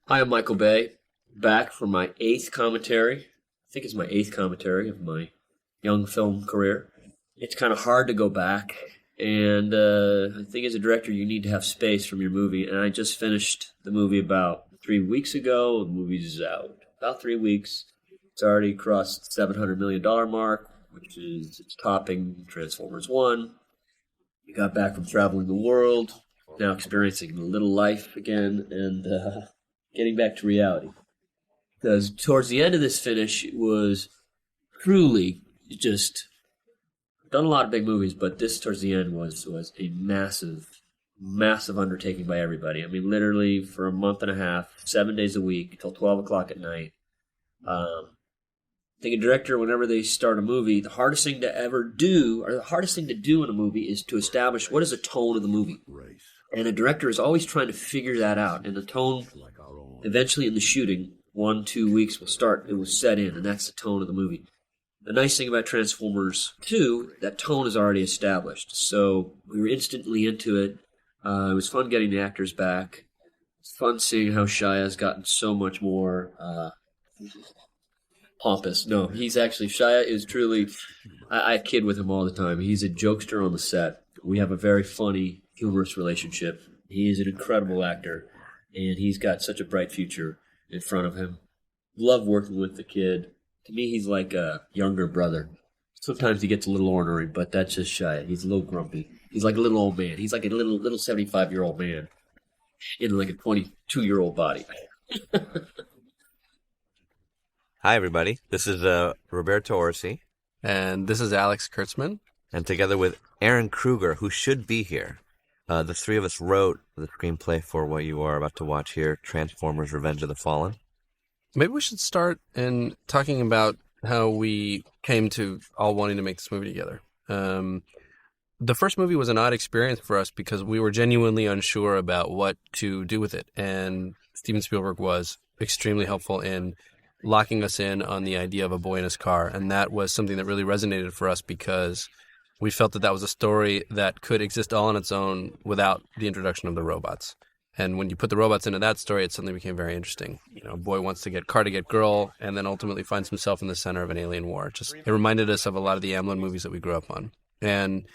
Hi, I'm Michael Bay, back for my eighth commentary. I think it's my eighth commentary of my young film career. It's kind of hard to go back, and I think as a director, you need to have space from your movie. And I just finished the movie about 3 weeks ago. The movie's out about 3 weeks. It's already crossed the $700 million mark, which is it's topping Transformers 1. We got back from traveling the world, now experiencing a little life again, and getting back to reality. Because towards the end of this finish, it was truly just done a lot of big movies, but this towards the end was a massive undertaking by everybody. I mean, literally for a month and a half, 7 days a week, till 12 o'clock at night. I think a director, whenever they start a movie, the hardest thing to ever do, or the hardest thing to do in a movie, is to establish what is the tone of the movie. And a director is always trying to figure that out. And the tone, eventually in the shooting, 1-2 weeks it will set in, and that's the tone of the movie. The nice thing about Transformers 2, that tone is already established. So we were instantly into it. It was fun getting the actors back. It's fun seeing how Shia's gotten so much more pompous. No, Shia is truly, I kid with him all the time. He's a jokester on the set. We have a very funny, humorous relationship. He is an incredible actor, and he's got such a bright future in front of him. Love working with the kid. To me, he's like a younger brother. Sometimes he gets a little ornery, but that's just Shia. He's a little grumpy. He's like a little old man. He's like a little 75-year-old man in like a 22-year-old body. Hi, everybody. This is Roberto Orsi. And this is Alex Kurtzman. And together with Aaron Kruger, who should be here, the three of us wrote the screenplay for what you are about to watch here, Transformers Revenge of the Fallen. Maybe we should start in talking about how we came to all wanting to make this movie together. The first movie was an odd experience for us because we were genuinely unsure about what to do with it. And Steven Spielberg was extremely helpful in locking us in on the idea of a boy in his car. And that was something that really resonated for us because we felt that was a story that could exist all on its own without the introduction of the robots. And when you put the robots into that story, it suddenly became very interesting. You know, a boy wants to get car to get girl, and then ultimately finds himself in the center of an alien war. It reminded us of a lot of the Amblin movies that we grew up on. And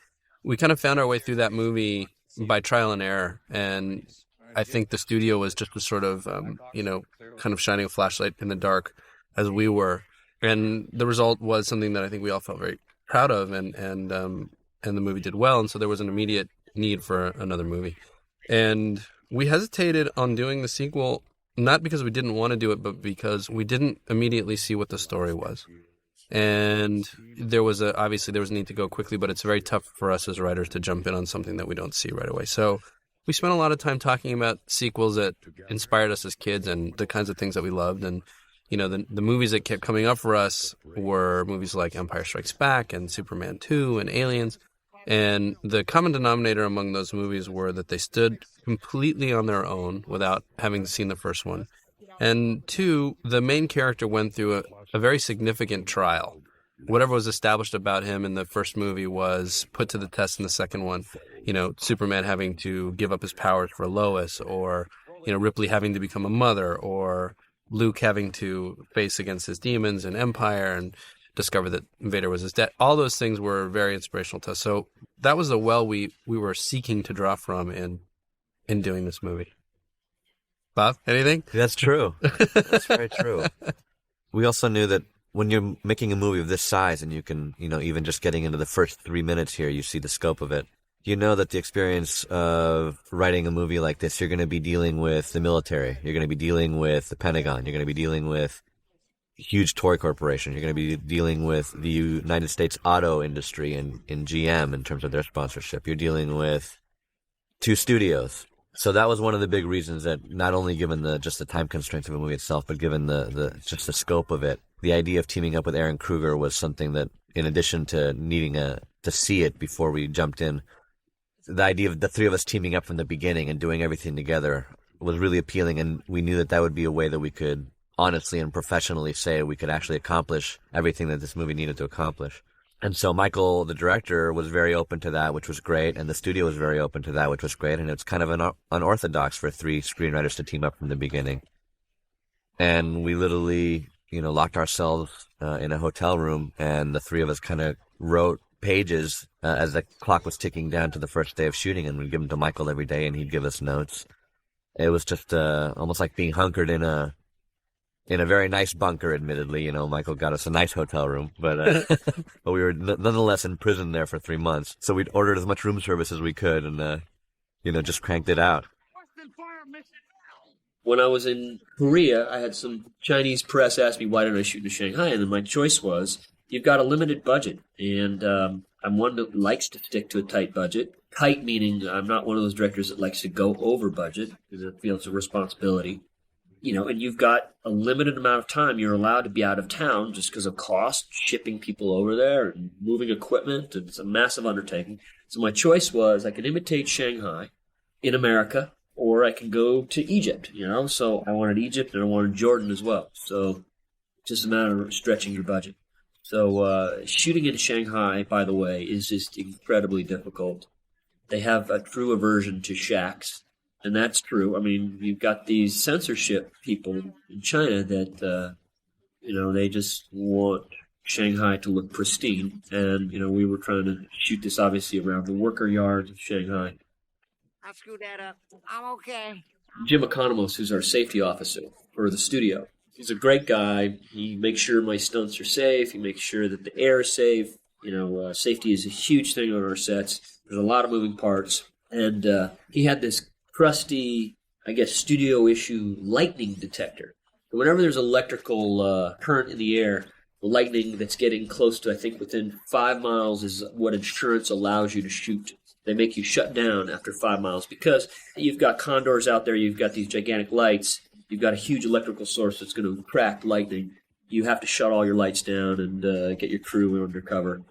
we kind of found our way through that movie by trial and error. And I think the studio was just a sort of, kind of shining a flashlight in the dark as we were. And the result was something that I think we all felt very proud of, and the movie did well. And so there was an immediate need for another movie. And we hesitated on doing the sequel, not because we didn't want to do it, but because we didn't immediately see what the story was. And there was a need to go quickly, but it's very tough for us as writers to jump in on something that we don't see right away. So we spent a lot of time talking about sequels that inspired us as kids and the kinds of things that we loved. And, you know, the movies that kept coming up for us were movies like Empire Strikes Back and Superman 2 and Aliens. And the common denominator among those movies were that they stood completely on their own without having seen the first one. And two, the main character went through a very significant trial. Whatever was established about him in the first movie was put to the test in the second one. You know, Superman having to give up his powers for Lois, or, you know, Ripley having to become a mother, or Luke having to face against his demons in Empire and discover that Vader was his dad. All those things were very inspirational to us. So that was the well we were seeking to draw from in doing this movie. Bob, anything? That's true. That's very true. We also knew that when you're making a movie of this size, and you can, you know, even just getting into the first 3 minutes here, you see the scope of it. You know that the experience of writing a movie like this, you're going to be dealing with the military. You're going to be dealing with the Pentagon. You're going to be dealing with huge toy corporation. You're going to be dealing with the United States auto industry and in GM in terms of their sponsorship. You're dealing with 2 studios. So that was one of the big reasons that, not only given just the time constraints of the movie itself, but given just the scope of it, the idea of teaming up with Aaron Kruger was something that, in addition to needing to see it before we jumped in, the idea of the three of us teaming up from the beginning and doing everything together was really appealing. And we knew that would be a way that we could honestly and professionally say we could actually accomplish everything that this movie needed to accomplish. And so Michael, the director, was very open to that, which was great. And the studio was very open to that, which was great. And it's kind of unorthodox for 3 screenwriters to team up from the beginning. and we literally, locked ourselves in a hotel room, and the three of us kind of wrote pages as the clock was ticking down to the first day of shooting, and we'd give them to Michael every day, and he'd give us notes. It was just almost like being hunkered in a very nice bunker, admittedly. Michael got us a nice hotel room, but but we were nonetheless in prison there for 3 months. So we'd ordered as much room service as we could and, just cranked it out. When I was in Korea, I had some Chinese press ask me why didn't I shoot in Shanghai, and then my choice was, you've got a limited budget, and I'm one that likes to stick to a tight budget. Tight meaning I'm not one of those directors that likes to go over budget, because I feel it's a responsibility. And you've got a limited amount of time you're allowed to be out of town just because of cost, shipping people over there and moving equipment. It's a massive undertaking. So my choice was I can imitate Shanghai in America, or I can go to Egypt, So I wanted Egypt and I wanted Jordan as well. So just a matter of stretching your budget. So shooting in Shanghai, by the way, is just incredibly difficult. They have a true aversion to shacks. And that's true. I mean, you've got these censorship people in China that, they just want Shanghai to look pristine. And, we were trying to shoot this, obviously, around the worker yards of Shanghai. I'll screw that up. I'm okay. Jim Economos, who's our safety officer for the studio, he's a great guy. He makes sure my stunts are safe. He makes sure that the air is safe. Safety is a huge thing on our sets. There's a lot of moving parts. And he had this crusty, studio issue lightning detector. And whenever there's electrical current in the air, the lightning that's getting close to, I think, within 5 miles is what insurance allows you to shoot. They make you shut down after 5 miles because you've got condors out there, you've got these gigantic lights, you've got a huge electrical source that's going to crack lightning. You have to shut all your lights down and get your crew under cover.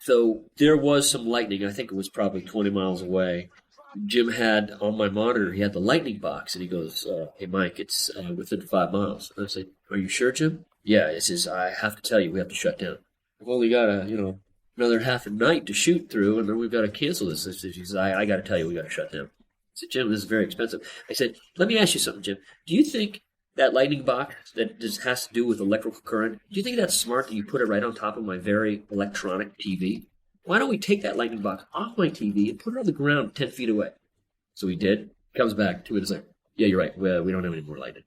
So there was some lightning. I think it was probably 20 miles away. Jim had on my monitor, he had the lightning box, and he goes, hey, Mike, it's within 5 miles. And I said, are you sure, Jim? Yeah, he says, I have to tell you, we have to shut down. I've only got another half a night to shoot through, and then we've got to cancel this. He says, I got to tell you, we got to shut down. I said, Jim, this is very expensive. I said, let me ask you something, Jim. Do you think that lightning box that just has to do with electrical current, do you think that's smart that you put it right on top of my very electronic TV? Why don't we take that lightning box off my TV and put it on the ground 10 feet away? So he did. Comes back 2 minutes later. Yeah, you're right. Well, we don't have any more lightning.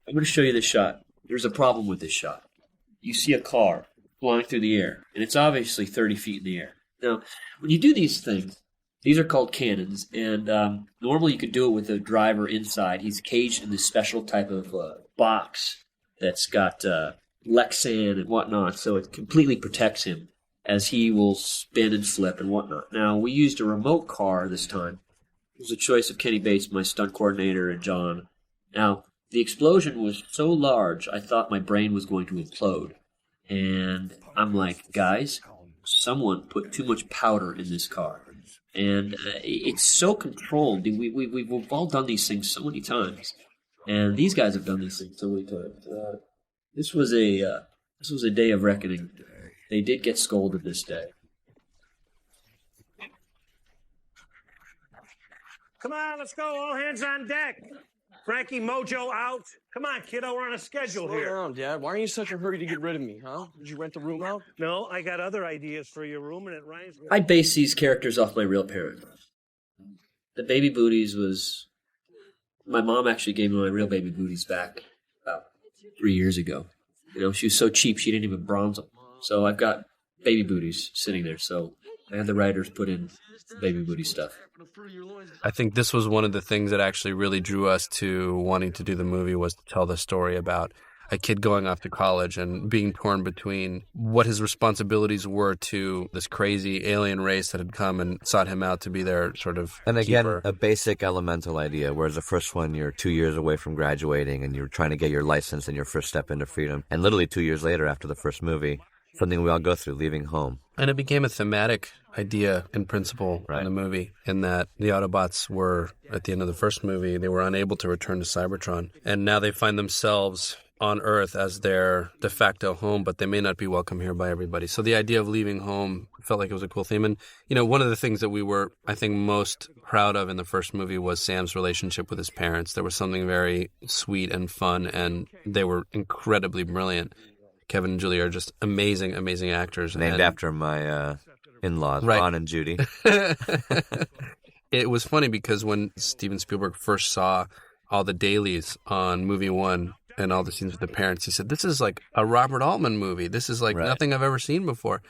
I'm going to show you this shot. There's a problem with this shot. You see a car flying through the air, and it's obviously 30 feet in the air. Now, when you do these things, these are called cannons, and normally you could do it with the driver inside. He's caged in this special type of box that's got Lexan and whatnot, so it completely protects him as he will spin and flip and whatnot. Now, we used a remote car this time. It was a choice of Kenny Bates, my stunt coordinator, and John. Now, the explosion was so large, I thought my brain was going to implode. And I'm like, guys, someone put too much powder in this car. And it's so controlled. We've all done these things so many times. And these guys have done these things so many times. This was a day of reckoning. They did get scolded this day. Come on, let's go. All hands on deck. Frankie, Mojo out. Come on, kiddo, we're on a schedule Slow here. down, Dad. Why are you in such a hurry to get rid of me, huh? Did you rent the room out? No, I got other ideas for your room, and it rhymes with... I base these characters off my real parents. The Baby Booties was... My mom actually gave me my real Baby Booties back about 3 years ago. She was so cheap, she didn't even bronze them. So I've got Baby Booties sitting there, so I had the writers put in Baby Booty stuff. I think this was one of the things that actually really drew us to wanting to do the movie, was to tell the story about a kid going off to college and being torn between what his responsibilities were to this crazy alien race that had come and sought him out to be their sort of And again, keeper. a basic elemental idea, whereas the first one, you're 2 years away from graduating and you're trying to get your license and your first step into freedom. And literally 2 years later, after the first movie, something we all go through, leaving home. And it became a thematic idea in principle in the movie, in that the Autobots were, at the end of the first movie, they were unable to return to Cybertron. And now they find themselves on Earth as their de facto home, but they may not be welcome here by everybody. So the idea of leaving home felt like it was a cool theme. And, one of the things that we were, I think, most proud of in the first movie was Sam's relationship with his parents. There was something very sweet and fun, and they were incredibly brilliant. Kevin and Julie are just amazing, amazing actors. Named after my in-laws, Right. Ron and Judy. It was funny because when Steven Spielberg first saw all the dailies on movie one and all the scenes with the parents, he said, this is like a Robert Altman movie. This is like Right. nothing I've ever seen before.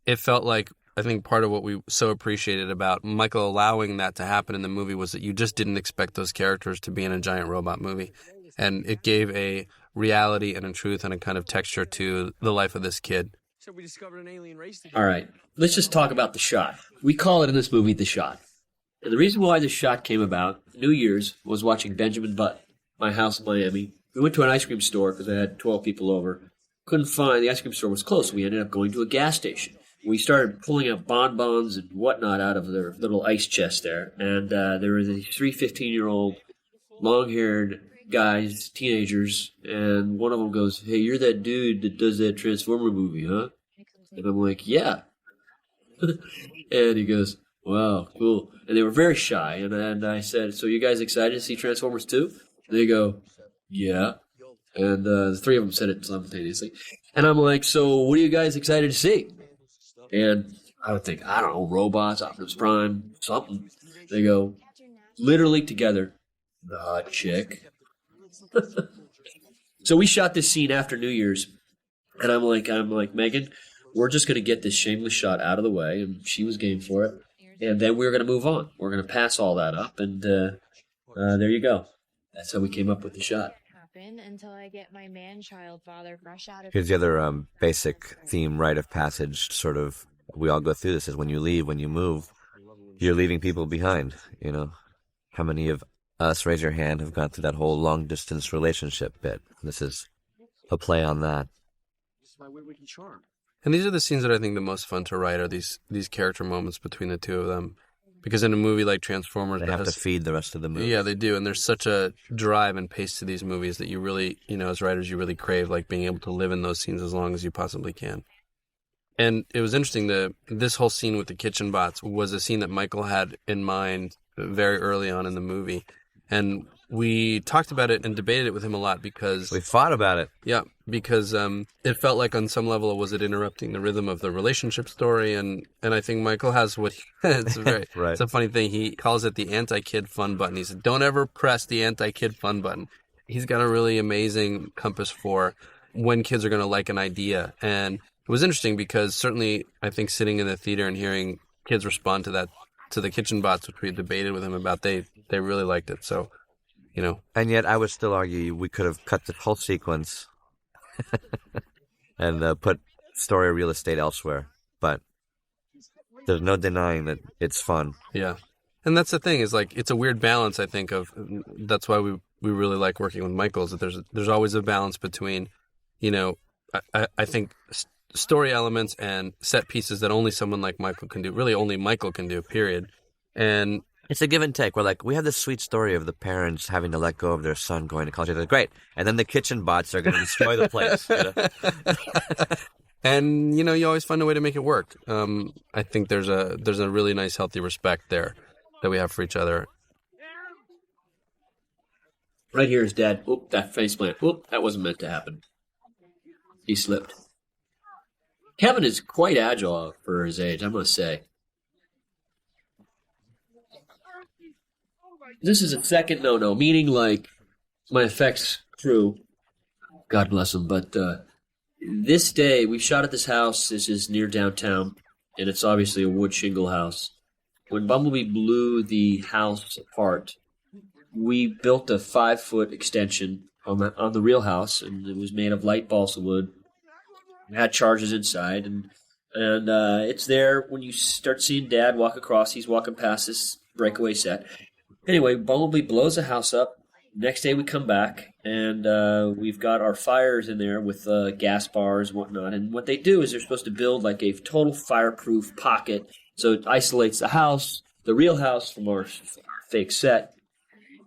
It felt like, I think part of what we so appreciated about Michael allowing that to happen in the movie was that you just didn't expect those characters to be in a giant robot movie. And it gave a reality and a truth and a kind of texture to the life of this kid. So we discovered an alien race today. All right, let's just talk about the shot. We call it in this movie the shot. And the reason why this shot came about, New Year's, was watching Benjamin Button, My House in Miami. We went to an ice cream store because I had 12 people over. Couldn't find, the ice cream store was closed, so we ended up going to a gas station. We started pulling out bonbons and whatnot out of their little ice chest there. And there were these 3 15-year-old, long-haired guys, teenagers, and one of them goes, hey, you're that dude that does that Transformer movie, huh? And I'm like, yeah. And he goes, wow, cool. And they were very shy. And I said, so you guys excited to see Transformers 2? And they go, yeah. And the three of them said it simultaneously. And I'm like, so what are you guys excited to see? And I would think, I don't know, robots, Optimus Prime, something. They go, literally together, the chick. So we shot this scene after New Year's. And I'm like, Megan, we're just going to get this shameless shot out of the way. And she was game for it. And then we're going to move on. We're going to pass all that up. And there you go. That's how we came up with the shot. Until I get my man-child father fresh out of. Here's the other basic theme, rite of passage, sort of, we all go through this, is when you leave, when you move, you're leaving people behind, How many of us, raise your hand, have gone through that whole long-distance relationship bit? This is a play on that. This is my weird wiki charm. And these are the scenes that I think the most fun to write, are these character moments between the two of them. Because in a movie like Transformers, They have to feed the rest of the movie. Yeah, they do. And there's such a drive and pace to these movies that you really, as writers, you really crave, like, being able to live in those scenes as long as you possibly can. And it was interesting, this whole scene with the kitchen bots was a scene that Michael had in mind very early on in the movie. And we talked about it and debated it with him a lot because... We fought about it. Yeah, because it felt like on some level was it interrupting the rhythm of the relationship story, and I think Michael has what it's very Right. It's a funny thing. He calls it the anti-kid fun button. He said, "Don't ever press the anti-kid fun button." He's got a really amazing compass for when kids are going to like an idea, and it was interesting because certainly I think sitting in the theater and hearing kids respond to that, to the kitchen bots, which we debated with him about, they really liked it. So. And yet I would still argue we could have cut the whole sequence and put story real estate elsewhere. But there's no denying that it's fun. Yeah. And that's the thing, is like, it's a weird balance, I think, of, that's why we really like working with Michael, is that there's always a balance between, I think story elements and set pieces that only someone like Michael can do, really only Michael can do, period. And it's a give and take. We're like, we have this sweet story of the parents having to let go of their son going to college. They're great. And then the kitchen bots are going to destroy the place. And, you always find a way to make it work. I think there's a really nice, healthy respect there that we have for each other. Right here is Dad. Oop, that faceplant. Oop, that wasn't meant to happen. He slipped. Kevin is quite agile for his age, I must say. This is a second no-no, meaning like my effects crew, God bless them, but this day we shot at this house. This is near downtown, and it's obviously a wood shingle house. When Bumblebee blew the house apart, we built a 5-foot extension on the real house, and it was made of light balsa wood. It had charges inside, and it's there when you start seeing Dad walk across. He's walking past this breakaway set. Anyway, Bumblebee blows the house up. Next day we come back, and we've got our fires in there with gas bars and whatnot. And what they do is they're supposed to build like a total fireproof pocket, so it isolates the house, the real house, from our fake set.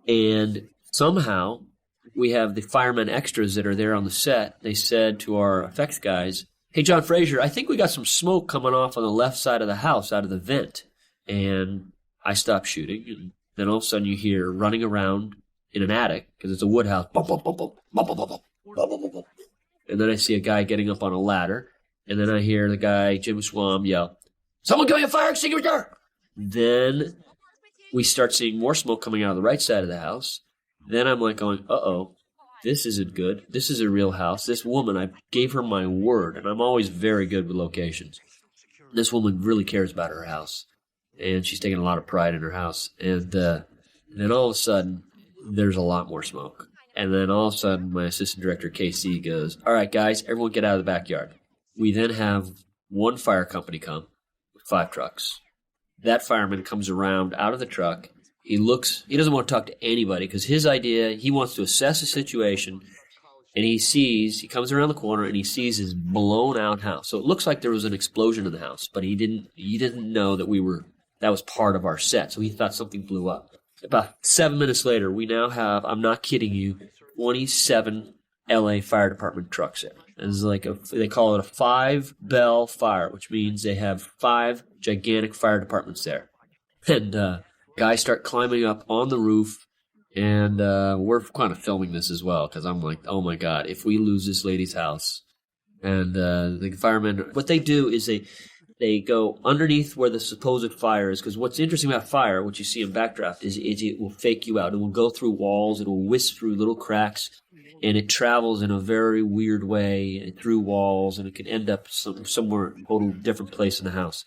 And somehow we have the firemen extras that are there on the set. They said to our effects guys, "Hey, John Fraser, I think we got some smoke coming off on the left side of the house out of the vent." And I stopped shooting, and then all of a sudden you hear running around in an attic, because it's a wood house, bump, bump, bump, bump, bump, bump, bump, bump, bump, bump, bump. And then I see a guy getting up on a ladder, and then I hear the guy, Jim Swam, yell, "Someone give me a fire extinguisher!" Then we start seeing more smoke coming out of the right side of the house. Then I'm like going, uh-oh, this isn't good. This is a real house. This woman, I gave her my word, and I'm always very good with locations. This woman really cares about her house, and she's taking a lot of pride in her house. And then all of a sudden, there's a lot more smoke. And then all of a sudden, my assistant director, KC, goes, "All right, guys, everyone get out of the backyard." We then have one fire company come with 5 trucks. That fireman comes around out of the truck. He doesn't want to talk to anybody because his idea, he wants to assess the situation, and he comes around the corner and he sees his blown out house. So it looks like there was an explosion in the house, but he didn't know that was part of our set. So he thought something blew up. About 7 minutes later, we now have, I'm not kidding you, 27 LA Fire Department trucks there. It's like they call it a 5-bell fire, which means they have 5 gigantic fire departments there. And guys start climbing up on the roof, and we're kind of filming this as well, because I'm like, oh my God, if we lose this lady's house. And the firemen, what they do is they go underneath where the supposed fire is, because what's interesting about fire, what you see in Backdraft, is it will fake you out. It will go through walls, it will whisk through little cracks, and it travels in a very weird way through walls, and it can end up somewhere, a total different place in the house.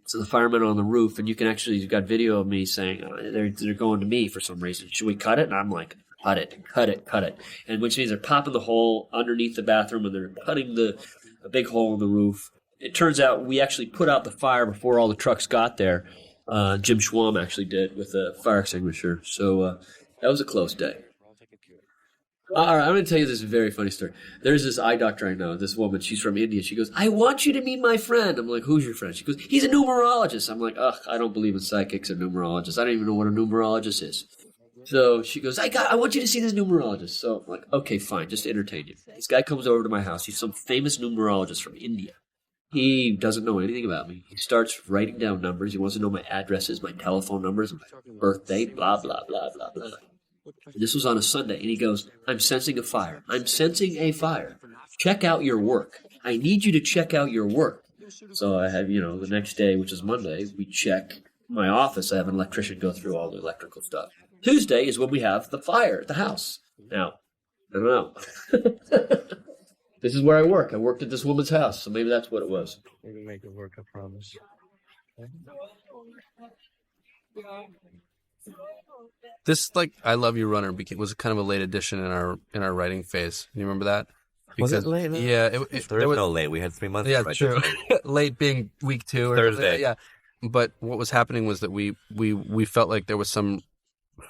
So the firemen are on the roof, and you've got video of me saying, they're going to me for some reason. Should we cut it? And I'm like, cut it. And which means they're popping the hole underneath the bathroom, and they're cutting a big hole in the roof. It turns out we actually put out the fire before all the trucks got there. Jim Schwam actually did with a fire extinguisher. So that was a close day. All right, I'm going to tell you this very funny story. There's this eye doctor I know, this woman, she's from India. She goes, "I want you to meet my friend." I'm like, "Who's your friend?" She goes, "He's a numerologist." I'm like, "Ugh, I don't believe in psychics or numerologists. I don't even know what a numerologist is." So she goes, I want you to see this numerologist. So I'm like, okay, fine, just to entertain you. This guy comes over to my house. He's some famous numerologist from India. He doesn't know anything about me. He starts writing down numbers. He wants to know my addresses, my telephone numbers, my birthday, blah, blah, blah, blah, blah. This was on a Sunday, and he goes, "I'm sensing a fire. I'm sensing a fire. Check out your work. I need you to check out your work." So I have, the next day, which is Monday, we check my office. I have an electrician go through all the electrical stuff. Tuesday is when we have the fire at the house. Now, I don't know. This is where I work. I worked at this woman's house, so maybe that's what it was. Maybe make it work, I promise. This I Love You Runner was kind of a late addition in our writing phase. You remember that? Was it late? Yeah, there was no late. We had 3 months. Yeah, to write true. Late being week 2 or Thursday. Yeah, but what was happening was that we felt like there was some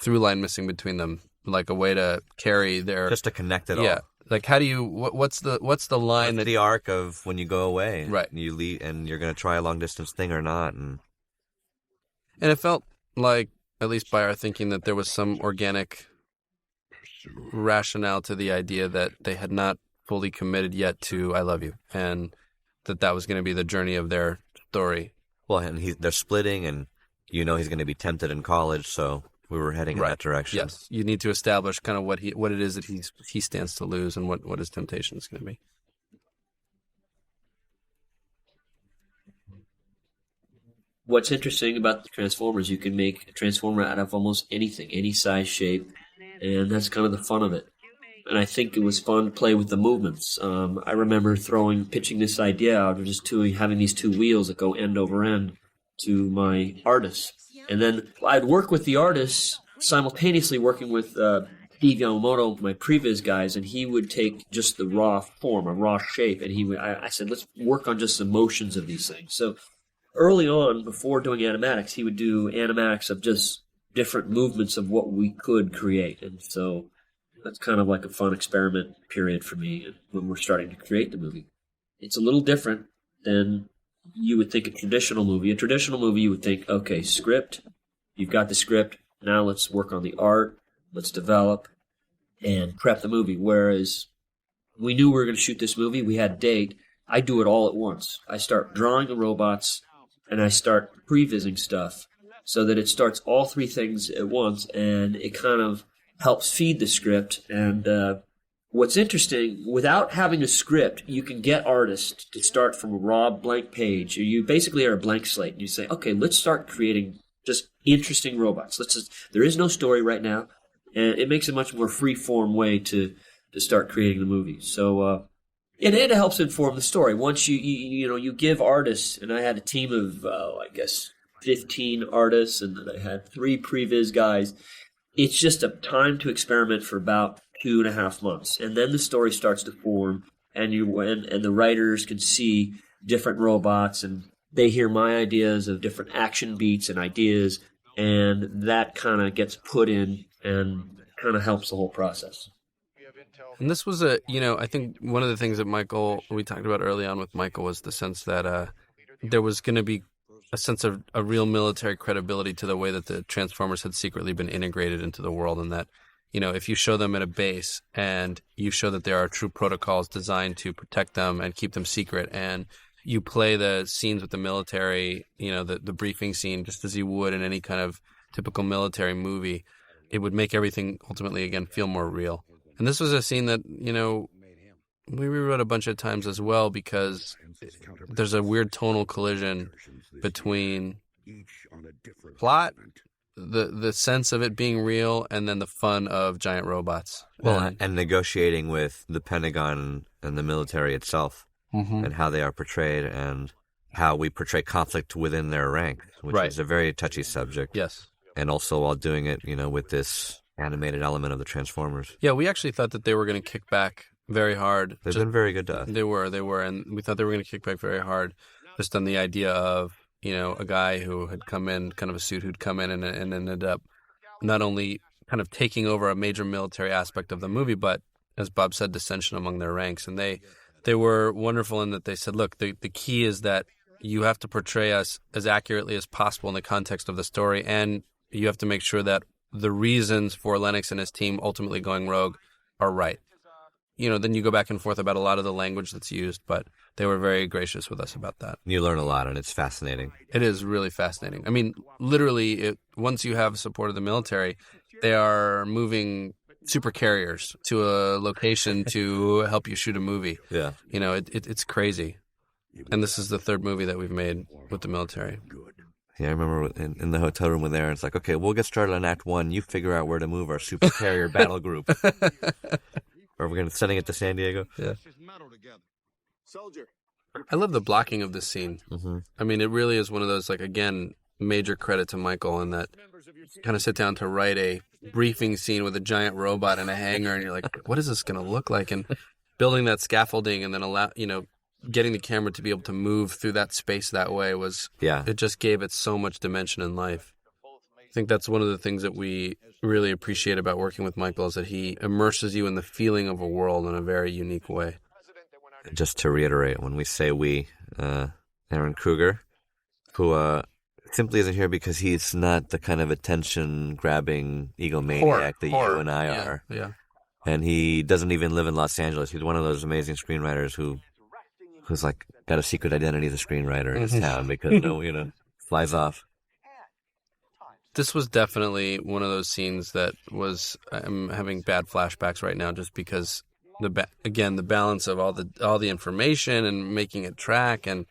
through line missing between them, like a way to carry their just to connect it all. Yeah, like how do you what's the line that the arc of when you go away, right? You leave, and you're going to try a long distance thing or not, and it felt like, at least by our thinking, that there was some organic rationale to the idea that they had not fully committed yet to "I Love You," and that was going to be the journey of their story. Well, and they're splitting, and he's going to be tempted in college, so we were heading in that direction. Yes, you need to establish kind of what it is that he stands to lose, and what his temptation is going to be. What's interesting about the Transformers, you can make a Transformer out of almost anything, any size, shape, and that's kind of the fun of it. And I think it was fun to play with the movements. I remember pitching this idea out of just having these 2 wheels that go end over end to my artists. And then I'd work with the artists simultaneously working with Steve Yamamoto, my previs guys, and he would take just the raw form, a raw shape, and I said, let's work on just the motions of these things. So early on, before doing animatics, he would do animatics of just different movements of what we could create. And so that's kind of like a fun experiment period for me when we're starting to create the movie. It's a little different than you would think a traditional movie. A traditional movie, you would think, okay, script, you've got the script, now let's work on the art, let's develop. and prep the movie. Whereas we knew we were going to shoot this movie, we had a date. I do it all at once. I start drawing the robots, and I start prevising stuff so that it starts all three things at once, and it kind of helps feed the script. And what's interesting, without having a script, you can get artists to start from a raw blank page. You basically are a blank slate, and you say, okay, let's start creating just interesting robots. There is no story right now, and it makes a much more free-form way to start creating the movie. So it helps inform the story. Once you give artists, and I had a team of, I guess, 15 artists, and then I had 3 previs guys. It's just a time to experiment for about 2.5 months, and then the story starts to form, and the writers can see different robots, and they hear my ideas of different action beats and ideas, and that kind of gets put in and kind of helps the whole process. And this was I think one of the things that we talked about early on with Michael was the sense that there was going to be a sense of a real military credibility to the way that the Transformers had secretly been integrated into the world, and that, if you show them at a base and you show that there are true protocols designed to protect them and keep them secret, and you play the scenes with the military, the briefing scene, just as you would in any kind of typical military movie, it would make everything ultimately, again, feel more real. And this was a scene that, we rewrote a bunch of times as well, because there's a weird tonal collision between plot, the sense of it being real, and then the fun of giant robots. Well, and negotiating with the Pentagon and the military itself, and how they are portrayed, and how we portray conflict within their ranks, which is a very touchy subject. Yes. And also while doing it, with this animated element of the Transformers. Yeah, we actually thought that they were going to kick back very hard. They've been very good to us. They were, and we thought they were going to kick back very hard, just on the idea of, a guy who had come in, kind of a suit who'd come in and ended up not only kind of taking over a major military aspect of the movie, but, as Bob said, dissension among their ranks. And they were wonderful in that they said, look, the key is that you have to portray us as accurately as possible in the context of the story, and you have to make sure that the reasons for Lennox and his team ultimately going rogue are right. Then you go back and forth about a lot of the language that's used, but they were very gracious with us about that. You learn a lot, and it's fascinating. It is really fascinating. I mean, literally, once you have support of the military, they are moving super carriers to a location to help you shoot a movie. Yeah. It's crazy. And this is the 3rd movie that we've made with the military. Yeah, I remember in the hotel room when it's like, okay, we'll get started on Act 1. You figure out where to move our super carrier battle group. Or we're going to sending it to San Diego. Yeah. I love the blocking of this scene. I mean, it really is one of those, again, major credit to Michael in that kind of sit down to write a briefing scene with a giant robot in a hangar, and you're like, what is this going to look like? And building that scaffolding and then getting the camera to be able to move through that space that way it just gave it so much dimension and life. I think that's one of the things that we really appreciate about working with Michael, is that he immerses you in the feeling of a world in a very unique way. Just to reiterate, when we say we, Aaron Kruger, who simply isn't here because he's not the kind of attention-grabbing egomaniac that you and I are. Yeah. And he doesn't even live in Los Angeles. He's one of those amazing screenwriters who's got a secret identity as a screenwriter in his town because flies off. This was definitely one of those scenes that I'm having bad flashbacks right now, just because the balance of all the information and making it track, and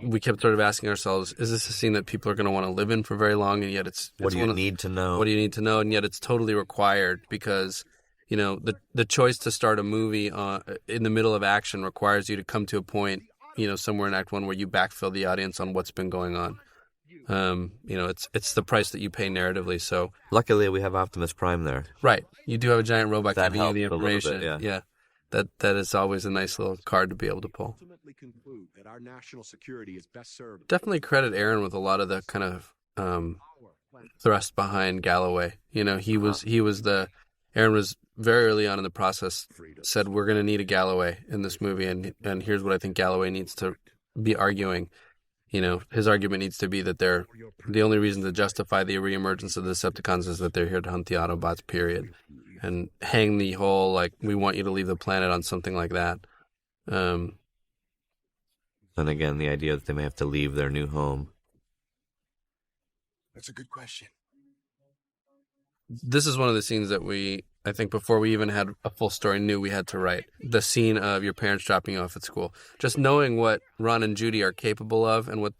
we kept sort of asking ourselves, is this a scene that people are going to want to live in for very long? And yet what do you need to know? What do you need to know? And yet it's totally required, because the choice to start a movie in the middle of action requires you to come to a point, somewhere in Act 1 where you backfill the audience on what's been going on. It's the price that you pay narratively. So luckily we have Optimus Prime there. Right. You do have a giant robot that giving you the information. Bit, yeah. That is always a nice little card to be able to pull. Definitely credit Aaron with a lot of the kind of thrust behind Galloway. Aaron was very early on in the process, said, we're going to need a Galloway in this movie, and here's what I think Galloway needs to be arguing. his argument needs to be that they're the only reason to justify the reemergence of the Decepticons is that they're here to hunt the Autobots, period. And hang the whole, we want you to leave the planet on something like that. And again, the idea that they may have to leave their new home. That's a good question. This is one of the scenes that I think before we even had a full story, knew we had to write. The scene of your parents dropping you off at school. Just knowing what Ron and Judy are capable of and what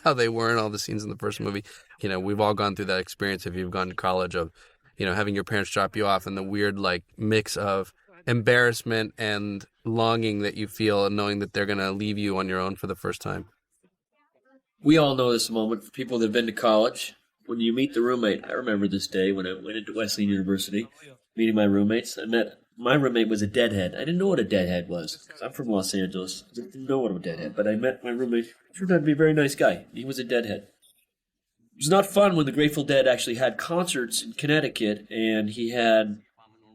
how they were in all the scenes in the first movie. We've all gone through that experience if you've gone to college of, having your parents drop you off and the weird, mix of embarrassment and longing that you feel and knowing that they're going to leave you on your own for the first time. We all know this moment for people that have been to college. When you meet the roommate, I remember this day when I went into Wesleyan University, meeting my roommates. My roommate was a deadhead. I didn't know what a deadhead was, because I'm from Los Angeles. I didn't know what a deadhead, but I met my roommate. He turned out to be a very nice guy. He was a deadhead. It was not fun when the Grateful Dead actually had concerts in Connecticut, and he had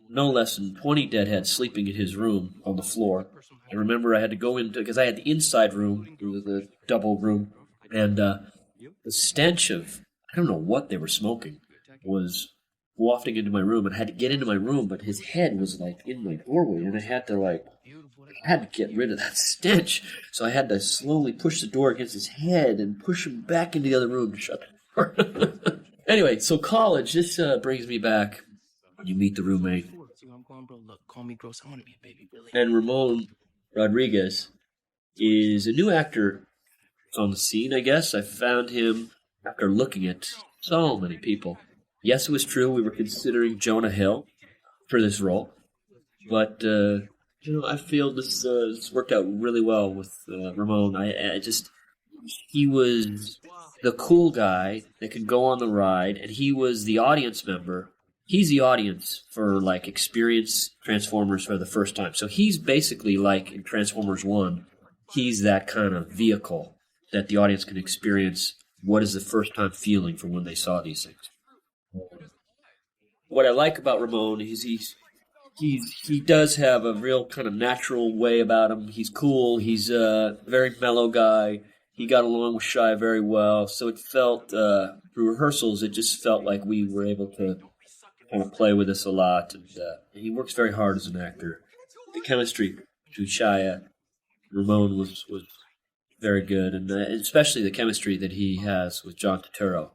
no less than 20 deadheads sleeping in his room on the floor. I remember I had to go into, because I had the inside room, the double room, and the stench of, I don't know what they were smoking, was wafting into my room, and I had to get into my room, but his head was in my doorway, and I had to get rid of that stench. So I had to slowly push the door against his head and push him back into the other room to shut the door. Anyway, so college, this brings me back. You meet the roommate. And Ramon Rodriguez is a new actor on the scene, I guess. I found him after looking at so many people. Yes, it was true. We were considering Jonah Hill for this role. But, I feel this worked out really well with Ramon. He was the cool guy that could go on the ride, and he was the audience member. He's the audience for, experience Transformers for the first time. So he's basically in Transformers 1, he's that kind of vehicle that the audience can experience what is the first time feeling from when they saw these things. What I like about Ramon is he does have a real kind of natural way about him. He's cool. He's a very mellow guy. He got along with Shia very well. So it felt, through rehearsals, it just felt like we were able to kind of play with this a lot. And he works very hard as an actor. The chemistry between Shia and Ramon was very good, and especially the chemistry that he has with John Turturro.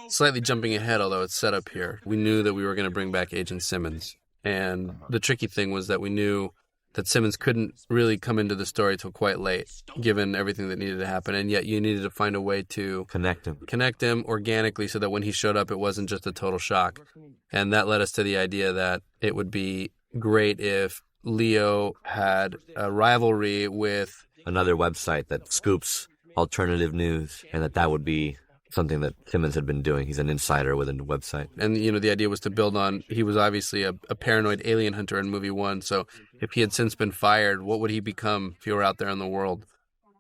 Slightly jumping ahead, although it's set up here. We knew that we were going to bring back Agent Simmons. And the tricky thing was that we knew that Simmons couldn't really come into the story till quite late, given everything that needed to happen. And yet you needed to find a way to connect him organically so that when he showed up, it wasn't just a total shock. And that led us to the idea that it would be great if Leo had a rivalry with another website that scoops alternative news, and that would be something that Simmons had been doing. He's an insider within the website. And, the idea was to build on, he was obviously a paranoid alien hunter in movie 1, so if he had since been fired, what would he become if he were out there in the world?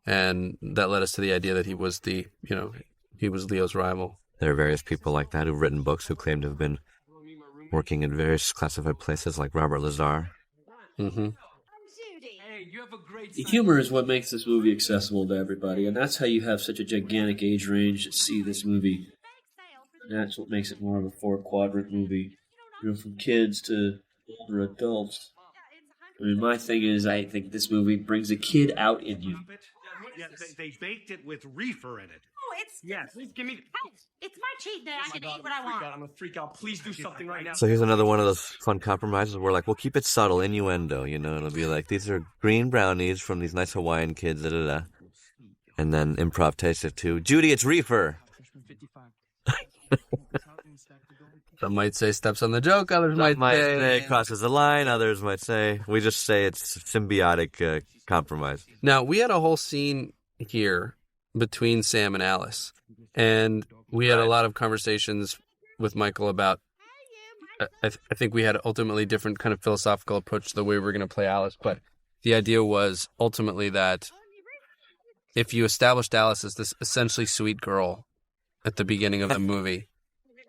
And that led us to the idea that he was he was Leo's rival. There are various people like that who've written books who claim to have been working in various classified places, like Robert Lazar. Mm-hmm. The humor is what makes this movie accessible to everybody, and that's how you have such a gigantic age range to see this movie. And that's what makes it more of a 4-quadrant movie, from kids to older adults. I mean, my thing is, I think this movie brings a kid out in you. Yeah, they baked it with reefer in it. Oh, it's... Yes. Please give me... Hey, it's my cheat day. I can eat what I want. I'm gonna freak out. Please do something right now. So here's another one of those fun compromises where, we'll keep it subtle, innuendo, It'll be these are green brownies from these nice Hawaiian kids, da-da-da. And then improv takes it to, Judy, it's reefer. Some might say steps on the joke, others might say crosses the line, others might say, we just say it's symbiotic compromise. Now, we had a whole scene here between Sam and Alice, and we had a lot of conversations with Michael about, I think we had ultimately different kind of philosophical approach to the way we were going to play Alice, but the idea was ultimately that if you established Alice as this essentially sweet girl at the beginning of the movie,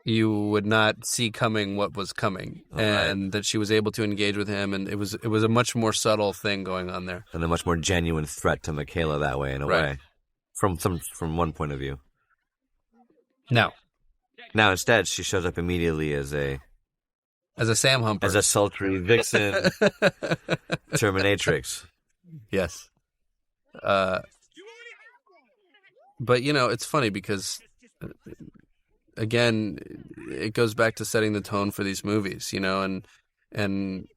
you would not see coming what was coming, and that she was able to engage with him, and it was a much more subtle thing going on there. And a much more genuine threat to Michaela that way, in a way. from one point of view. No. Now instead, she shows up immediately as a Sam Humper. as a sultry vixen, Terminatrix. Yes. But it's funny because, again, it goes back to setting the tone for these movies, and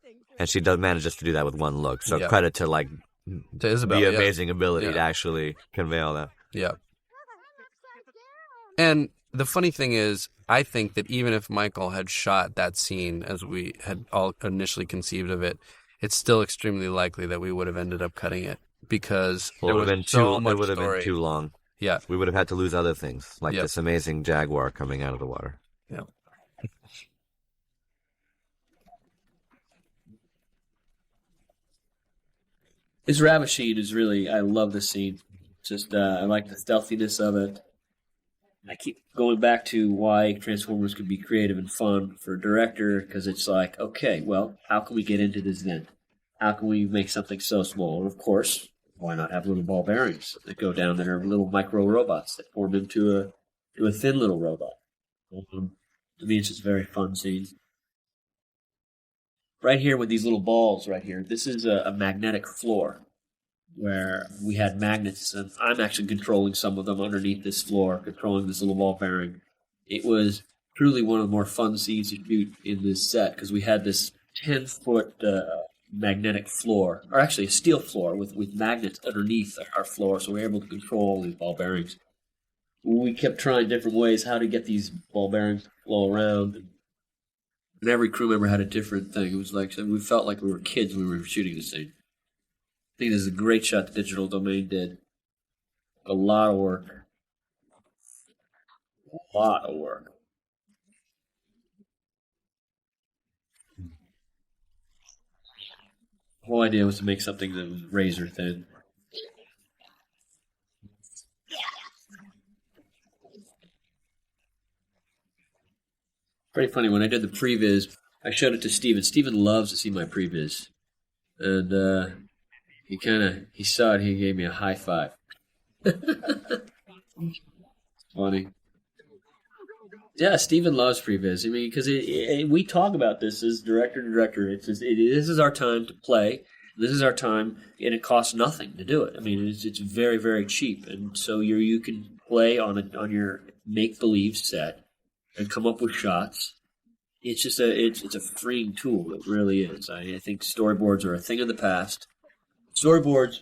she does manages to do that with one look. So Yeah. credit to to Isabel, the yeah. amazing ability Yeah. to actually convey all that. Yeah. And the funny thing is, I think that even if Michael had shot that scene as we had all initially conceived of it, it's still extremely likely that we would have ended up cutting it because Well, there was so much it would have story. been too long. Yeah. We would have had to lose other things, like Yep. this amazing jaguar coming out of the water. Yeah. This rabbit scene is really, I love this scene. Just, I like the stealthiness of it. I keep going back to why Transformers could be creative and fun for a director, because it's like, okay, well, how can we get into this then? How can we make something so small? And of course, why not have little ball bearings that go down that are little micro robots that form into a thin little robot? To me, it's just a very fun scene. Right here with these little balls right here, this is a magnetic floor where we had magnets, and I'm actually controlling some of them underneath this floor, controlling this little ball bearing. It was truly one of the more fun scenes to shoot in this set because we had this 10-foot magnetic floor, or actually a steel floor with magnets underneath our floor, so we were able to control all these ball bearings. We kept trying different ways how to get these ball bearings to flow around, and every crew member had a different thing. It was like we felt like we were kids when we were shooting this thing. I think this is a great shot the Digital Domain did. A lot of work. A lot of work. The whole idea was to make something that was razor thin. Pretty funny, when I did the previs, I showed it to Steven. Steven loves to see my previs. And he saw it, he gave me a high five. Funny. Yeah, Steven loves previs. I mean, because we talk about this as director to director. It's just, this is our time to play. This is our time, and it costs nothing to do it. I mean, it's very, very cheap, and so you can play on your make believe set and come up with shots. It's just it's a freeing tool. It really is. I think storyboards are a thing of the past. Storyboards,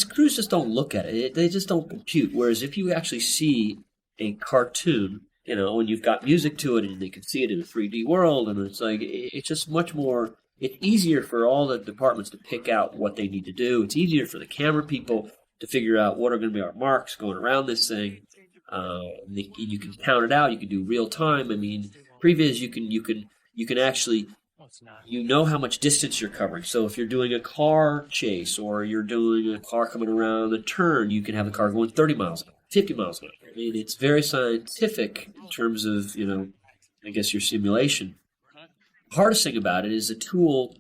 crews just don't look at it. They just don't compute. Whereas if you actually see a cartoon, and you've got music to it, and they can see it in a 3D world, and it's like it's just much more. It's easier for all the departments to pick out what they need to do. It's easier for the camera people to figure out what are going to be our marks going around this thing. You can count it out. You can do real time. I mean, previs you can actually how much distance you're covering. So if you're doing a car chase or you're doing a car coming around a turn, you can have the car going 30 miles an hour, 50 miles an hour. I mean, it's very scientific in terms of I guess your simulation. The hardest thing about it is the tool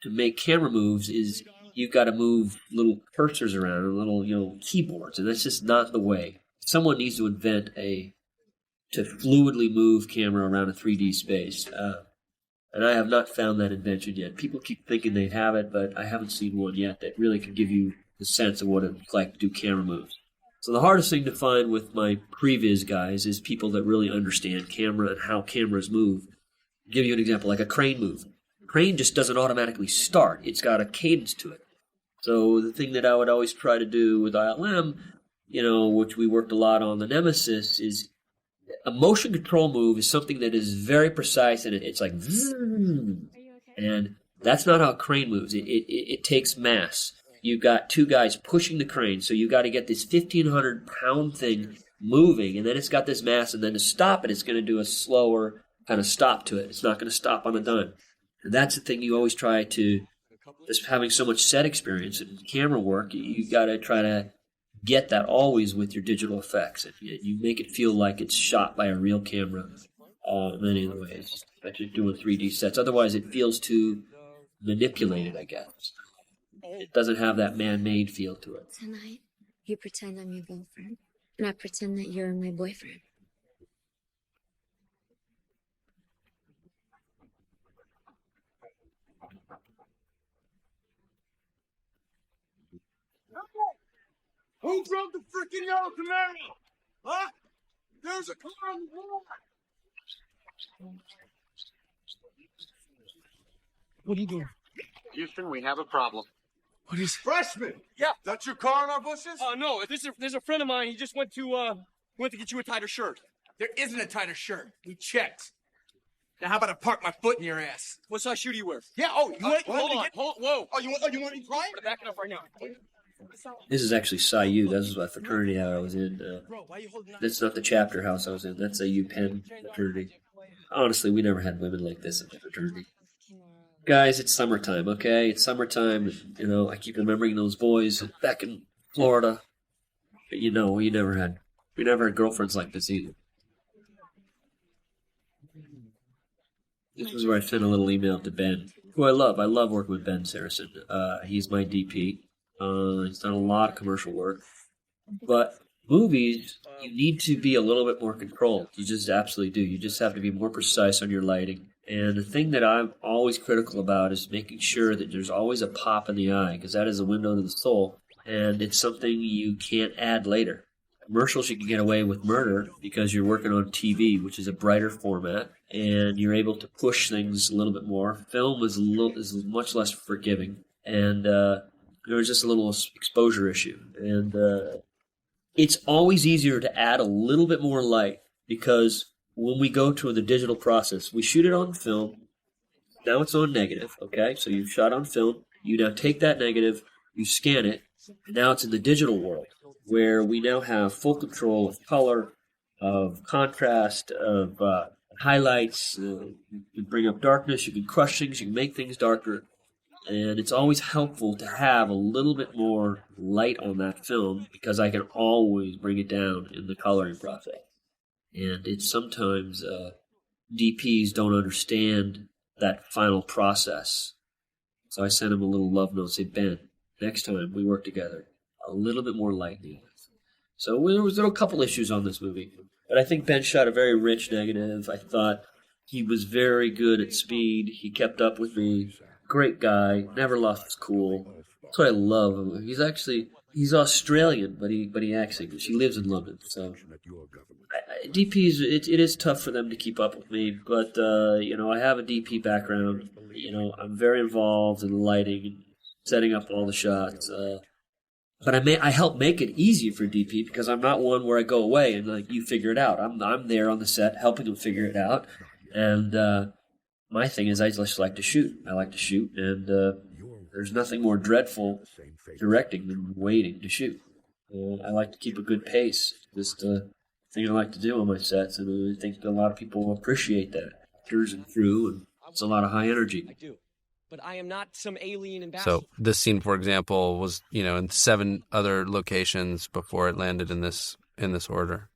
to make camera moves is you've got to move little cursors around and little keyboards, and that's just not the way. Someone needs to invent to fluidly move camera around a 3D space. And I have not found that invention yet. People keep thinking they have it, but I haven't seen one yet that really can give you the sense of what it's like to do camera moves. So the hardest thing to find with my previs guys is people that really understand camera and how cameras move. I'll give you an example, like a crane move. Crane just doesn't automatically start. It's got a cadence to it. So the thing that I would always try to do with ILM, which we worked a lot on the Nemesis, is a motion control move is something that is very precise, and it's like, and that's not how a crane moves. It takes mass. You've got two guys pushing the crane, so you've got to get this 1,500-pound thing moving, and then it's got this mass, and then to stop it, it's going to do a slower kind of stop to it. It's not going to stop on a dime. And that's the thing you always try to, just having so much set experience and camera work, you got to try to get that always with your digital effects. You make it feel like it's shot by a real camera in many of the ways that you're doing 3D sets. Otherwise, it feels too manipulated, I guess. It doesn't have that man-made feel to it. Tonight, You pretend I'm your girlfriend, and I pretend that you're my boyfriend. Who drove the freaking yellow Camaro? Huh? There's a car on the wall. What are you doing? Houston, we have a problem. What is freshman? Yeah. That's your car in our bushes? No, there's a friend of mine. He just went to get you a tighter shirt. There isn't a tighter shirt. We checked. Now how about I park my foot in your ass? What size shoe do you wear? Yeah. Oh, you want? Whoa. Oh, you want me to try it? Back it up right now. This is actually Psi U. That was my fraternity I was in. That's not the chapter house I was in. That's a UPenn fraternity. Honestly, we never had women like this in the fraternity. Guys, it's summertime, okay? It's summertime. You know, I keep remembering those boys back in Florida. But you know, we never had girlfriends like this either. This is where I sent a little email to Ben, who I love. I love working with Ben Saracen. He's my DP. He's done a lot of commercial work. But movies, you need to be a little bit more controlled. You just absolutely do. You just have to be more precise on your lighting. And the thing that I'm always critical about is making sure that there's always a pop in the eye, because that is a window to the soul, and it's something you can't add later. Commercials, you can get away with murder because you're working on TV, which is a brighter format, and you're able to push things a little bit more. Film is much less forgiving, and there's just a little exposure issue. And it's always easier to add a little bit more light, because when we go to the digital process, we shoot it on film. Now it's on negative, okay? So you've shot on film. You now take that negative, you scan it, and now it's in the digital world, where we now have full control of color, of contrast, of highlights. You can bring up darkness, you can crush things, you can make things darker. And it's always helpful to have a little bit more light on that film, because I can always bring it down in the coloring process. And it's sometimes DPs don't understand that final process. So I sent him a little love note, say, Ben, next time we work together, a little bit more light in the eyes. So there were a couple issues on this movie. But I think Ben shot a very rich negative. I thought he was very good at speed. He kept up with me. Great guy. Never lost his cool. That's what I love. He's Australian, but he acts English. He lives in London, so DPs, it is tough for them to keep up with me, but I have a DP background. I'm very involved in the lighting and setting up all the shots. But I help make it easy for DP, because I'm not one where I go away and you figure it out. I'm there on the set helping them figure it out, and my thing is I just like to shoot. I like to shoot, and there's nothing more dreadful directing than waiting to shoot. I like to keep a good pace. Just thing I like to do on my sets, and I think a lot of people appreciate that. Actors and crew, and it's a lot of high energy. I do. But I am not some alien ambassador. So this scene, for example, was in 7 other locations before it landed in this order.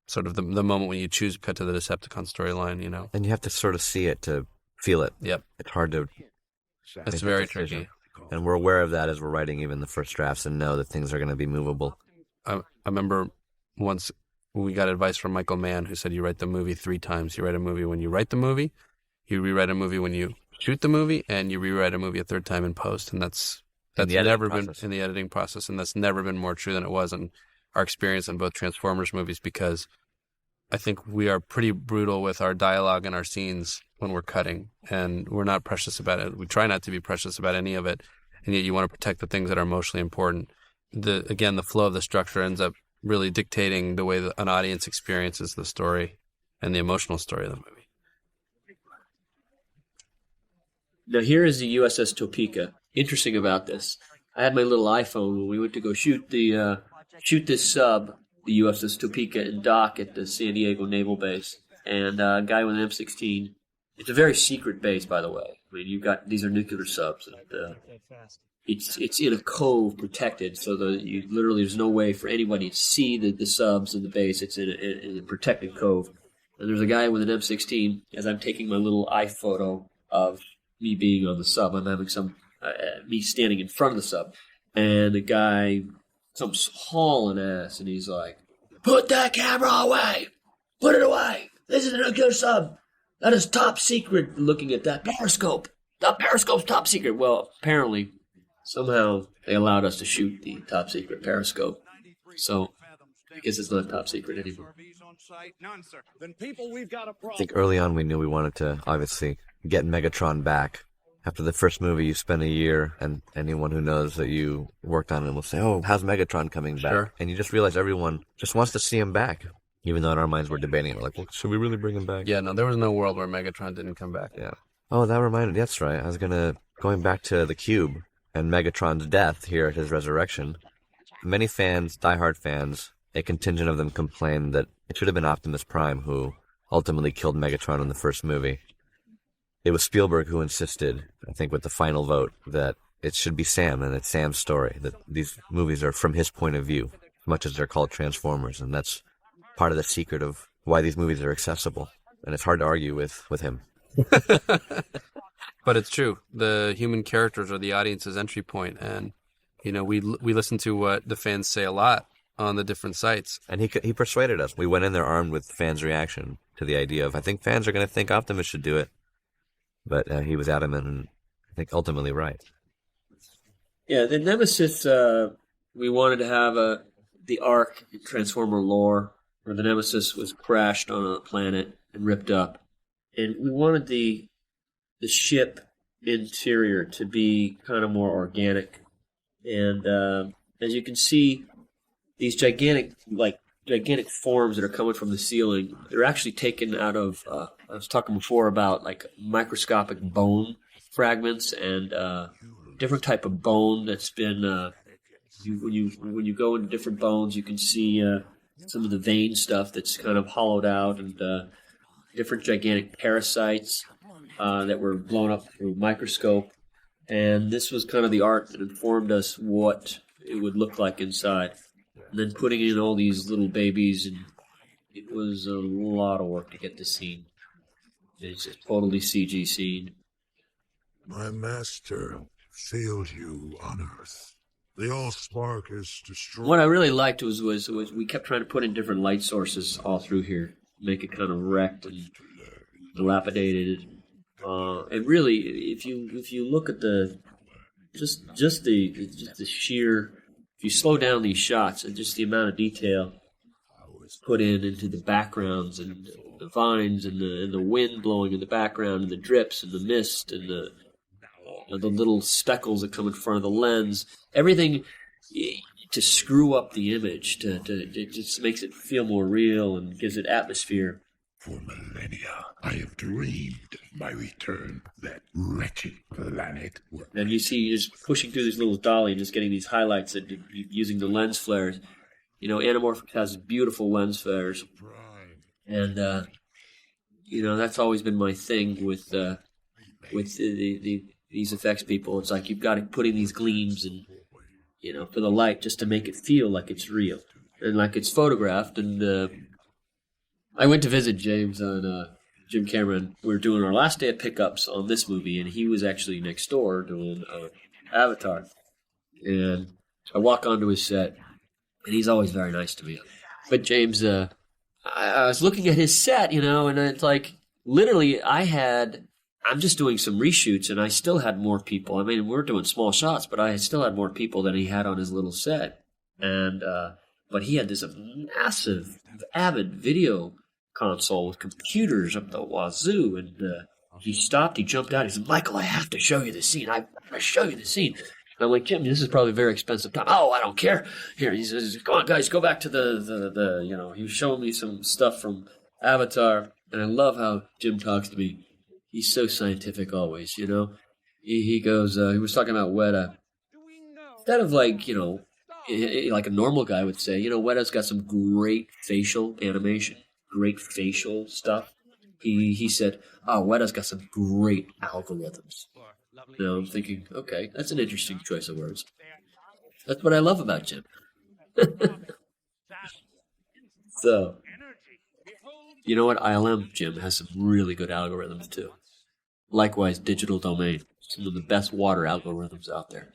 Sort of the moment when you choose cut to the Decepticon storyline, And you have to sort of see it to feel it. Yep. It's hard to... That's very tricky. And we're aware of that as we're writing even the first drafts, and know that things are going to be movable. I remember once we got advice from Michael Mann, who said you write the movie 3 times. You write a movie when you write the movie, you rewrite a movie when you shoot the movie, and you rewrite a movie a 3rd time in post. And that's never been in the editing process, and that's never been more true than it was in our experience in both Transformers movies, because I think we are pretty brutal with our dialogue and our scenes when we're cutting, and we're not precious about it. We try not to be precious about any of it, and yet you want to protect the things that are emotionally important. The flow of the structure ends up really dictating the way that an audience experiences the story and the emotional story of the movie. Now here is the USS Topeka. Interesting about this, I had my little iPhone when we went to go shoot this sub, the USS Topeka, and dock at the San Diego Naval Base. And a guy with an M16. It's a very secret base, by the way. I mean, these are nuclear subs, and it's in a cove protected, so that there's no way for anybody to see the subs in the base. It's in a protected cove. And there's a guy with an M16. As I'm taking my little iPhoto of me being on the sub, I'm having me standing in front of the sub, and a guy comes hauling ass, and he's like, "Put that camera away! Put it away! This isn't a good sub. That is top secret." Looking at that periscope. The periscope's top secret. Well, apparently, somehow they allowed us to shoot the top secret periscope. So, I guess it's not top secret anymore. I think early on we knew we wanted to, obviously, get Megatron back. After the first movie, you spend a year, and anyone who knows that you worked on it will say, "Oh, how's Megatron coming back?" Sure. And you just realize everyone just wants to see him back, even though in our minds we're debating it. Like, well, should we really bring him back? Yeah, no, there was no world where Megatron didn't come back. Yeah. Oh, that reminded me. That's right. I was going back to the Cube and Megatron's death here at his resurrection. Many fans, diehard fans, a contingent of them complained that it should have been Optimus Prime who ultimately killed Megatron in the first movie. It was Spielberg who insisted, I think with the final vote, that it should be Sam and it's Sam's story, that these movies are from his point of view, as much as they're called Transformers, and that's part of the secret of why these movies are accessible, and it's hard to argue with him. But it's true. The human characters are the audience's entry point, and we listen to what the fans say a lot on the different sites. And he persuaded us. We went in there armed with fans' reaction to the idea of, I think fans are going to think Optimus should do it. But he was adamant and I think ultimately right. Yeah, the Nemesis, we wanted to have the arc in Transformer lore where the Nemesis was crashed on a planet and ripped up. And we wanted the ship interior to be kind of more organic. And as you can see, these gigantic forms that are coming from the ceiling, they're actually taken out of, I was talking before about like microscopic bone fragments and different type of bone that's been, when you go into different bones, you can see some of the vein stuff that's kind of hollowed out, and different gigantic parasites that were blown up through a microscope. And this was kind of the art that informed us what it would look like inside. And then putting in all these little babies, and it was a lot of work to get this scene. It's a totally CG scene. My master failed you on Earth. The Allspark is destroyed. What I really liked was we kept trying to put in different light sources all through here, make it kind of wrecked and dilapidated. And really, if you look at the sheer, if you slow down these shots and just the amount of detail put into the backgrounds and the vines and the wind blowing in the background and the drips and the mist and the little speckles that come in front of the lens, everything to screw up the image, it just makes it feel more real and gives it atmosphere. For millennia, I have dreamed my return to that wretched planet. And you see, you're just pushing through this little dolly and just getting these highlights that using the lens flares. Anamorphic has beautiful lens flares, and that's always been my thing with these effects people. It's like you've got to put in these gleams and for the light just to make it feel like it's real and like it's photographed. And I went to visit James on Jim Cameron. We were doing our last day of pickups on this movie, and he was actually next door doing Avatar. And I walk onto his set, and he's always very nice to me. But James, I was looking at his set, and it's like, literally, I'm just doing some reshoots, and I still had more people. I mean, we're doing small shots, but I still had more people than he had on his little set. And, but he had this massive, Avid video console with computers up the wazoo, and he stopped, he jumped out, he said, "Michael, I have to show you the scene. I show you the scene." And I'm like, "Jim, this is probably a very expensive time." "Oh, I don't care." Here, he says, "Come on, guys, go back to the he was showing me some stuff from Avatar, and I love how Jim talks to me. He's so scientific always, He goes, he was talking about Weta. Instead of like a normal guy would say, Weta's got some great facial animation, great facial stuff. He said, "Oh, Weta's got some great algorithms." I'm thinking, okay, that's an interesting choice of words. That's what I love about Jim. So, you know what? ILM, Jim, has some really good algorithms too. Likewise, Digital Domain, some of the best water algorithms out there.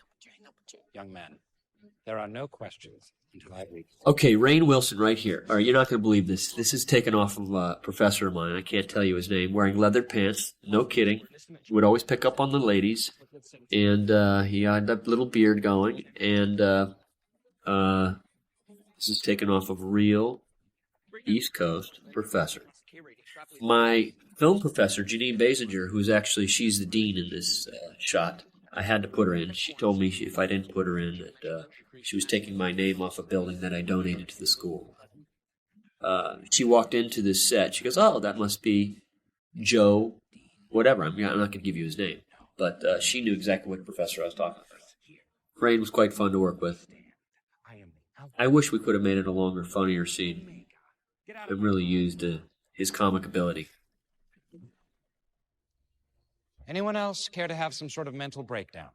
Young man, There are no questions until I read. Okay, Rainn Wilson right here. All right, you're not going to believe this. This is taken off from a professor of mine. I can't tell you his name. Wearing leather pants. No kidding. He would always pick up on the ladies. And he had that little beard going. And this is taken off of real East Coast professor. My film professor, Janine Basinger, she's the dean in this shot. I had to put her in. She told me if I didn't put her in, that she was taking my name off a building that I donated to the school. She walked into this set. She goes, "Oh, that must be Joe, whatever." I'm not going to give you his name, but she knew exactly what professor I was talking about. Rainn was quite fun to work with. I wish we could have made it a longer, funnier scene and really used his comic ability. Anyone else care to have some sort of mental breakdown?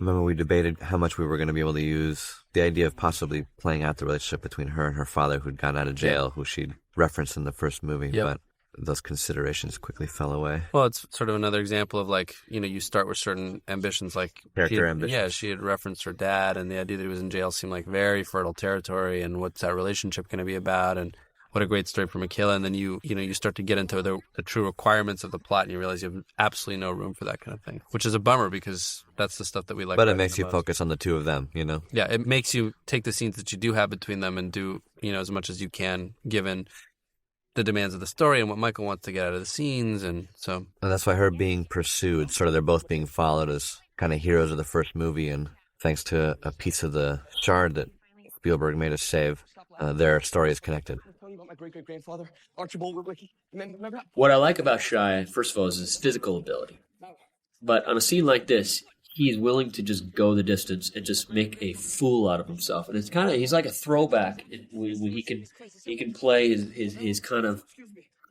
Remember we debated how much we were going to be able to use the idea of possibly playing out the relationship between her and her father who'd gotten out of jail, who she'd referenced in the first movie, but those considerations quickly fell away. Well, it's sort of another example of you start with certain ambitions, like character ambitions. Yeah, she had referenced her dad, and the idea that he was in jail seemed like very fertile territory, and what's that relationship going to be about, and what a great story for Michaela. And then you start to get into the true requirements of the plot, and you realize you have absolutely no room for that kind of thing, which is a bummer because that's the stuff that we like. But it makes you focus on the two of them, Yeah, it makes you take the scenes that you do have between them and do as much as you can, given the demands of the story and what Michael wants to get out of the scenes, and so. And that's why her being pursued, sort of they're both being followed as kind of heroes of the first movie, and thanks to a piece of the shard that Spielberg made us save, their story is connected. What I like about Shia, first of all, is his physical ability. But on a scene like this, he's willing to just go the distance and just make a fool out of himself. And it's he's like a throwback when he can play his kind of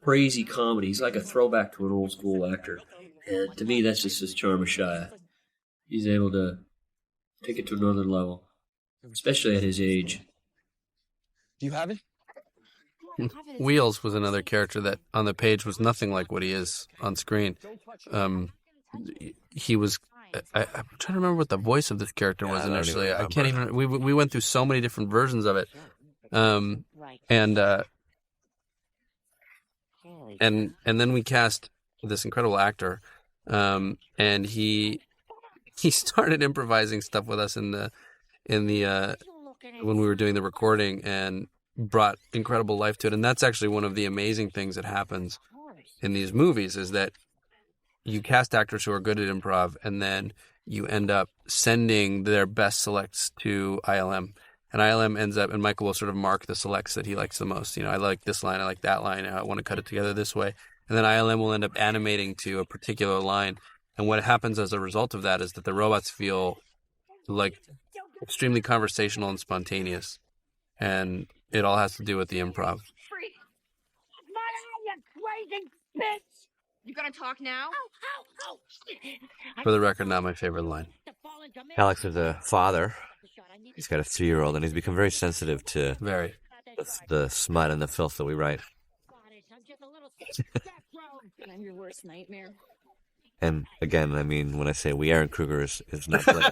crazy comedy. He's like a throwback to an old school actor. And to me, that's just his charm of Shia. He's able to take it to another level, especially at his age. Do you have it? Wheels was another character that on the page was nothing like what he is on screen. He was. I'm trying to remember what the voice of this character was initially. I can't even. We went through so many different versions of it, and then we cast this incredible actor, and he started improvising stuff with us in the when we were doing the recording, and brought incredible life to it. And that's actually one of the amazing things that happens in these movies, is that you cast actors who are good at improv, and then you end up sending their best selects to ILM. And ILM ends up, and Michael will sort of mark the selects that he likes the most. I like this line, I like that line, I want to cut it together this way. And then ILM will end up animating to a particular line. And what happens as a result of that is that the robots feel like extremely conversational and spontaneous. And it all has to do with the improv. You gonna talk now? For the record, not my favorite line. Alex is a father. He's got a 3-year-old, and he's become very sensitive to the smut and the filth that we write. I'm your worst nightmare. And again, I mean, when I say we, Aaron Kruger is not playing.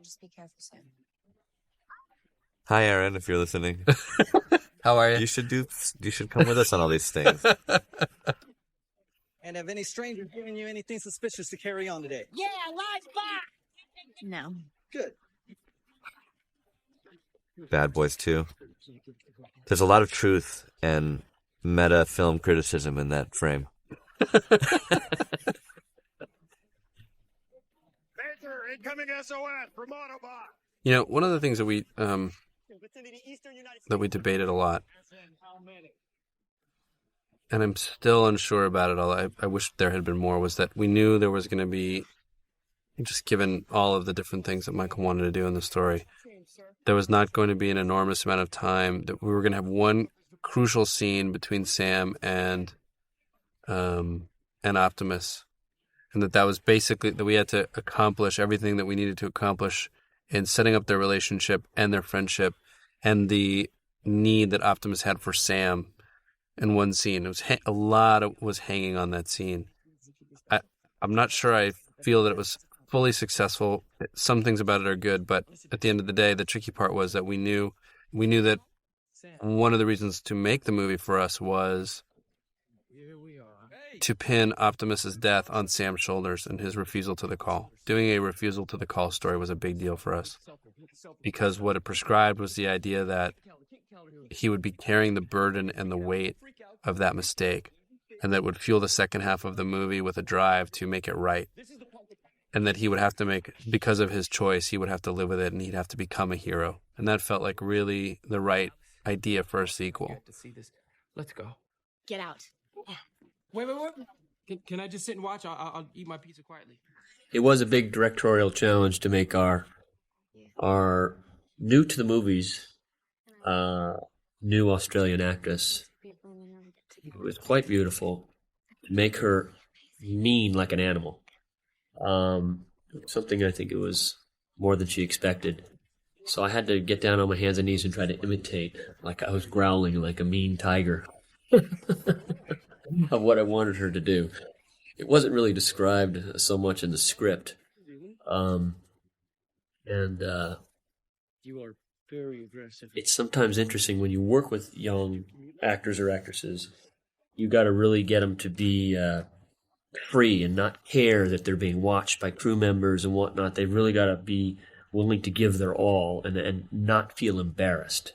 Just be careful, Sam. Hi, Aaron, if you're listening. How are you? You should come with us on all these things. And have any strangers given you anything suspicious to carry on today? Yeah, live back. No. Good. Bad Boys 2. There's a lot of truth and meta film criticism in that frame. Major, incoming SOS from Autobot. One of the things that we debated a lot, and I'm still unsure about it all, I wish there had been more, was that we knew there was going to be, just given all of the different things that Michael wanted to do in the story, there was not going to be an enormous amount of time, that we were going to have one crucial scene between Sam and Optimus, and that was basically that we had to accomplish everything that we needed to accomplish in setting up their relationship and their friendship, and the need that Optimus had for Sam in one scene. It was a lot was hanging on that scene. I'm not sure I feel that it was fully successful. Some things about it are good, but at the end of the day, the tricky part was that we knew that one of the reasons to make the movie for us was to pin Optimus's death on Sam's shoulders and his refusal to the call. Doing a refusal to the call story was a big deal for us because what it prescribed was the idea that he would be carrying the burden and the weight of that mistake, and that would fuel the second half of the movie with a drive to make it right. And that he would have to make, because of his choice, he would have to live with it and he'd have to become a hero. And that felt like really the right idea for a sequel. Let's go. Get out. Wait. Can I just sit and watch? I'll eat my pizza quietly. It was a big directorial challenge to make our new to the movies new Australian actress. It was quite beautiful to make her mean like an animal. Something I think it was more than she expected. So I had to get down on my hands and knees and try to imitate, like I was growling like a mean tiger, of what I wanted her to do. It wasn't really described so much in the script. You are very aggressive. It's sometimes interesting when you work with young actors or actresses. You got to really get them to be free and not care that they're being watched by crew members and whatnot. They've really got to be willing to give their all and not feel embarrassed.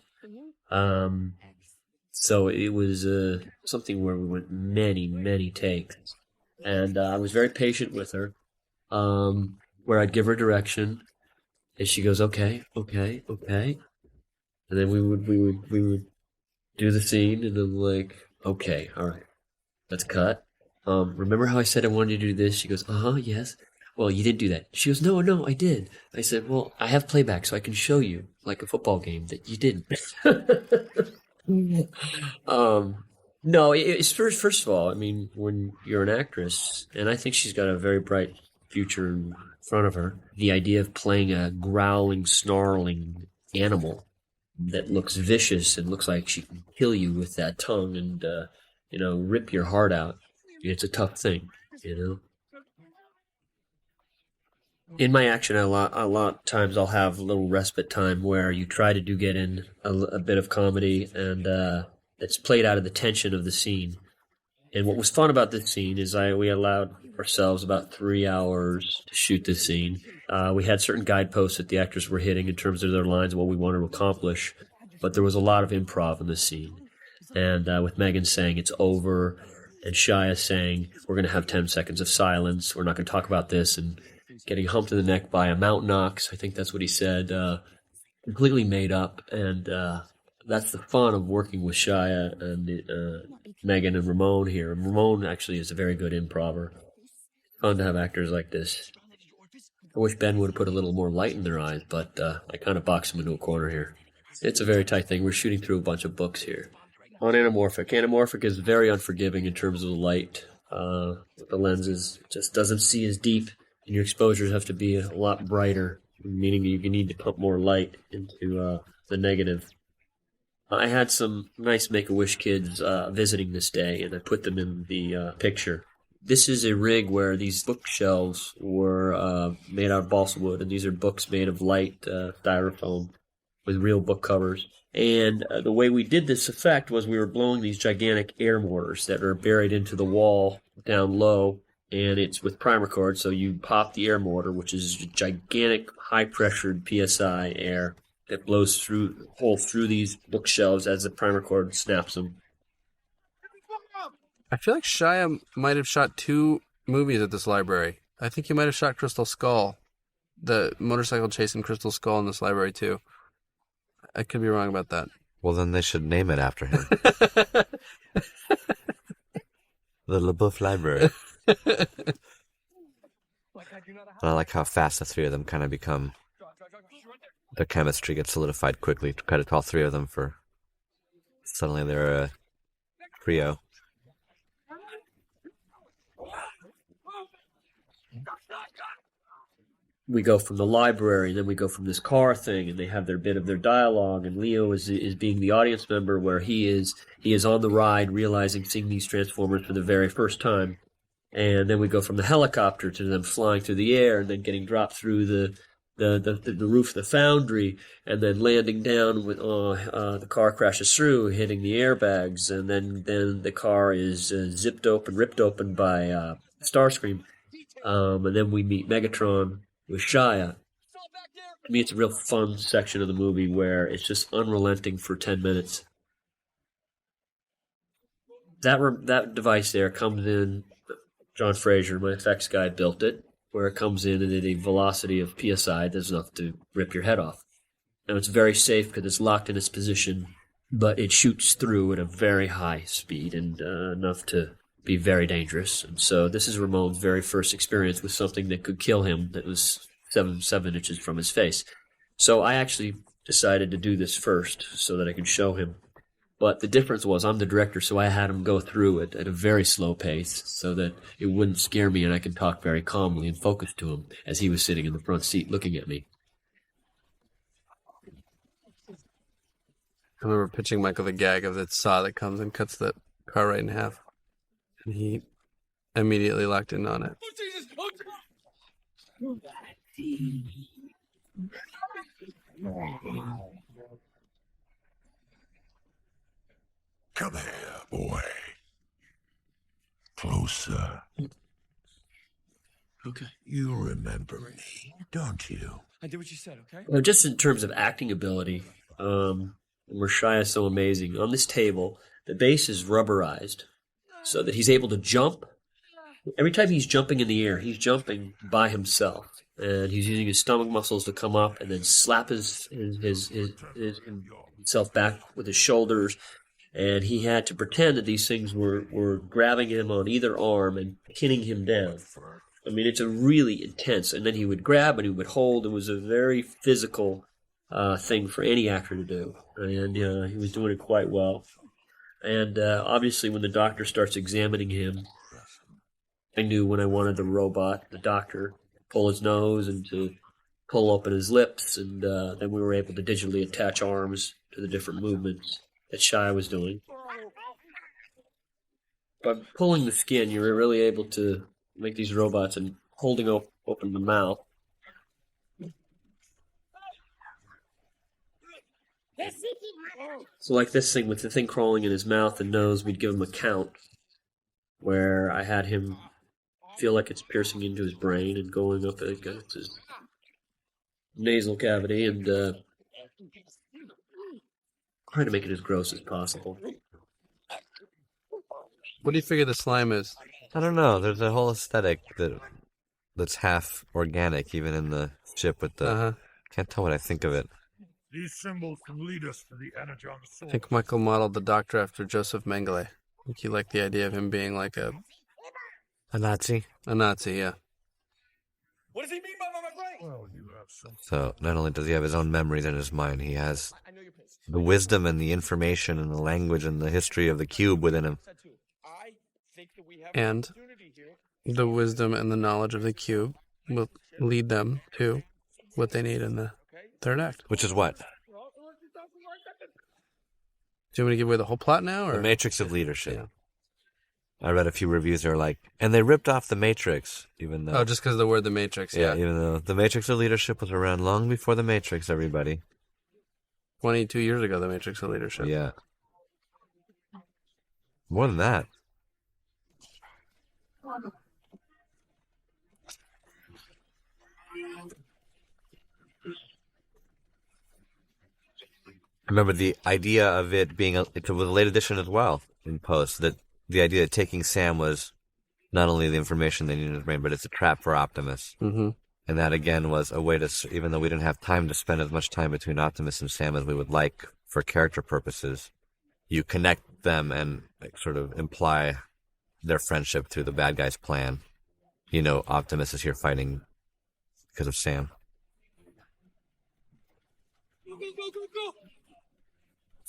So it was something where we went many takes. And I was very patient with her, where I'd give her direction, and she goes, okay. And then we would do the scene, and then like, okay, all right, let's cut. Remember how I said I wanted you to do this? She goes, yes. Well, you didn't do that. She goes, no, I did. I said, well, I have playback, so I can show you, like a football game, that you didn't. No, it's first of all, I mean, when you're an actress, and I think she's got a very bright future in front of her, the idea of playing a growling, snarling animal that looks vicious and looks like she can kill you with that tongue and, rip your heart out. It's a tough thing, In my action, a lot of times I'll have a little respite time where you try to get in a bit of comedy, and it's played out of the tension of the scene. And what was fun about this scene is we allowed ourselves about 3 hours to shoot this scene. We had certain guideposts that the actors were hitting in terms of their lines and what we wanted to accomplish, but there was a lot of improv in this scene. And with Megan saying it's over, and Shia saying we're going to have 10 seconds of silence, we're not going to talk about this, and getting humped in the neck by a mountain ox, I think that's what he said, completely made up. And that's the fun of working with Shia and Megan and Ramon here. And Ramon actually is a very good improver. Fun to have actors like this. I wish Ben would have put a little more light in their eyes, but I kind of boxed him into a corner here. It's a very tight thing. We're shooting through a bunch of books here. On Anamorphic. Anamorphic is very unforgiving in terms of the light. The lenses just doesn't see as deep, and your exposures have to be a lot brighter, meaning you need to pump more light into the negative. I had some nice Make-A-Wish kids visiting this day, and I put them in the picture. This is a rig where these bookshelves were made out of balsa wood, and these are books made of light styrofoam with real book covers. And the way we did this effect was we were blowing these gigantic air mortars that are buried into the wall down low, and it's with primer cord, so you pop the air mortar, which is gigantic, high-pressured PSI air that blows through these bookshelves as the primer cord snaps them. I feel like Shia might have shot 2 movies at this library. I think he might have shot Crystal Skull, the motorcycle chase in Crystal Skull in this library too. I could be wrong about that. Well, then they should name it after him. The LaBeouf Library. I like how fast the three of them kind of become. Their chemistry gets solidified quickly. Credit to all 3 of them for suddenly they're a trio. We go from the library, and then we go from this car thing, and they have their bit of their dialogue, and Leo is being the audience member, where he is on the ride, seeing these Transformers for the very first time, And then we go from the helicopter to them flying through the air and then getting dropped through the roof of the foundry, and then landing down with the car crashes through, hitting the airbags, and then the car is ripped open by Starscream, and then we meet Megatron with Shia. To me, it's a real fun section of the movie where it's just unrelenting for 10 minutes. That device there comes in. John Fraser, my effects guy, built it, where it comes in at a velocity of PSI that's enough to rip your head off. Now, it's very safe because it's locked in its position, but it shoots through at a very high speed and enough to be very dangerous. And so this is Ramon's very first experience with something that could kill him that was 7 inches from his face. So I actually decided to do this first so that I could show him. But the difference was I'm the director, so I had him go through it at a very slow pace so that it wouldn't scare me and I could talk very calmly and focus to him as he was sitting in the front seat looking at me. I remember pitching Michael the gag of the saw that comes and cuts the car right in half. And he immediately locked in on it. Come here, boy. Closer. Okay. You remember me, don't you? I did what you said, okay? Well, just in terms of acting ability, Shia is so amazing. On this table, the base is rubberized so that he's able to jump. Every time he's jumping in the air, he's jumping by himself. And he's using his stomach muscles to come up and then slap himself back with his shoulders. And he had to pretend that these things were grabbing him on either arm and pinning him down. I mean, it's a really intense. And then he would grab and he would hold. It was a very physical thing for any actor to do. And he was doing it quite well. And obviously when the doctor starts examining him, I knew when I wanted the doctor, to pull his nose and to pull open his lips. And then we were able to digitally attach arms to the different movements that Shia was doing. By pulling the skin, you were really able to make these robots and holding open the mouth. So like this thing, with the thing crawling in his mouth and nose, we'd give him a count where I had him feel like it's piercing into his brain and going up against his nasal cavity and trying to make it as gross as possible. What do you figure the slime is? I don't know. There's a whole aesthetic that's half organic, even in the ship with the... Can't tell what I think of it. These symbols can lead us to the energon I source. think Michael modeled the Doctor after Joseph Mengele. I think he liked the idea of him being like a Nazi? A Nazi, yeah. What does he mean by my brain? Well, you have some. So not only does he have his own memories in his mind, he has the wisdom and the information and the language and the history of the cube within him. And the wisdom and the knowledge of the cube will lead them to what they need in the third act. Which is what? Do you want me to give away the whole plot now? Or? The Matrix of Leadership. Yeah. I read a few reviews that are like, and they ripped off the Matrix, even though... Oh, just because of the word the Matrix, yeah. Even though the Matrix of Leadership was around long before the Matrix, everybody. 22 years ago, the Matrix of Leadership. Yeah. More than that. I remember the idea of it being it was a late edition as well in post, that the idea of taking Sam was not only the information they needed in his brain, but it's a trap for Optimus. Mm-hmm. And that, again, was a way to, even though we didn't have time to spend as much time between Optimus and Sam as we would like for character purposes, you connect them and sort of imply their friendship through the bad guy's plan. You know, Optimus is here fighting because of Sam.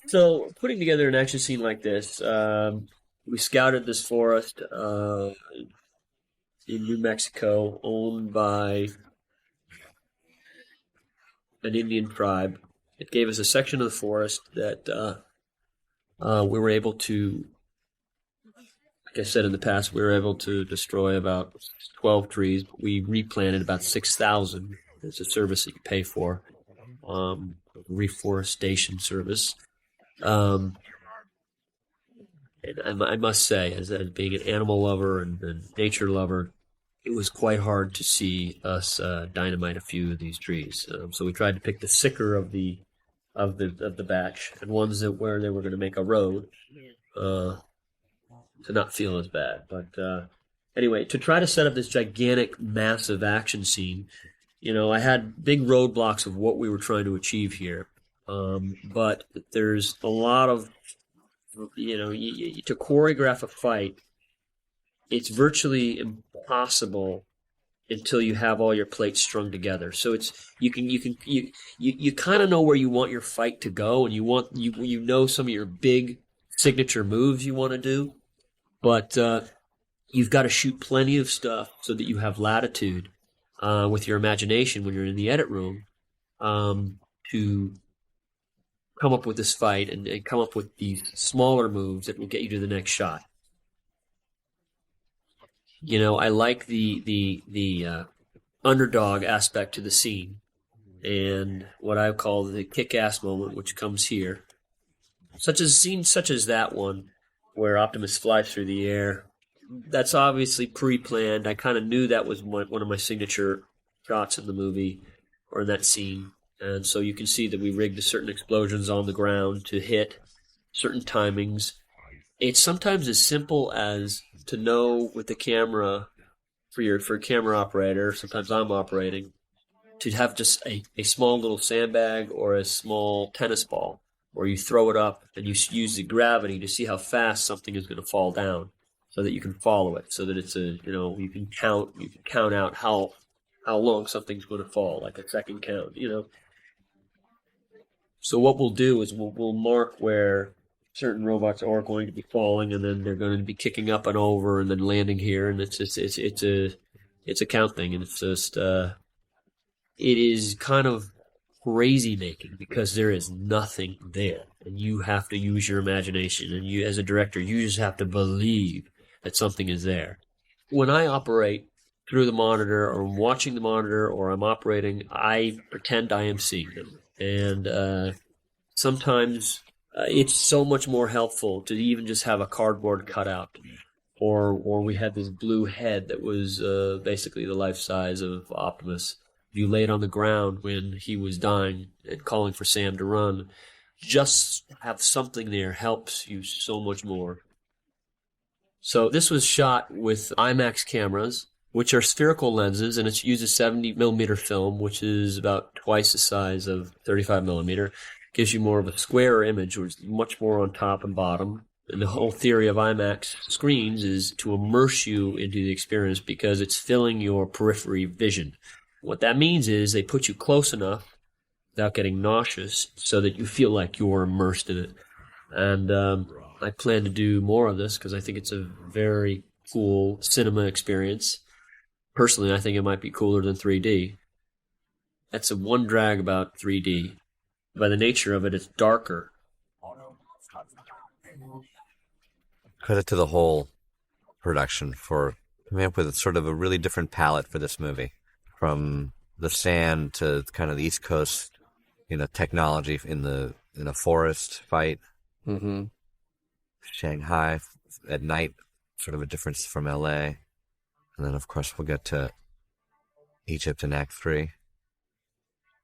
So, putting together an action scene like this, we scouted this forest in New Mexico, owned by an Indian tribe. It gave us a section of the forest that we were able to like I said in the past, we were able to destroy about 12 trees. But we replanted about 6,000. It's a service that you pay for, reforestation service. And I must say, as being an animal lover and nature lover, it was quite hard to see us dynamite a few of these trees. So we tried to pick the sicker of the batch, and ones that where they were going to make a road to not feel as bad. But anyway, to try to set up this gigantic, massive action scene, I had big roadblocks of what we were trying to achieve here. But there's a lot of, to choreograph a fight, it's virtually impossible until you have all your plates strung together. So it's you kind of know where you want your fight to go, and you know some of your big signature moves you want to do, but you've got to shoot plenty of stuff so that you have latitude with your imagination when you're in the edit room to come up with this fight and come up with these smaller moves that will get you to the next shot. I like the underdog aspect to the scene, and what I call the kick-ass moment, which comes here. Scenes such as that one, where Optimus flies through the air. That's obviously pre-planned. I kind of knew that was one of my signature shots in the movie, or in that scene. And so you can see that we rigged certain explosions on the ground to hit certain timings. It's sometimes as simple as to know with the camera, for a camera operator, sometimes I'm operating, to have just a small little sandbag or a small tennis ball, where you throw it up and you use the gravity to see how fast something is going to fall down, so that you can follow it, so that it's you can count out how long something's going to fall, like a second count, So what we'll do is we'll mark where certain robots are going to be falling, and then they're going to be kicking up and over, and then landing here, and it's a count thing, and it's just it is kind of crazy making, because there is nothing there, and you have to use your imagination, and you as a director, you just have to believe that something is there. When I operate through the monitor, or I'm watching the monitor, or I'm operating, I pretend I am seeing them, and sometimes it's so much more helpful to even just have a cardboard cutout, or we had this blue head that was basically the life size of Optimus. You lay it on the ground when he was dying and calling for Sam to run. Just have something there helps you so much more. So this was shot with IMAX cameras, which are spherical lenses, and it uses 70mm film, which is about twice the size of 35mm. Gives you more of a square image, which is much more on top and bottom. And the whole theory of IMAX screens is to immerse you into the experience, because it's filling your periphery vision. What that means is they put you close enough without getting nauseous so that you feel like you're immersed in it. And I plan to do more of this, because I think it's a very cool cinema experience. Personally, I think it might be cooler than 3D. That's the one drag about 3D. By the nature of it, it's darker. Credit to the whole production for coming up with sort of a really different palette for this movie. From the sand to kind of the East Coast, technology in a forest fight. Mm-hmm. Shanghai at night, sort of a difference from LA. And then, of course, we'll get to Egypt in Act 3.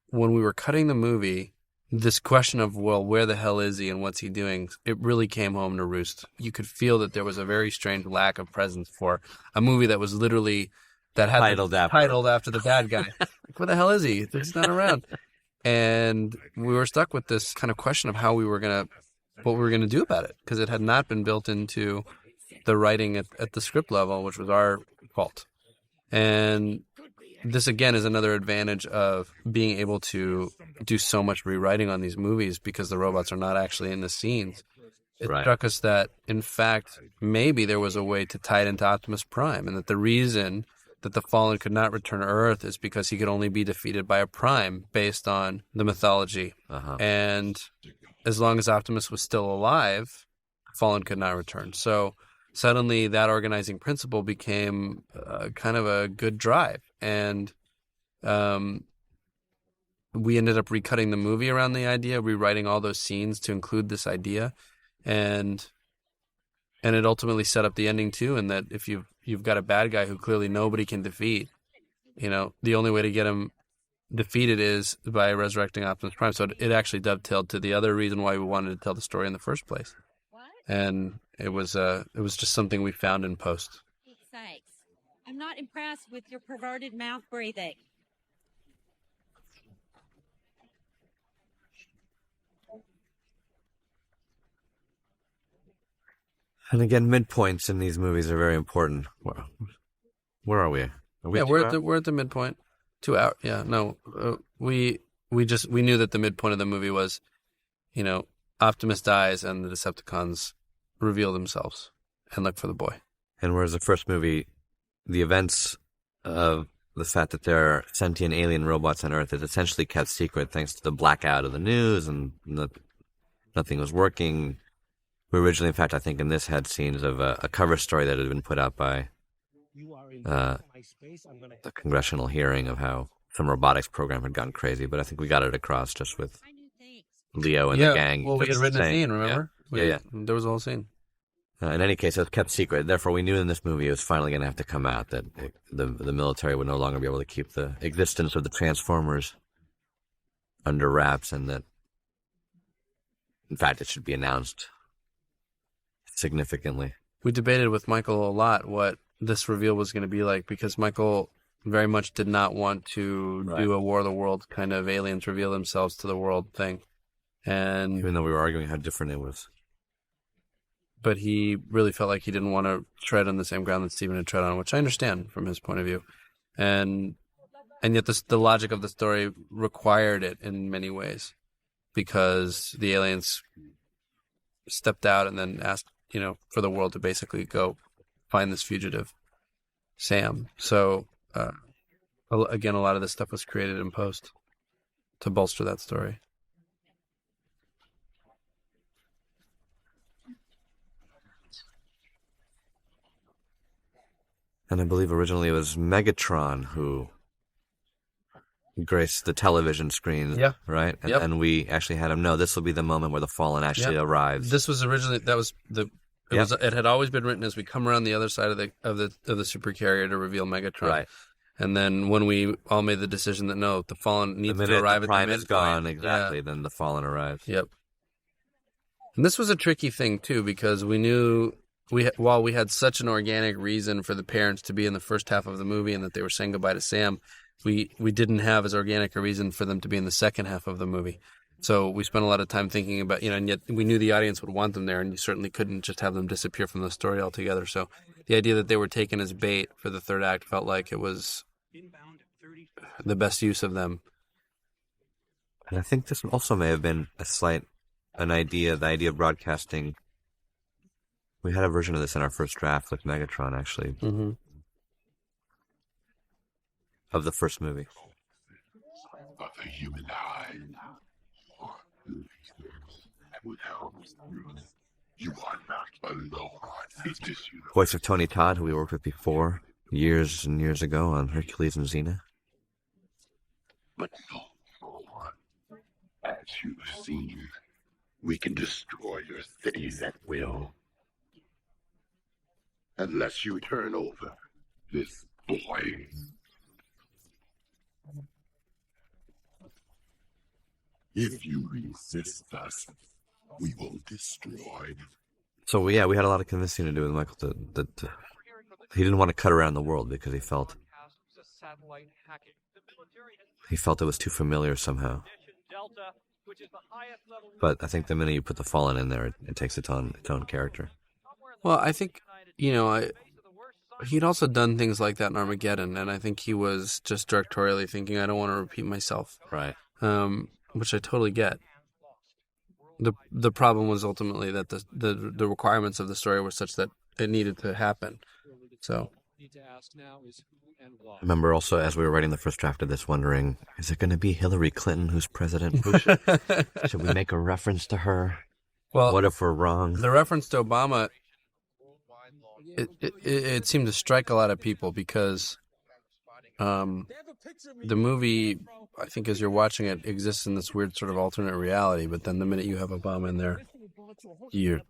When we were cutting the movie, this question of, well, where the hell is he and what's he doing, it really came home to roost. You could feel that there was a very strange lack of presence for a movie that was literally... that had titled after the bad guy. Like, where the hell is he? He's not around. And we were stuck with this kind of question of what we were gonna do about it, because it had not been built into the writing at the script level, which was our fault. And this again is another advantage of being able to do so much rewriting on these movies, because the robots are not actually in the scenes. It struck us that, in fact, maybe there was a way to tie it into Optimus Prime, and that the reason that the Fallen could not return to Earth is because he could only be defeated by a Prime based on the mythology. And as long as Optimus was still alive, Fallen could not return. So suddenly that organizing principle became kind of a good drive. And we ended up recutting the movie around the idea, rewriting all those scenes to include this idea. And it ultimately set up the ending too, in that if you've got a bad guy who clearly nobody can defeat, the only way to get him defeated is by resurrecting Optimus Prime. So it actually dovetailed to the other reason why we wanted to tell the story in the first place. And it was just something we found in post. Sakes. I'm not impressed with your perverted mouth breathing. And again, midpoints in these movies are very important. Where are we? Are we we're at the midpoint. 2 hours. Yeah, no, we knew that the midpoint of the movie was, Optimus dies and the Decepticons reveal themselves and look for the boy. And whereas the first movie, the events of the fact that there are sentient alien robots on Earth is essentially kept secret thanks to the blackout of the news and nothing was working. We originally, in fact, I think in this had scenes of a cover story that had been put out by the congressional hearing of how some robotics program had gone crazy, but I think we got it across just with Leo and the gang. Well, we had written a scene, remember? Yeah. There was a whole scene. In any case, it was kept secret. Therefore, we knew in this movie it was finally going to have to come out that the military would no longer be able to keep the existence of the Transformers under wraps, and that, in fact, it should be announced significantly. We debated with Michael a lot what this reveal was going to be like, because Michael very much did not want to do a War of the Worlds kind of aliens reveal themselves to the world thing. And even though we were arguing how different it was. But he really felt like he didn't want to tread on the same ground that Steven had tread on, which I understand from his point of view. And yet the logic of the story required it in many ways, because the aliens stepped out and then asked, for the world to basically go find this fugitive Sam. So, again, a lot of this stuff was created in post to bolster that story. And I believe originally it was Megatron who graced the television screen, right? And we actually had him know this will be the moment where the Fallen actually arrives. This was originally, it had always been written as we come around the other side of the supercarrier to reveal Megatron. Right. And then when we all made the decision that no, the Fallen needs to arrive at the midpoint. The Prime is gone, exactly. Then the Fallen arrives. Yep. And this was a tricky thing too, because we knew while we had such an organic reason for the parents to be in the first half of the movie and that they were saying goodbye to Sam, we didn't have as organic a reason for them to be in the second half of the movie. So we spent a lot of time thinking about, and yet we knew the audience would want them there, and you certainly couldn't just have them disappear from the story altogether. So the idea that they were taken as bait for the third act felt like it was the best use of them. And I think this also may have been the idea of broadcasting. We had a version of this in our first draft with Megatron, actually, of the first movie. Of the human eye. You are not alone in this universe. Voice of Tony Todd, who we worked with before, years and years ago on Hercules and Xena. But no more. As you've seen, we can destroy your cities at will. Unless you turn over this boy. If you resist us, we will destroy. So we had a lot of convincing to do with Michael that he didn't want to cut around the world because he felt it was too familiar somehow. But I think the minute you put the Fallen in there, it takes its own character. Well, I think, he'd also done things like that in Armageddon, and I think he was just directorially thinking, I don't want to repeat myself. Right. Which I totally get. The problem was ultimately that the requirements of the story were such that it needed to happen. So I remember also, as we were writing the first draft of this, wondering, is it going to be Hillary Clinton who's president? Should we make a reference to her? Well, what if we're wrong? The reference to Obama it seemed to strike a lot of people because the movie, I think, as you're watching it, exists in this weird sort of alternate reality. But then the minute you have a bomb in there, you're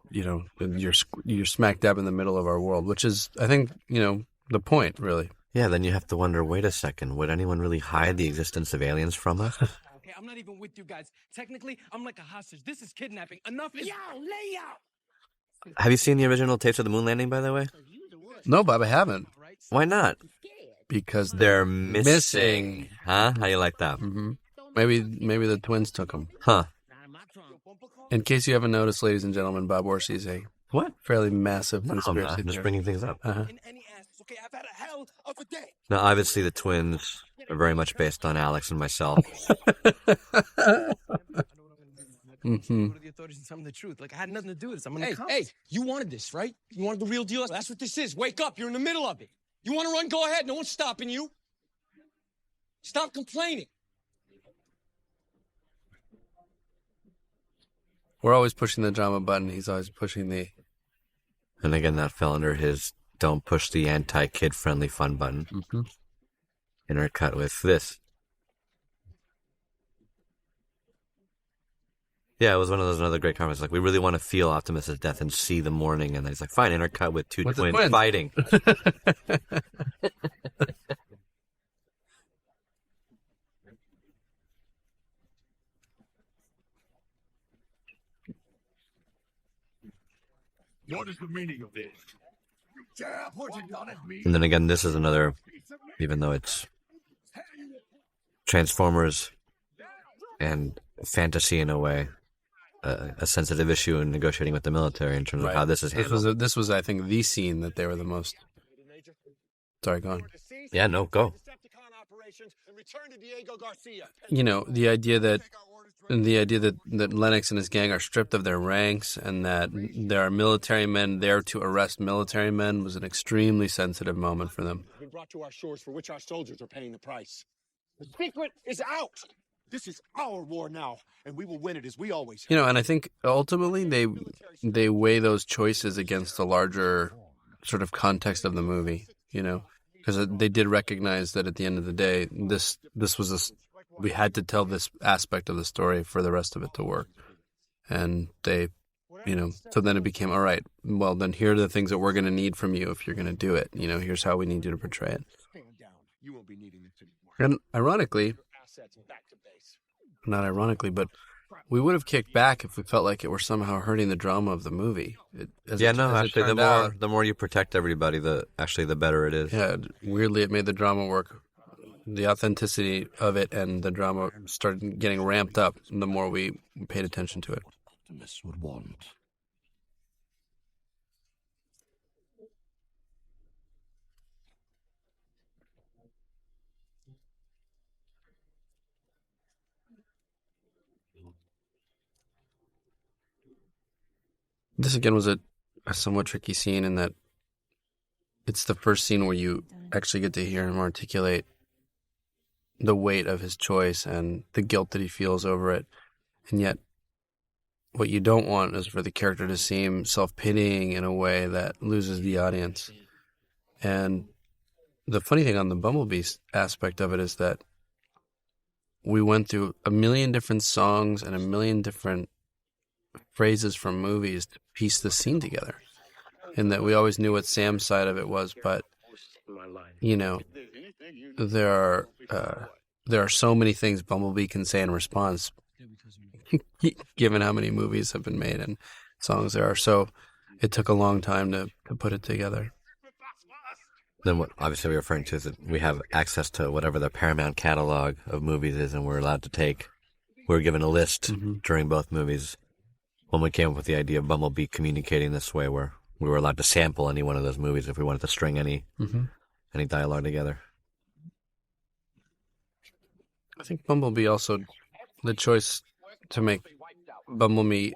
smack dab in the middle of our world, which is, I think, the point, really. Yeah, then you have to wonder, wait a second, would anyone really hide the existence of aliens from us? Okay, I'm not even with you guys. Technically, I'm like a hostage. This is kidnapping. Enough is... Yo, lay out! Have you seen the original tapes of the moon landing, by the way? No, Bob, I haven't. Why not? Because they're missing. Huh? How you like that? Mm-hmm. Maybe the twins took them. Huh. In case you haven't noticed, ladies and gentlemen, Bob Orsi is a fairly massive conspiracy I'm just bringing things up. Uh-huh. Now, obviously, the twins are very much based on Alex and myself. Mm-hmm. Go to the authorities and tell them the truth. Like, I had nothing to do with this. I'm gonna Hey, you wanted this, right? You wanted the real deal? That's what this is. Wake up. You're in the middle of it. You want to run? Go ahead. No one's stopping you. Stop complaining. We're always pushing the drama button. He's always pushing the... And again, that fell under his don't push the anti-kid friendly fun button. Mm-hmm. Intercut with this. Yeah, it was one of those another great comments. Like, we really want to feel Optimus's death and see the morning. And then he's like, fine, intercut with two twins fighting. What is the meaning of this? Yeah, put it on at me. And then again, this is another, even though it's Transformers and fantasy in a way, a sensitive issue in negotiating with the military in terms of how this is handled. This was, I think, the scene that they were the most... Sorry, go on. Yeah, no, go. The idea that Lennox and his gang are stripped of their ranks and that there are military men there to arrest military men was an extremely sensitive moment for them. Been brought to our shores for which our soldiers are paying the price. The secret is out. This is our war now, and we will win it as we always have. And I think ultimately they weigh those choices against the larger sort of context of the movie, because they did recognize that at the end of the day, this was we had to tell this aspect of the story for the rest of it to work. And they, so then it became, all right, well, then here are the things that we're going to need from you if you're going to do it. Here's how we need you to portray it. And ironically, not ironically, but we would have kicked back if we felt like it were somehow hurting the drama of the movie. Actually, the more you protect everybody, the better it is. Yeah, weirdly, it made the drama work. The authenticity of it and the drama started getting ramped up the more we paid attention to it. Optimus would want. This again was a somewhat tricky scene in that it's the first scene where you actually get to hear him articulate the weight of his choice and the guilt that he feels over it. And yet, what you don't want is for the character to seem self-pitying in a way that loses the audience. And the funny thing on the Bumblebee aspect of it is that we went through a million different songs and a million different phrases from movies to piece the scene together. And that we always knew what Sam's side of it was, but, there are so many things Bumblebee can say in response, given how many movies have been made and songs there are. So it took a long time to put it together. Then what obviously we're referring to is that we have access to whatever the Paramount catalog of movies is, and we're allowed to take. We were given a list during both movies when we came up with the idea of Bumblebee communicating this way, where we were allowed to sample any one of those movies if we wanted to string any dialogue together. I think Bumblebee also, the choice to make Bumblebee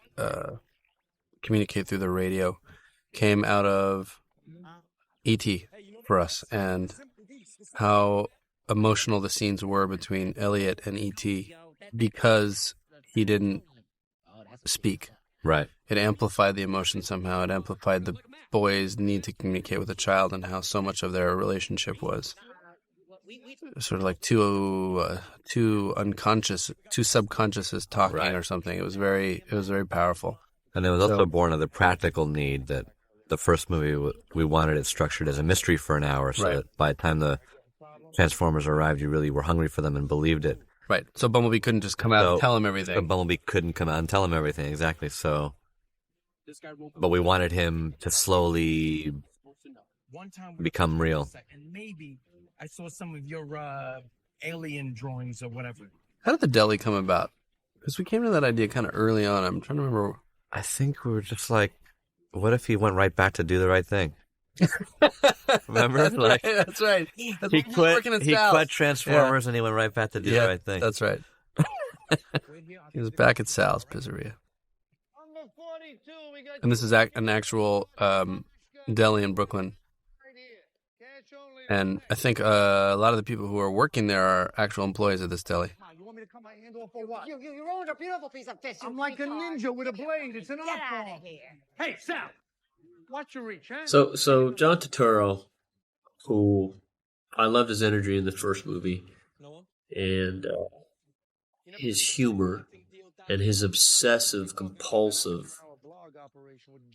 communicate through the radio came out of E.T. for us, and how emotional the scenes were between Elliot and E.T. because he didn't speak. Right. It amplified the emotion somehow. It amplified the boy's need to communicate with a child and how so much of their relationship was sort of like two unconscious, two subconsciouses talking or something. It was very powerful. And it was also born of the practical need that the first movie, we wanted it structured as a mystery for an hour, so that by the time the Transformers arrived, you really were hungry for them and believed it. Right. So Bumblebee couldn't just come out and tell him everything. So Bumblebee couldn't come out and tell him everything, exactly. So, but we wanted him to slowly become real. And maybe I saw some of your alien drawings or whatever. How did the deli come about? Because we came to that idea kind of early on. I'm trying to remember. I think we were just like, what if he went right back to do the right thing? Remember? That's right. That's he quit Transformers and he went right back to do the right thing. That's right. He was back at Sal's Pizzeria. And this is an actual deli in Brooklyn. And I think a lot of the people who are working there are actual employees of this deli. You want me to cut my hand off or what? You ruined a beautiful piece of fish. I'm like a ninja with a blade. It's an art Get out form. of here. Hey, Sal. Watch your reach, huh? So John Turturro, who I loved his energy in the first movie, and his humor, and his obsessive, compulsive,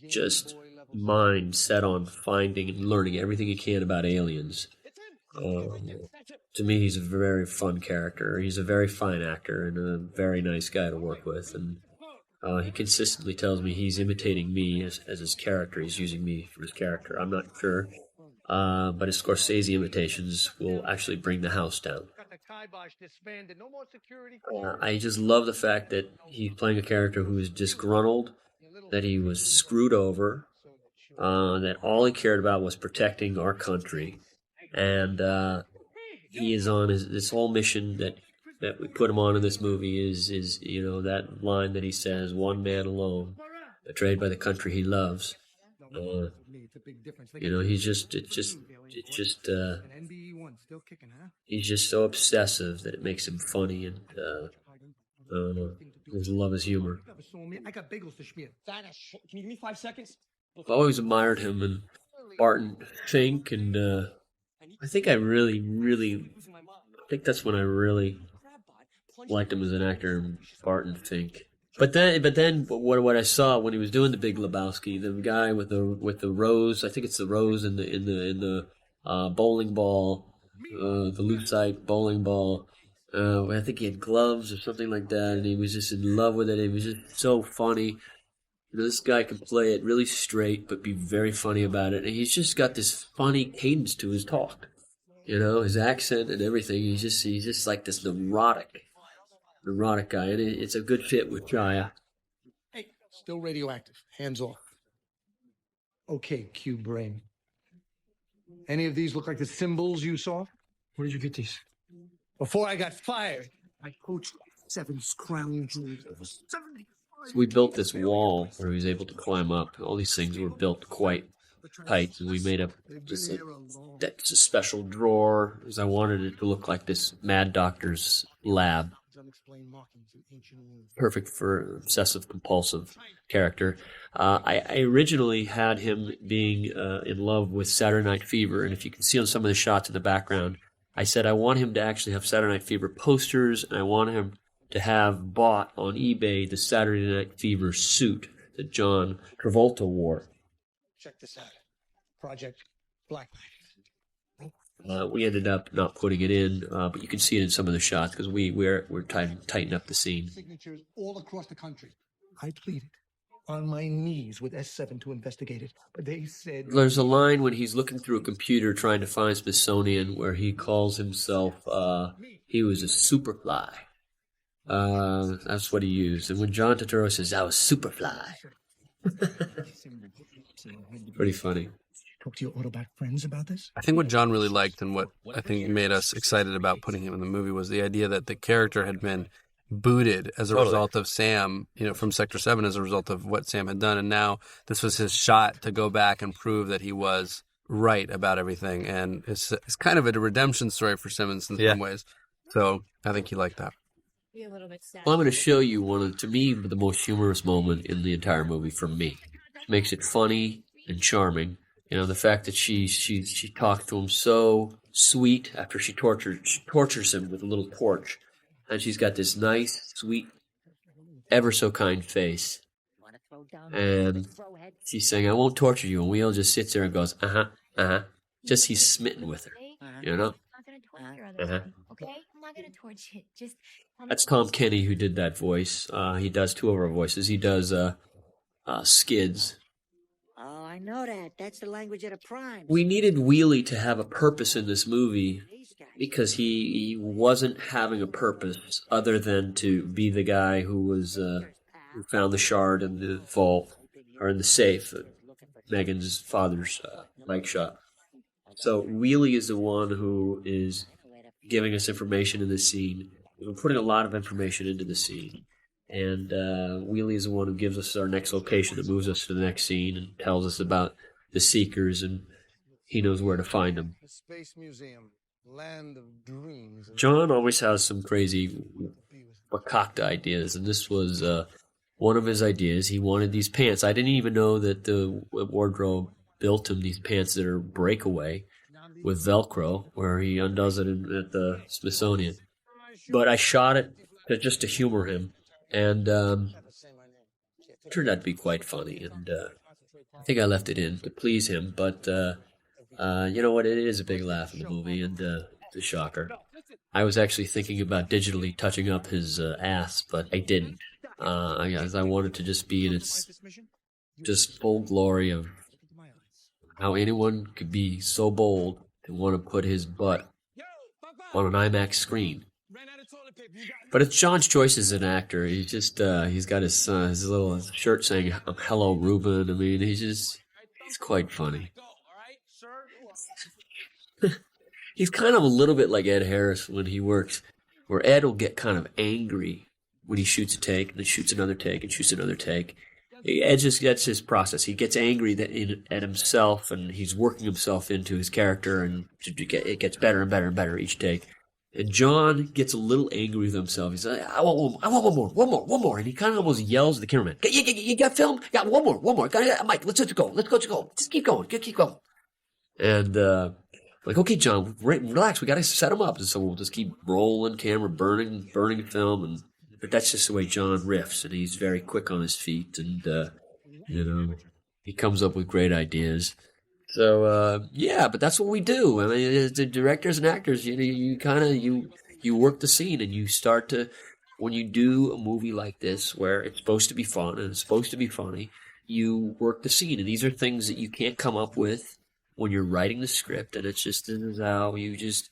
just mind set on finding and learning everything he can about aliens. To me, he's a very fun character. He's a very fine actor and a very nice guy to work with. And he consistently tells me he's imitating me as his character. He's using me for his character. I'm not sure. But his Scorsese imitations will actually bring the house down. I just love the fact that he's playing a character who is disgruntled, that he was screwed over, that all he cared about was protecting our country. And he is on this whole mission that we put him on in this movie is that line that he says, "One man alone, betrayed by the country he loves." He's just so obsessive that it makes him funny, and I just love his humor. I got bagels to schmear. Can you give me 5 seconds? I've always admired him and Barton Fink, and I think I think that's when I really liked him as an actor, Barton Fink. But then, what I saw when he was doing The Big Lebowski, the guy with the rose, I think it's the rose in the bowling ball, the lucite bowling ball. I think he had gloves or something like that, and he was just in love with it. It was just so funny. This guy can play it really straight, but be very funny about it. And he's just got this funny cadence to his talk. His accent and everything. He's just like this neurotic guy, and it's a good fit with Jaya. Hey, still radioactive. Hands off. Okay, Q Brain. Any of these look like the symbols you saw? Where did you get these? Before I got fired, I coached 7's crown jewels. We built this wall where he was able to climb up. All these things were built quite tight, and we made up that's a special drawer, because I wanted it to look like this mad doctor's lab. Perfect for obsessive compulsive character. I originally had him being in love with Saturday Night Fever, and if you can see on some of the shots in the background, I said I want him to actually have Saturday Night Fever posters, and I want him to have bought on eBay the Saturday Night Fever suit that John Travolta wore. Check this out. Project Black We ended up not putting it in, but you can see it in some of the shots because we're tightening up the scene. Signatures all across the country. I pleaded on my knees with S7 to investigate it, but they said... There's a line when he's looking through a computer trying to find Smithsonian where he calls himself, he was a superfly. That's what he used. And when John Turturro says, I was superfly. Pretty funny. Talk to your Autoback friends about this? I think what John really liked and what I think made us excited about putting him in the movie was the idea that the character had been booted as a result of Sam, from Sector 7 as a result of what Sam had done. And now this was his shot to go back and prove that he was right about everything. And it's kind of a redemption story for Simmons in some ways. So I think he liked that. Be a little bit sad. Well, I'm going to show you one of, to me, the most humorous moment in the entire movie for me. It makes it funny and charming. You know, the fact that she talks to him so sweet after she tortures him with a little torch. And she's got this nice, sweet, ever so kind face. And she's saying, I won't torture you. And Wheel just sits there and goes, Just he's smitten with her. You know? Okay? I'm not gonna torch it. Just That's Tom Kenny who did that voice. He does two of our voices. He does Skids. Oh, I know that. That's the language of the primes. We needed Wheelie to have a purpose in this movie because he wasn't having a purpose other than to be the guy who was who found the shard in the vault or in the safe that Megan's father's bike shop. So Wheelie is the one who is giving us information in the scene. We're putting a lot of information into the scene. And Wheelie is the one who gives us our next location that moves us to the next scene and tells us about the Seekers, and he knows where to find them. The Space Museum, land of dreams. John always has some crazy wakakta ideas, and this was one of his ideas. He wanted these pants. I didn't even know that the wardrobe built him these pants that are breakaway with Velcro, where he undoes it at the Smithsonian. But I shot it just to humor him. And it turned out to be quite funny, and I think I left it in to please him. But you know what? It is a big laugh in the movie, and it's a shocker. I was actually thinking about digitally touching up his ass, but I didn't. I wanted to just be in its just full glory of how anyone could be so bold to want to put his butt on an IMAX screen. But it's John's choice as an actor. He's just he's got his little shirt saying "Hello, Ruben." I mean, he's quite funny. He's kind of a little bit like Ed Harris when he works, where Ed will get kind of angry when he shoots a take, and then shoots another take, and shoots another take. Ed just gets his process. He gets angry at himself, and he's working himself into his character, and it gets better and better and better each take. And John gets a little angry with himself. He's like, I want one more. And he kind of almost yells at the cameraman, you got film? Got one more. Mike, let's go. Just keep going. And, like, okay, John, relax. We got to set him up. And so we'll just keep rolling camera, burning film. But that's just the way John riffs. And he's very quick on his feet. And, you know, he comes up with great ideas. So yeah, but that's what we do. I mean, as the directors and actors, you work the scene, and you start to, when you do a movie like this where it's supposed to be fun and it's supposed to be funny, you work the scene, and these are things that you can't come up with when you're writing the script, and this is how you just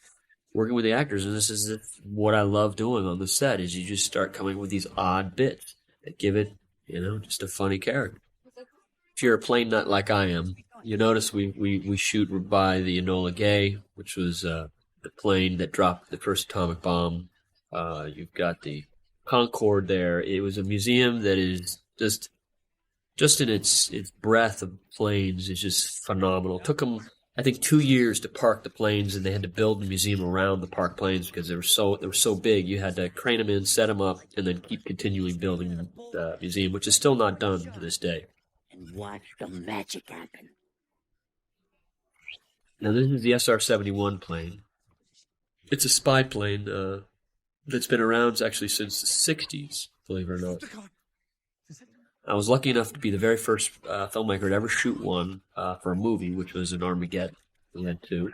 working with the actors, and this is what I love doing on the set is you just start coming with these odd bits that give it, you know, just a funny character. If you're a plane nut like I am, you notice we shoot by the Enola Gay, which was the plane that dropped the first atomic bomb. You've got the Concorde there. It was a museum that is just in its breadth of planes is just phenomenal. It took them, I think, 2 years to park the planes, and they had to build a museum around the parked planes because they were so big. You had to crane them in, set them up, and then keep continually building the museum, which is still not done to this day. And watch the magic happen. Now, this is the SR-71 plane. It's a spy plane that's been around actually since the 60s, believe it or not. I was lucky enough to be the very first filmmaker to ever shoot one for a movie, which was an Armageddon. We had two.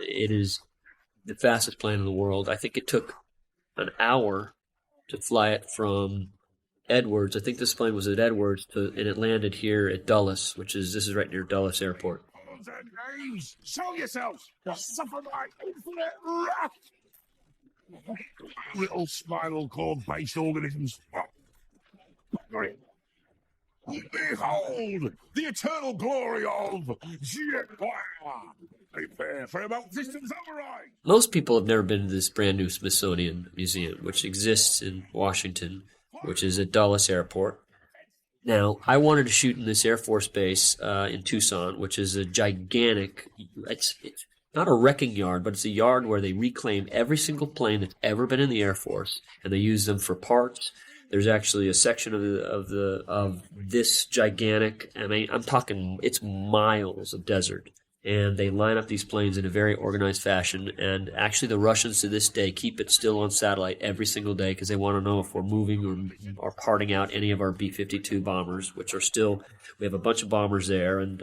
It is the fastest plane in the world. I think it took an hour to fly it from Edwards. I think this plane was at Edwards, and it landed here at Dulles, this is right near Dulles Airport. Show yourselves! Suffer my infinite wrath! Little spinal cord-based organisms. Behold, the eternal glory of Jetfire! Prepare for about distance override! Most people have never been to this brand new Smithsonian Museum, which exists in Washington, which is at Dulles Airport. Now, I wanted to shoot in this Air Force Base in Tucson, which is a gigantic, not a wrecking yard, but it's a yard where they reclaim every single plane that's ever been in the Air Force, and they use them for parts. There's actually a section of this gigantic. I mean, I'm talking, it's miles of desert, and they line up these planes in a very organized fashion. And actually, the Russians to this day keep it still on satellite every single day because they want to know if we're moving or parting out any of our B-52 bombers, which are still. We have a bunch of bombers there, and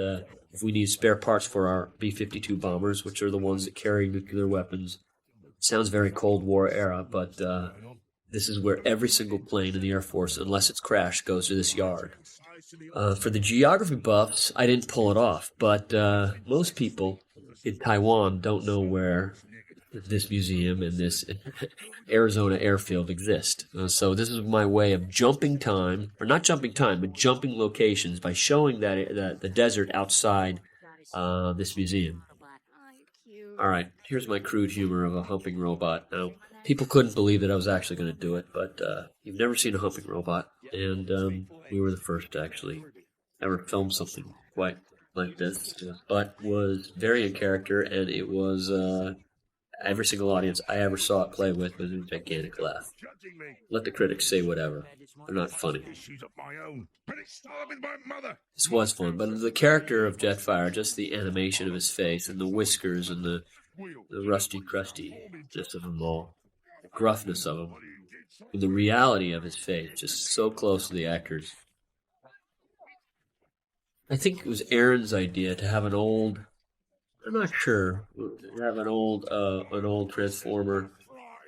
if we need spare parts for our B-52 bombers, which are the ones that carry nuclear weapons. Sounds very Cold War era, but this is where every single plane in the Air Force, unless it's crashed, goes to this yard. For the geography buffs, I didn't pull it off, but most people in Taiwan don't know where this museum and this Arizona airfield exist. So this is my way of jumping time, or not jumping time, but jumping locations by showing that the desert outside this museum. All right, here's my crude humor of a humping robot. Now, people couldn't believe that I was actually going to do it, but you've never seen a humping robot, and we were the first to actually ever film something quite like this, but was very in character, and it was every single audience I ever saw it play with was a gigantic laugh. Let the critics say whatever. They're not funny. This was fun, but the character of Jetfire, just the animation of his face and the whiskers and the rusty crustiness of him all, the gruffness of him, and the reality of his face, just so close to the actors. I think it was Aaron's idea to have an old, I'm not sure, to have an old Transformer.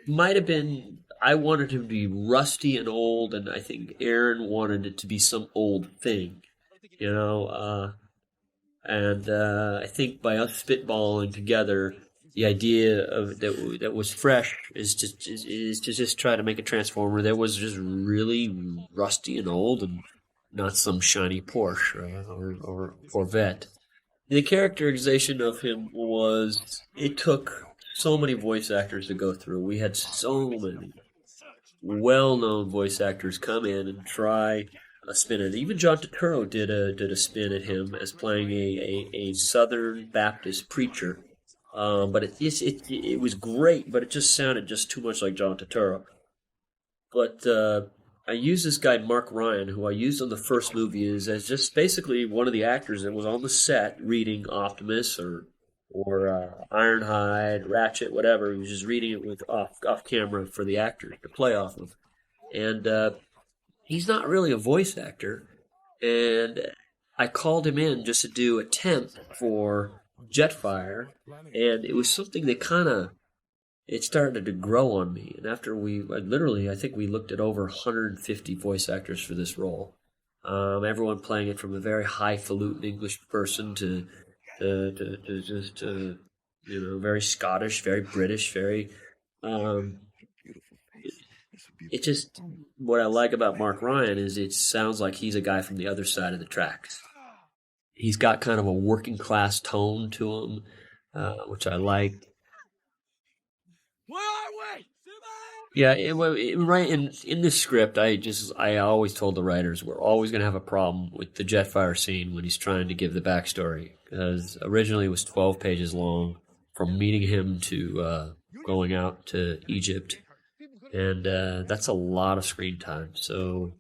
Might have been, I wanted him to be rusty and old, and I think Aaron wanted it to be some old thing, you know. I think by us spitballing together, the idea of that was fresh is to just try to make a Transformer that was just really rusty and old, and not some shiny Porsche or Corvette. The characterization of him was, it took so many voice actors to go through. We had so many well-known voice actors come in and try a spin at it. Even John Turturro did a spin at him as playing a Southern Baptist preacher. But it was great, but it just sounded just too much like John Turturro. But I used this guy, Mark Ryan, who I used on the first movie as just basically one of the actors that was on the set reading Optimus or Ironhide, Ratchet, whatever. He was just reading it with off camera for the actors to play off of. And he's not really a voice actor. And I called him in just to do a temp for Jetfire, and it was something that it started to grow on me. And after I think we looked at over 150 voice actors for this role. Everyone playing it from a very highfalutin English person to just very Scottish, very British, very. It just, what I like about Mark Ryan is it sounds like he's a guy from the other side of the tracks. He's got kind of a working class tone to him, which I like. Where are we? Yeah, in this script, I always told the writers we're always going to have a problem with the Jetfire scene when he's trying to give the backstory, because originally it was 12 pages long, from meeting him to going out to Egypt, and that's a lot of screen time. So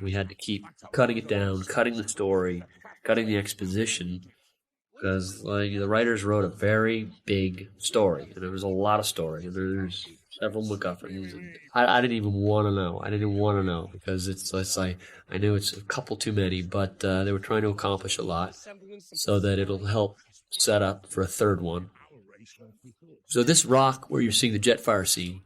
we had to keep cutting it down, cutting the story, cutting the exposition, because the writers wrote a very big story, and there was a lot of story, and there's several MacGuffins. And I didn't even want to know. I didn't even want to know, because it's like I knew it's a couple too many, but they were trying to accomplish a lot so that it'll help set up for a third one. So this rock where you're seeing the Jetfire scene,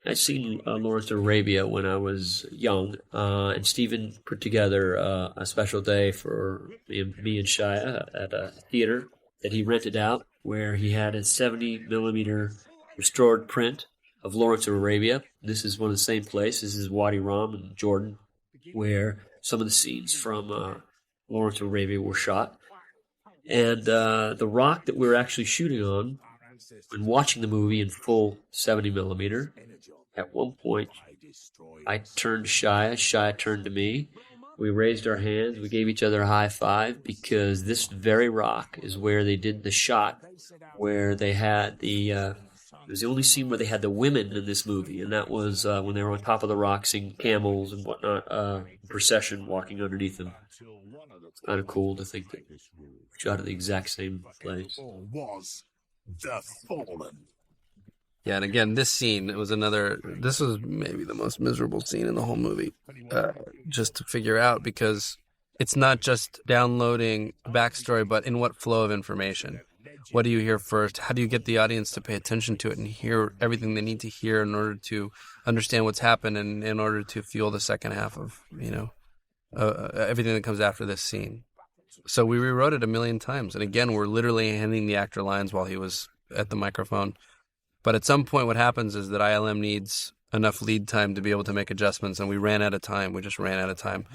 I'd seen Lawrence of Arabia when I was young, and Stephen put together a special day for me and Shia at a theater that he rented out, where he had a 70mm restored print of Lawrence of Arabia. This is one of the same places. This is Wadi Rum in Jordan, where some of the scenes from Lawrence of Arabia were shot. And the rock that we were actually shooting on, and watching the movie in full 70mm, at one point, I turned to Shia turned to me, We raised our hands. We gave each other a high five because this very rock is where they did the shot where they had the. It was the only scene where they had the women in this movie, and that was when they were on top of the rock, seeing camels and whatnot, procession walking underneath them. It's kind of cool to think that we shot at the exact same place. Was the fallen. Yeah, and again, this scene was this was maybe the most miserable scene in the whole movie, just to figure out, because it's not just downloading backstory, but in what flow of information. What do you hear first? How do you get the audience to pay attention to it and hear everything they need to hear in order to understand what's happened and in order to fuel the second half of, everything that comes after this scene? So we rewrote it a million times. And again, we're literally handing the actor lines while he was at the microphone. But at some point, what happens is that ILM needs enough lead time to be able to make adjustments, and we ran out of time. We just ran out of time.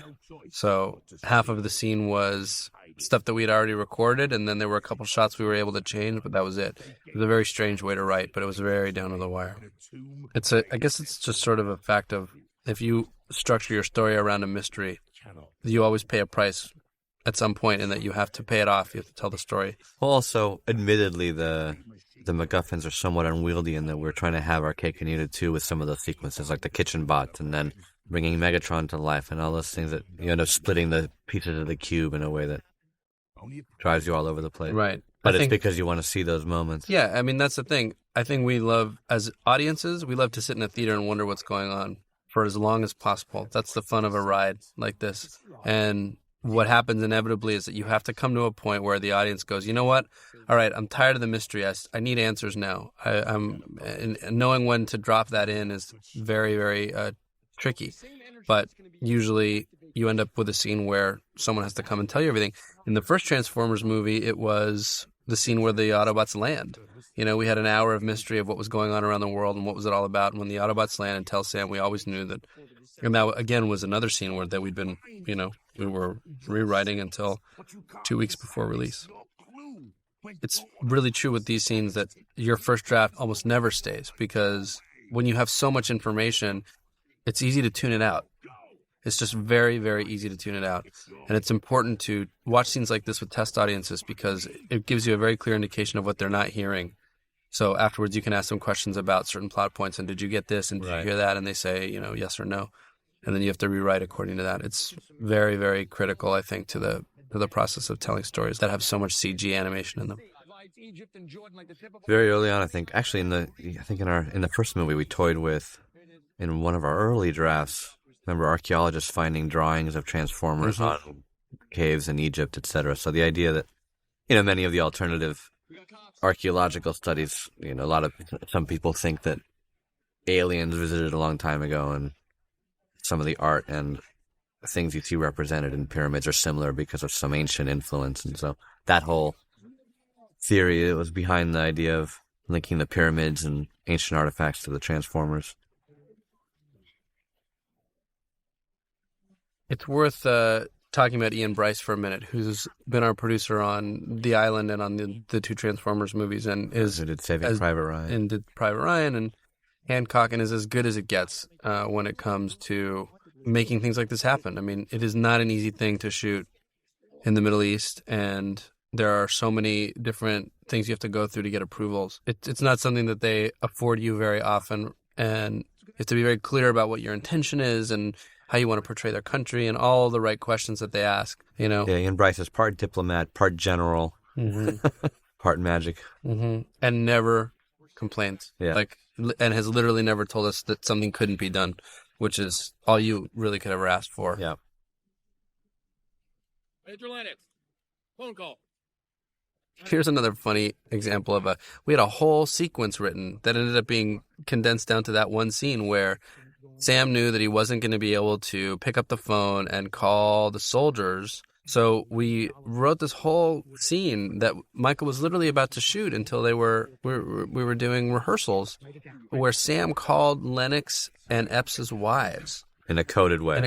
So half of the scene was stuff that we had already recorded, and then there were a couple shots we were able to change, but that was it. It was a very strange way to write, but it was very down to the wire. I guess it's just sort of a fact of, if you structure your story around a mystery, you always pay a price at some point, and that you have to pay it off. You have to tell the story. Well, also, admittedly, the MacGuffins are somewhat unwieldy in that we're trying to have our cake and eat it too with some of those sequences, like the kitchen bot, and then bringing Megatron to life, and all those things that you end up splitting the pieces of the cube in a way that drives you all over the place. Right. But it's because you want to see those moments. Yeah, I mean, that's the thing. I think we love, as audiences, we love to sit in a theater and wonder what's going on for as long as possible. That's the fun of a ride like this. And what happens inevitably is that you have to come to a point where the audience goes, you know what? All right, I'm tired of the mystery. I need answers now. And knowing when to drop that in is very, very tricky. But usually you end up with a scene where someone has to come and tell you everything. In the first Transformers movie, it was the scene where the Autobots land. We had an hour of mystery of what was going on around the world and what was it all about. And when the Autobots land and tell Sam, we always knew that. And that, again, was another scene where that we'd been, we were rewriting until 2 weeks before release. It's really true with these scenes that your first draft almost never stays, because when you have so much information, it's easy to tune it out. It's just very, very easy to tune it out. And it's important to watch scenes like this with test audiences, because it gives you a very clear indication of what they're not hearing. So afterwards, you can ask them questions about certain plot points, and did you get this, and did you hear that? And they say, yes or no. And then you have to rewrite according to that. It's very, very critical, I think, to the process of telling stories that have so much CG animation in them. Very early on, I think, actually, in the first movie, we toyed with, in one of our early drafts, remember archaeologists finding drawings of Transformers on caves in Egypt, etc. So the idea that, many of the alternative archaeological studies, some people think that aliens visited a long time ago, and some of the art and things you see represented in pyramids are similar because of some ancient influence. And so that whole theory, it was behind the idea of linking the pyramids and ancient artifacts to the Transformers. It's worth talking about Ian Bryce for a minute, who's been our producer on The Island and on the two Transformers movies, and did Saving Private Ryan, and did Private Ryan and Hancock, and is as good as it gets when it comes to making things like this happen. I mean, it is not an easy thing to shoot in the Middle East, and there are so many different things you have to go through to get approvals. It's not something that they afford you very often, and you have to be very clear about what your intention is and how you want to portray their country and all the right questions that they ask. Yeah, Ian Bryce is part diplomat, part general, part magic, and never complains. Yeah, and has literally never told us that something couldn't be done, which is all you really could ever ask for. Yeah. Major Lennox, phone call. Here's another funny example of we had a whole sequence written that ended up being condensed down to that one scene where Sam knew that he wasn't going to be able to pick up the phone and call the soldiers. So we wrote this whole scene that Michael was literally about to shoot until we were doing rehearsals, where Sam called Lennox and Epps' wives. In a coded way.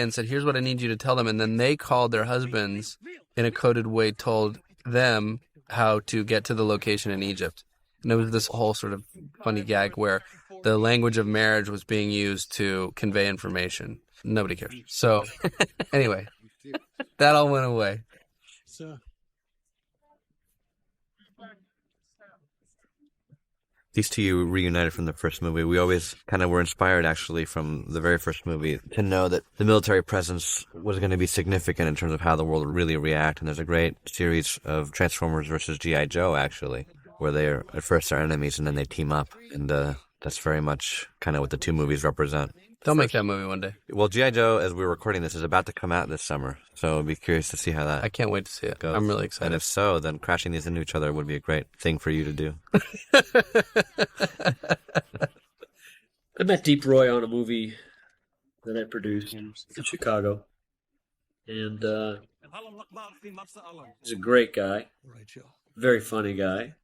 And said, here's what I need you to tell them. And then they called their husbands in a coded way, told them how to get to the location in Egypt. And it was this whole sort of funny gag where the language of marriage was being used to convey information. Nobody cares. So, anyway, that all went away. So, These two reunited from the first movie. We always kind of were inspired, actually, from the very first movie to know that the military presence was going to be significant in terms of how the world would really react. And there's a great series of Transformers versus G.I. Joe, actually, where they're at first are enemies and then they team up. And that's very much kind of what the two movies represent. They'll make that movie one day. Well, G.I. Joe, as we're recording this, is about to come out this summer. So I'd be curious to see how that I can't wait to see it. goes. I'm really excited. And if so, then crashing these into each other would be a great thing for you to do. I met Deep Roy on a movie that I produced in Chicago. And he's a great guy. Very funny guy.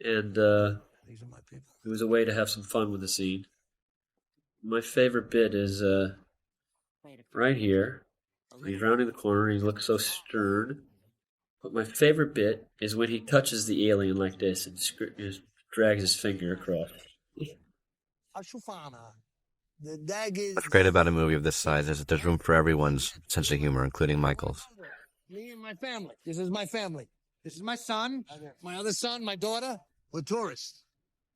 And it was a way to have some fun with the scene. My favorite bit is right here. He's rounding the corner and he looks so stern. But my favorite bit is when he touches the alien like this and just drags his finger across. What's great about a movie of this size is that there's room for everyone's sense of humor, including Michael's. me and my family. This is my family. This is my son, my other son, my daughter. We're tourists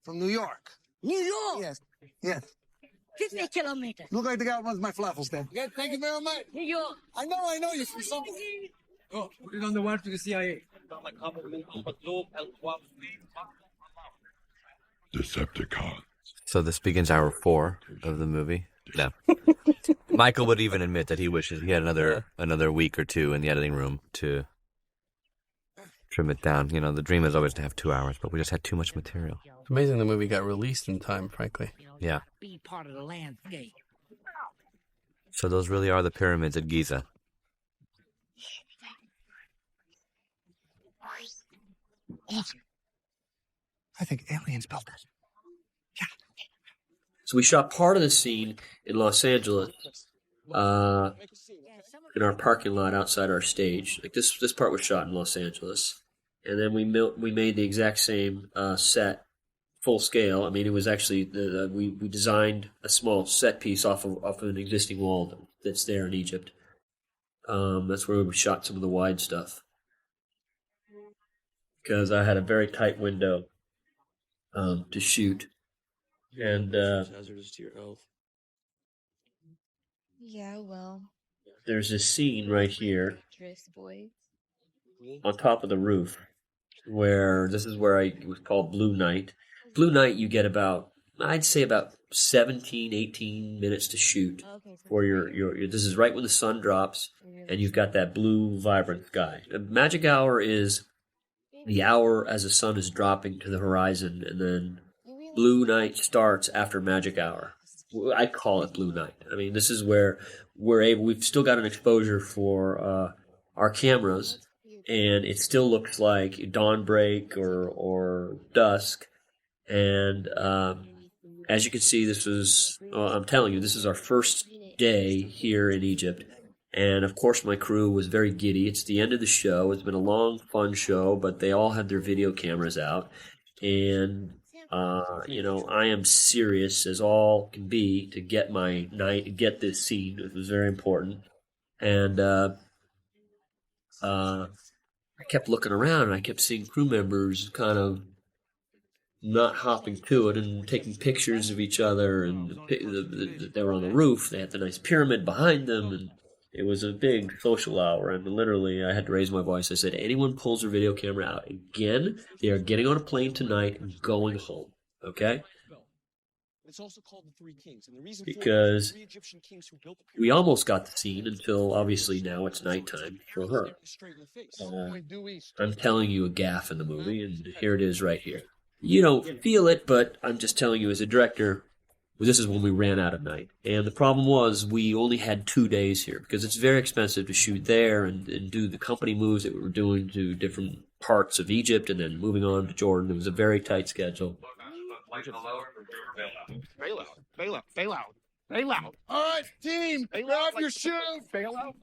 from New York. New York? Yes. Yes. 50 kilometers. Look like the guy who runs my falafel stand. Yeah, thank you very much. New York. I know you're from somewhere. Oh, put it on the wire to the CIA. Decepticon. So this begins hour 4 of the movie. No. Michael would even admit that he wishes he had another week or two in the editing room to trim it down. You know, the dream is always to have 2 hours, but we just had too much material. It's amazing the movie got released in time, frankly. Yeah. Be part of the landscape. So those really are the pyramids at Giza. I think aliens built this. So we shot part of the scene in Los Angeles, in our parking lot outside our stage. Like this part was shot in Los Angeles, and then we made the exact same set, full scale. I mean, it was actually we designed a small set piece off of an existing wall that's there in Egypt. That's where we shot some of the wide stuff because I had a very tight window to shoot. And hazardous to your health. Yeah, well. There's this scene right here Boys. on top of the roof where this is where it was called Blue Night. Blue Night, you get I'd say about 17, 18 minutes to shoot for your this is right when the sun drops and you've got that blue vibrant sky. Magic hour is the hour as the sun is dropping to the horizon, and then Blue Night starts after Magic Hour. I call it Blue Night. I mean, this is where we've still got an exposure for our cameras, and it still looks like dawnbreak or dusk. And as you can see, I'm telling you, this is our first day here in Egypt. And of course, my crew was very giddy. It's the end of the show. It's been a long, fun show, but they all had their video cameras out. And I am serious as all can be to get this scene. It was very important. And I kept looking around and I kept seeing crew members kind of not hopping to it and taking pictures of each other. And they were on the roof. They had the nice pyramid behind them. And it was a big social hour. And literally I had to raise my voice. I said, anyone pulls their video camera out again, they are getting on a plane tonight and going home. Okay? It's also called the Three Kings, and the reason because for it is the Egyptian kings who built the we almost got the scene until obviously now it's nighttime for her. I'm telling you a gaffe in the movie, and here it is right here. You don't feel it, but I'm just telling you as a director, this is when we ran out of night. And the problem was we only had 2 days here because it's very expensive to shoot there and do the company moves that we were doing to different parts of Egypt and then moving on to Jordan. It was a very tight schedule. Bail out. All right, team, grab your shoes. Bail out.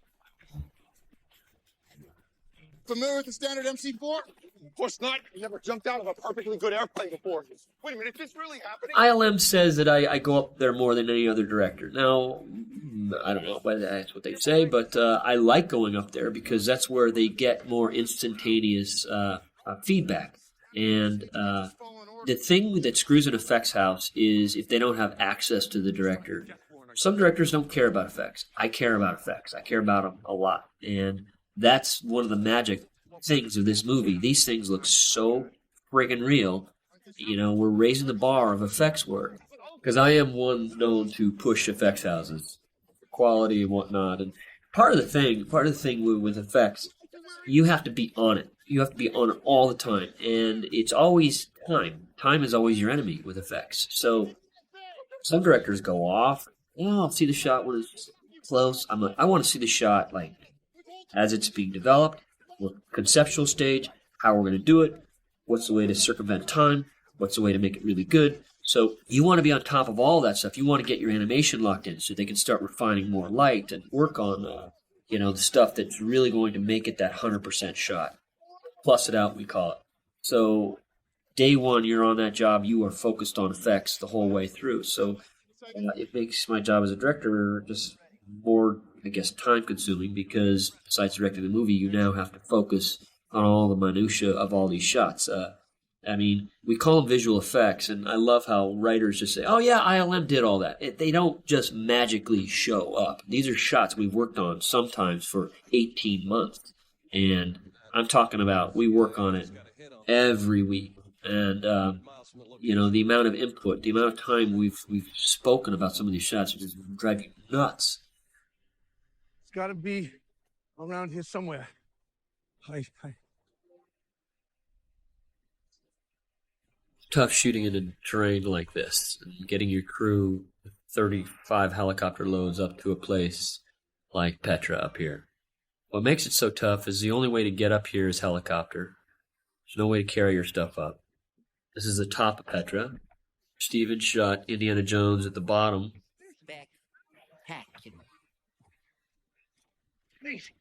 Familiar with the standard MC4? Of course not. You never jumped out of a perfectly good airplane before. Wait a minute, is this really happening? ILM says that I go up there more than any other director. Now, I don't know whether that's what they say, but I like going up there because that's where they get more instantaneous feedback. And the thing that screws an effects house is if they don't have access to the director. Some directors don't care about effects. I care about effects. I care about them a lot. And that's one of the magic things of this movie. These things look so friggin' real. You know, we're raising the bar of effects work. Because I am one known to push effects houses, quality and whatnot. And part of the thing with effects, you have to be on it. You have to be on it all the time. And it's always time. Time is always your enemy with effects. So some directors go off. Oh, I'll see the shot when it's close. I'm like, I want to see the shot like as it's being developed, what conceptual stage, how we're going to do it, what's the way to circumvent time, what's the way to make it really good. So you want to be on top of all that stuff. You want to get your animation locked in so they can start refining more light and work on the stuff that's really going to make it that 100% shot. Plus it out, we call it. So day one, you're on that job. You are focused on effects the whole way through. So it makes my job as a director just more, I guess, time-consuming because besides directing the movie, you now have to focus on all the minutiae of all these shots. I mean, we call them visual effects, and I love how writers just say, oh yeah, ILM did all that. They don't just magically show up. These are shots we've worked on sometimes for 18 months. And I'm talking about we work on it every week. And, the amount of input, the amount of time we've spoken about some of these shots just drive you nuts. It's got to be around here somewhere. Hi. Tough shooting in a terrain like this and getting your crew 35 helicopter loads up to a place like Petra up here. What makes it so tough is the only way to get up here is helicopter. There's no way to carry your stuff up. This is the top of Petra. Steven shot Indiana Jones at the bottom. Amazing.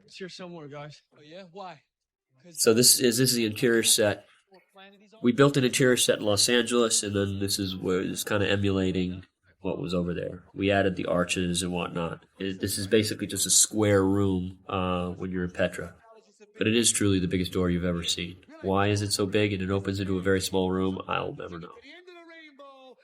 It's here somewhere, guys. Oh, yeah? Why? So this is the interior set. We built an interior set in Los Angeles, and then this is where it's kind of emulating what was over there. We added the arches and whatnot. This is basically just a square room when you're in Petra. But it is truly the biggest door you've ever seen. Why is it so big and it opens into a very small room? I'll never know.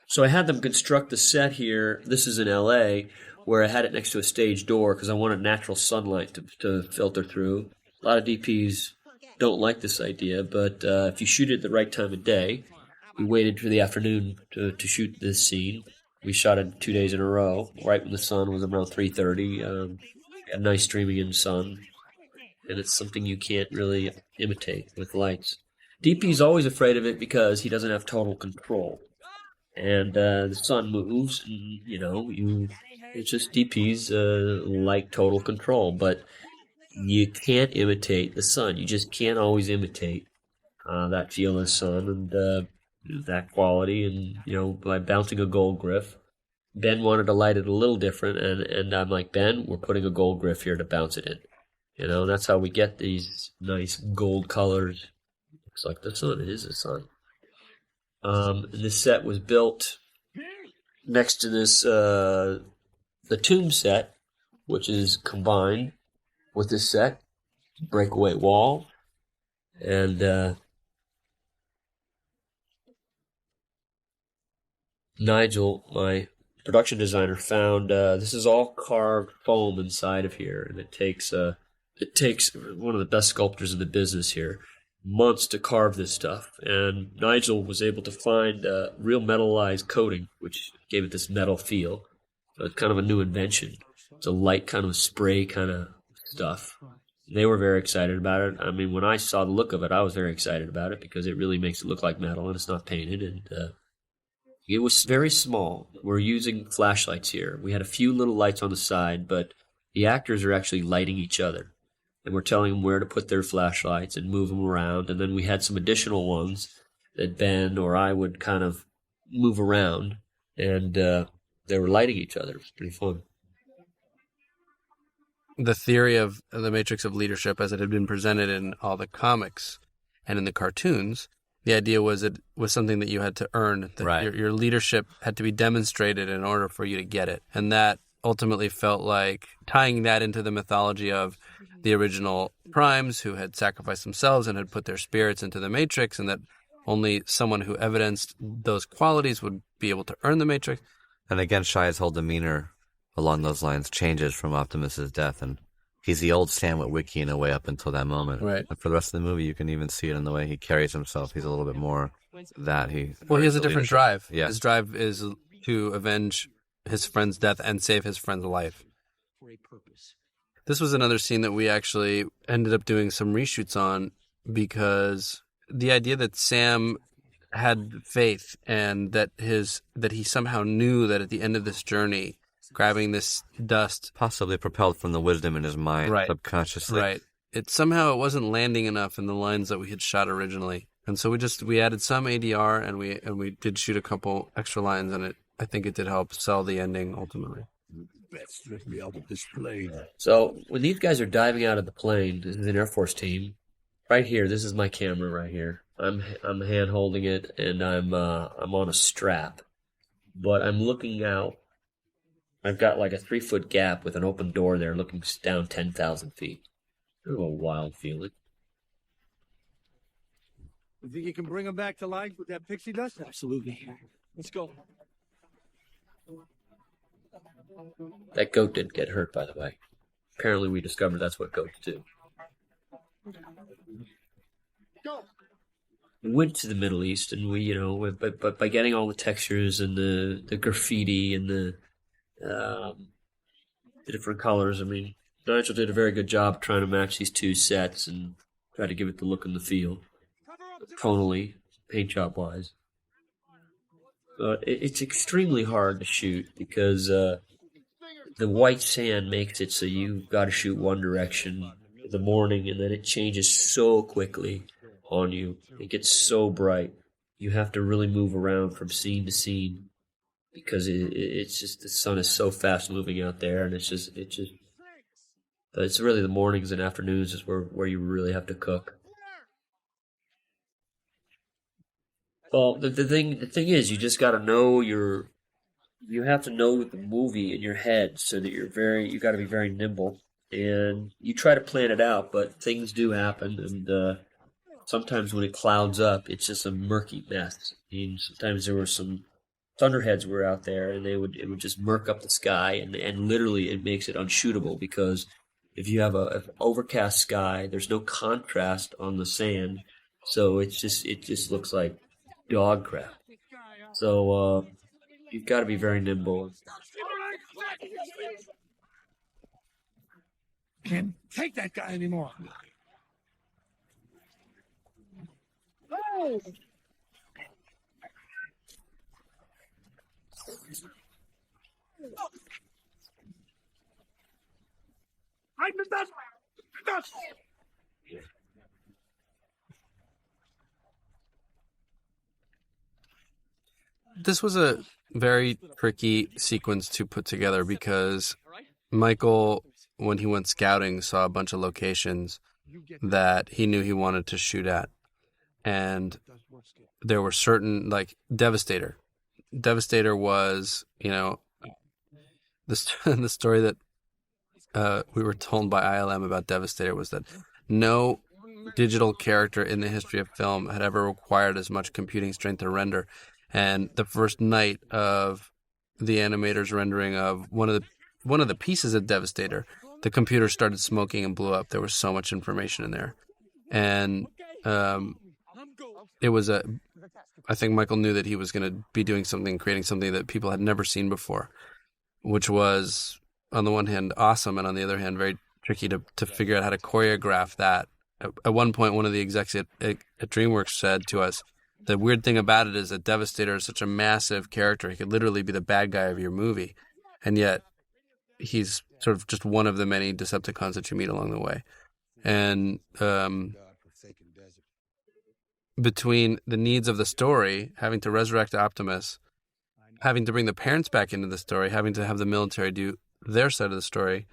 So I had them construct the set here. This is in L.A., where I had it next to a stage door because I wanted natural sunlight to filter through. A lot of DPs don't like this idea, but if you shoot it at the right time of day, we waited for the afternoon to shoot this scene. We shot it 2 days in a row, right when the sun was around 3:30. A nice streaming in sun, and it's something you can't really imitate with lights. DP's always afraid of it because he doesn't have total control, and the sun moves, and it's just DP's like total control, but you can't imitate the sun. You just can't always imitate that feel of the sun and that quality. And, by bouncing a gold griff, Ben wanted to light it a little different. And I'm like, Ben, we're putting a gold griff here to bounce it in. And that's how we get these nice gold colors. Looks like the sun. It is the sun. This set was built next to this, the tomb set, which is combined with this set, breakaway wall, and Nigel, my production designer, found this is all carved foam inside of here, and it takes one of the best sculptors in the business here months to carve this stuff, and Nigel was able to find real metallized coating, which gave it this metal feel. So it's kind of a new invention. It's a light kind of spray kind of stuff. They were very excited about it. I mean, when I saw the look of it, I was very excited about it because it really makes it look like metal and it's not painted. And it was very small. We're using flashlights here. We had a few little lights on the side, but the actors are actually lighting each other. And we're telling them where to put their flashlights and move them around. And then we had some additional ones that Ben or I would kind of move around, and they were lighting each other. It was pretty fun. The theory of the matrix of leadership as it had been presented in all the comics and in the cartoons, the idea was it was something that you had to earn, that Right. your leadership had to be demonstrated in order for you to get it. And that ultimately felt like tying that into the mythology of the original primes who had sacrificed themselves and had put their spirits into the matrix, and that only someone who evidenced those qualities would be able to earn the matrix. And again, Shia's whole demeanor along those lines changes from Optimus's death, and he's the old Sam Witwicky in a way up until that moment. Right. And for the rest of the movie, you can even see it in the way he carries himself. He's a little bit more that he. Well, he has a different drive. Yeah. His drive is to avenge his friend's death and save his friend's life. This was another scene that we actually ended up doing some reshoots on, because the idea that Sam had faith and that he somehow knew that at the end of this journey, grabbing this dust, possibly propelled from the wisdom in his mind, right, subconsciously. Right. It wasn't landing enough in the lines that we had shot originally. And so we added some ADR and we did shoot a couple extra lines, and I think it did help sell the ending ultimately. Best let me out of this plane. So when these guys are diving out of the plane, this is an Air Force team. Right here, this is my camera right here. I'm hand holding it, and I'm on a strap, but I'm looking out. I've got like a 3-foot gap with an open door there, looking down 10,000 feet. Kind of a wild feeling. You think you can bring him back to life with that pixie dust? Absolutely. Let's go. That goat didn't get hurt, by the way. Apparently, we discovered that's what goats do. We went to the Middle East, and we, but by getting all the textures and the graffiti and the different colors, I mean, Nigel did a very good job trying to match these two sets and try to give it the look and the feel, tonally, paint job wise. But it's extremely hard to shoot because the white sand makes it so you've got to shoot one direction in the morning, and then it changes so quickly on you. It gets so bright. You have to really move around from scene to scene because it's just the sun is so fast moving out there, and it's really the mornings and afternoons is where you really have to cook. Well, the thing is, you just got to know you have to know the movie in your head so that you got to be very nimble, and you try to plan it out, but things do happen, and sometimes when it clouds up, it's just a murky mess. I mean, sometimes there were some thunderheads were out there, and it would just murk up the sky, and literally it makes it unshootable because if you have an overcast sky, there's no contrast on the sand, so it just looks like dog crap. So you've got to be very nimble. Can't take that guy anymore. Oh! This was a very tricky sequence to put together because Michael, when he went scouting, saw a bunch of locations that he knew he wanted to shoot at. And there were certain, like Devastator. Devastator was, the story that we were told by ILM about Devastator was that no digital character in the history of film had ever required as much computing strength to render. And the first night of the animator's rendering of one of the pieces of Devastator, the computer started smoking and blew up. There was so much information in there. And it was I think Michael knew that he was going to be doing something, creating something that people had never seen before, which was, on the one hand, awesome, and on the other hand, very tricky to figure out how to choreograph that. At one point, one of the execs at DreamWorks said to us, the weird thing about it is that Devastator is such a massive character. He could literally be the bad guy of your movie, and yet he's sort of just one of the many Decepticons that you meet along the way. And between the needs of the story, having to resurrect Optimus, having to bring the parents back into the story, having to have the military do their side of the story.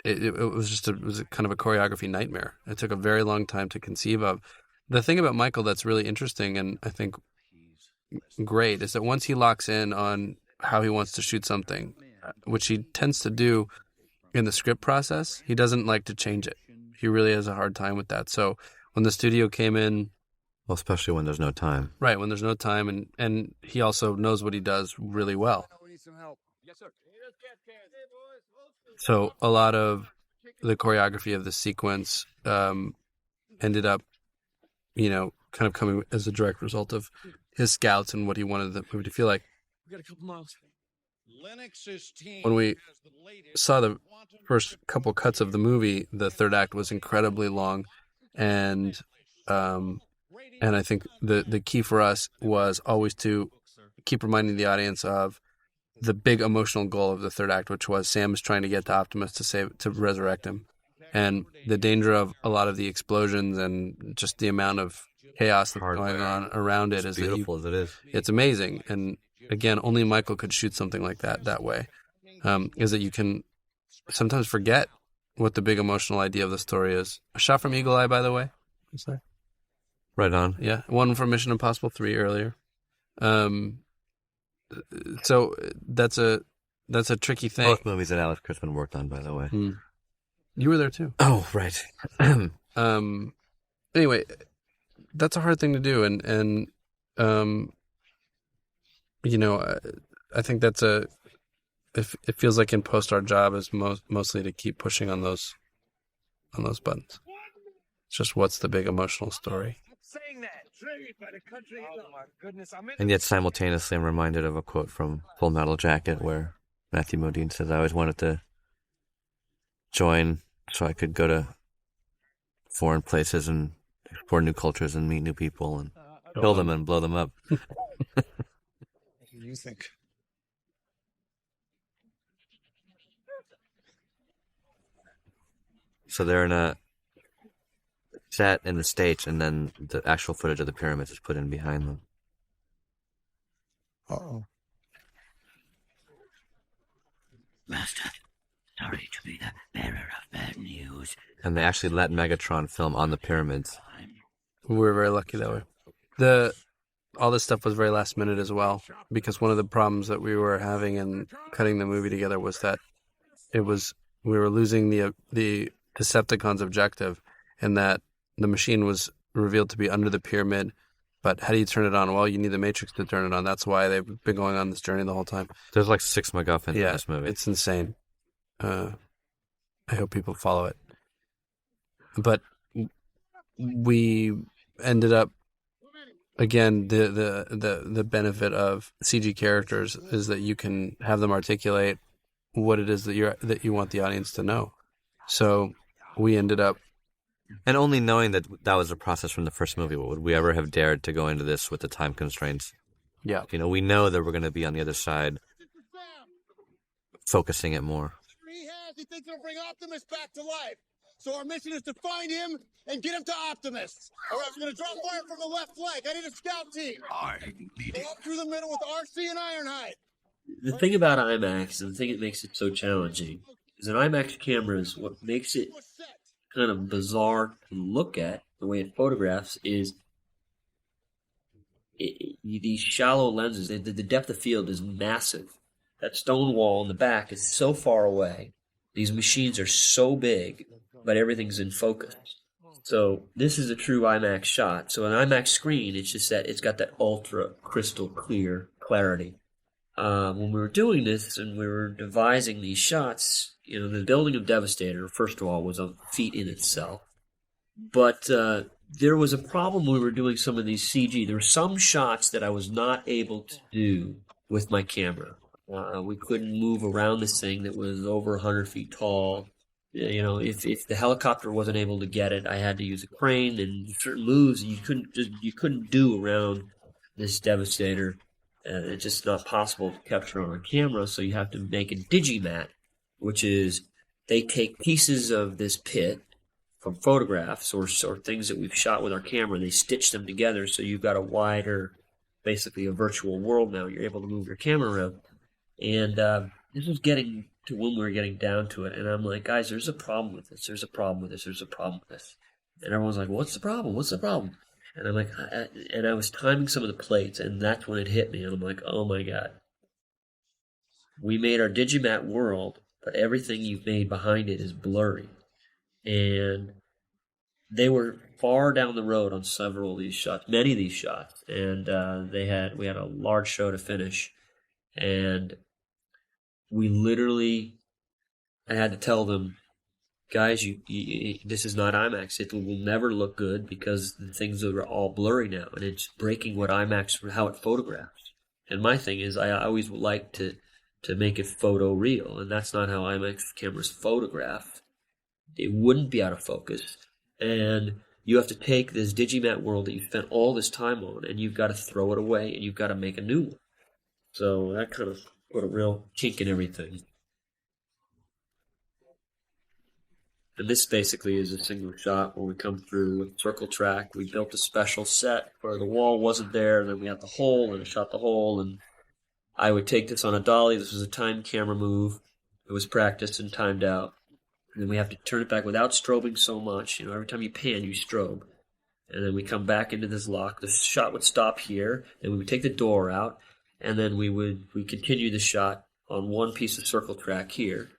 It was a kind of a choreography nightmare. It took a very long time to conceive of. The thing about Michael that's really interesting and I think great is that once he locks in on how he wants to shoot something, which he tends to do in the script process, he doesn't like to change it. He really has a hard time with that. So when the studio came in, well, especially when there's no time, right? When there's no time, and he also knows what he does really well. So a lot of the choreography of the sequence ended up, kind of coming as a direct result of his scouts and what he wanted the movie to feel like. We got a couple miles. When we saw the first couple cuts of the movie, the third act was incredibly long, and I think the key for us was always to keep reminding the audience of the big emotional goal of the third act, which was Sam is trying to get to Optimus to resurrect him, and the danger of a lot of the explosions and just the amount of chaos that's going on around it is beautiful as it is. It's amazing, and again, only Michael could shoot something like that way. Is that you can sometimes forget what the big emotional idea of the story is. A shot from Eagle Eye, by the way. Right on. Yeah, one from Mission Impossible 3 earlier. So that's a tricky thing. Both movies that Alex Kurtzman worked on, by the way. You were there too. Oh, right. Anyway, that's a hard thing to do, and I think that's it feels like in post our job is mostly to keep pushing on those buttons. It's just what's the big emotional story. And yet simultaneously I'm reminded of a quote from Full Metal Jacket where Matthew Modine says, I always wanted to join so I could go to foreign places and explore new cultures and meet new people and kill them and blow them up. What do you think? So they're in a set in the States, and then the actual footage of the pyramids is put in behind them. Uh-oh. Master, sorry to be the bearer of bad news. And they actually let Megatron film on the pyramids. We were very lucky that way. All this stuff was very last minute as well, because one of the problems that we were having in cutting the movie together was that we were losing the Decepticon's objective, and that the machine was revealed to be under the pyramid. But how do you turn it on? Well, you need the Matrix to turn it on. That's why they've been going on this journey the whole time. There's like 6 MacGuffins in this movie. It's insane. I hope people follow it. But we ended up, again, the benefit of CG characters is that you can have them articulate what it is that you want the audience to know. So we ended up, and only knowing that was a process from the first movie, would we ever have dared to go into this with the time constraints? Yeah. We know that we're going to be on the other side, focusing it more. He thinks he'll bring Optimus back to life. So our mission is to find him and get him to Optimus. All right, we're going to drop fire from the left flank. I need a scout team. Go up through the middle with RC and Ironhide. The thing about IMAX, and the thing that makes it so challenging, is an IMAX camera is what makes it kind of bizarre to look at, the way it photographs, is these shallow lenses. The depth of field is massive. That stone wall in the back is so far away. These machines are so big, but everything's in focus. So this is a true IMAX shot. So an IMAX screen, it's just that it's got that ultra crystal clear clarity. When we were doing this and we were devising these shots, the building of Devastator, first of all, was a feat in itself. But there was a problem when we were doing some of these CG. There were some shots that I was not able to do with my camera. We couldn't move around this thing that was over 100 feet tall. If the helicopter wasn't able to get it, I had to use a crane, and certain moves you couldn't do around this Devastator. It's just not possible to capture on a camera, so you have to make a digimat, which is they take pieces of this pit from photographs or things that we've shot with our camera. They stitch them together so you've got a wider, basically a virtual world now. You're able to move your camera around. And this was getting to when we were getting down to it. And I'm like, guys, there's a problem with this. There's a problem with this. There's a problem with this. And everyone's like, what's the problem? What's the problem? And I'm like, and I was timing some of the plates, and that's when it hit me. And I'm like, oh my God. We made our Digimat world, but everything you've made behind it is blurry. And they were far down the road on several of these shots, many of these shots. And we had a large show to finish. And we literally, I had to tell them, guys, this is not IMAX. It will never look good because the things are all blurry now, and it's breaking what IMAX, how it photographs. And my thing is, I always like to make it photo real, and that's not how IMAX cameras photograph. It wouldn't be out of focus, and you have to take this Digimat world that you spent all this time on, and you've got to throw it away, and you've got to make a new one. So that kind of put a real kink in everything. And this basically is a single shot where we come through with circle track. We built a special set where the wall wasn't there, and then we had the hole, and I shot the hole, and I would take this on a dolly. This was a timed camera move. It was practiced and timed out. And then we have to turn it back without strobing so much. You know, every time you pan, you strobe. And then we come back into this lock. The shot would stop here, and we would take the door out, and then we continue the shot on one piece of circle track here.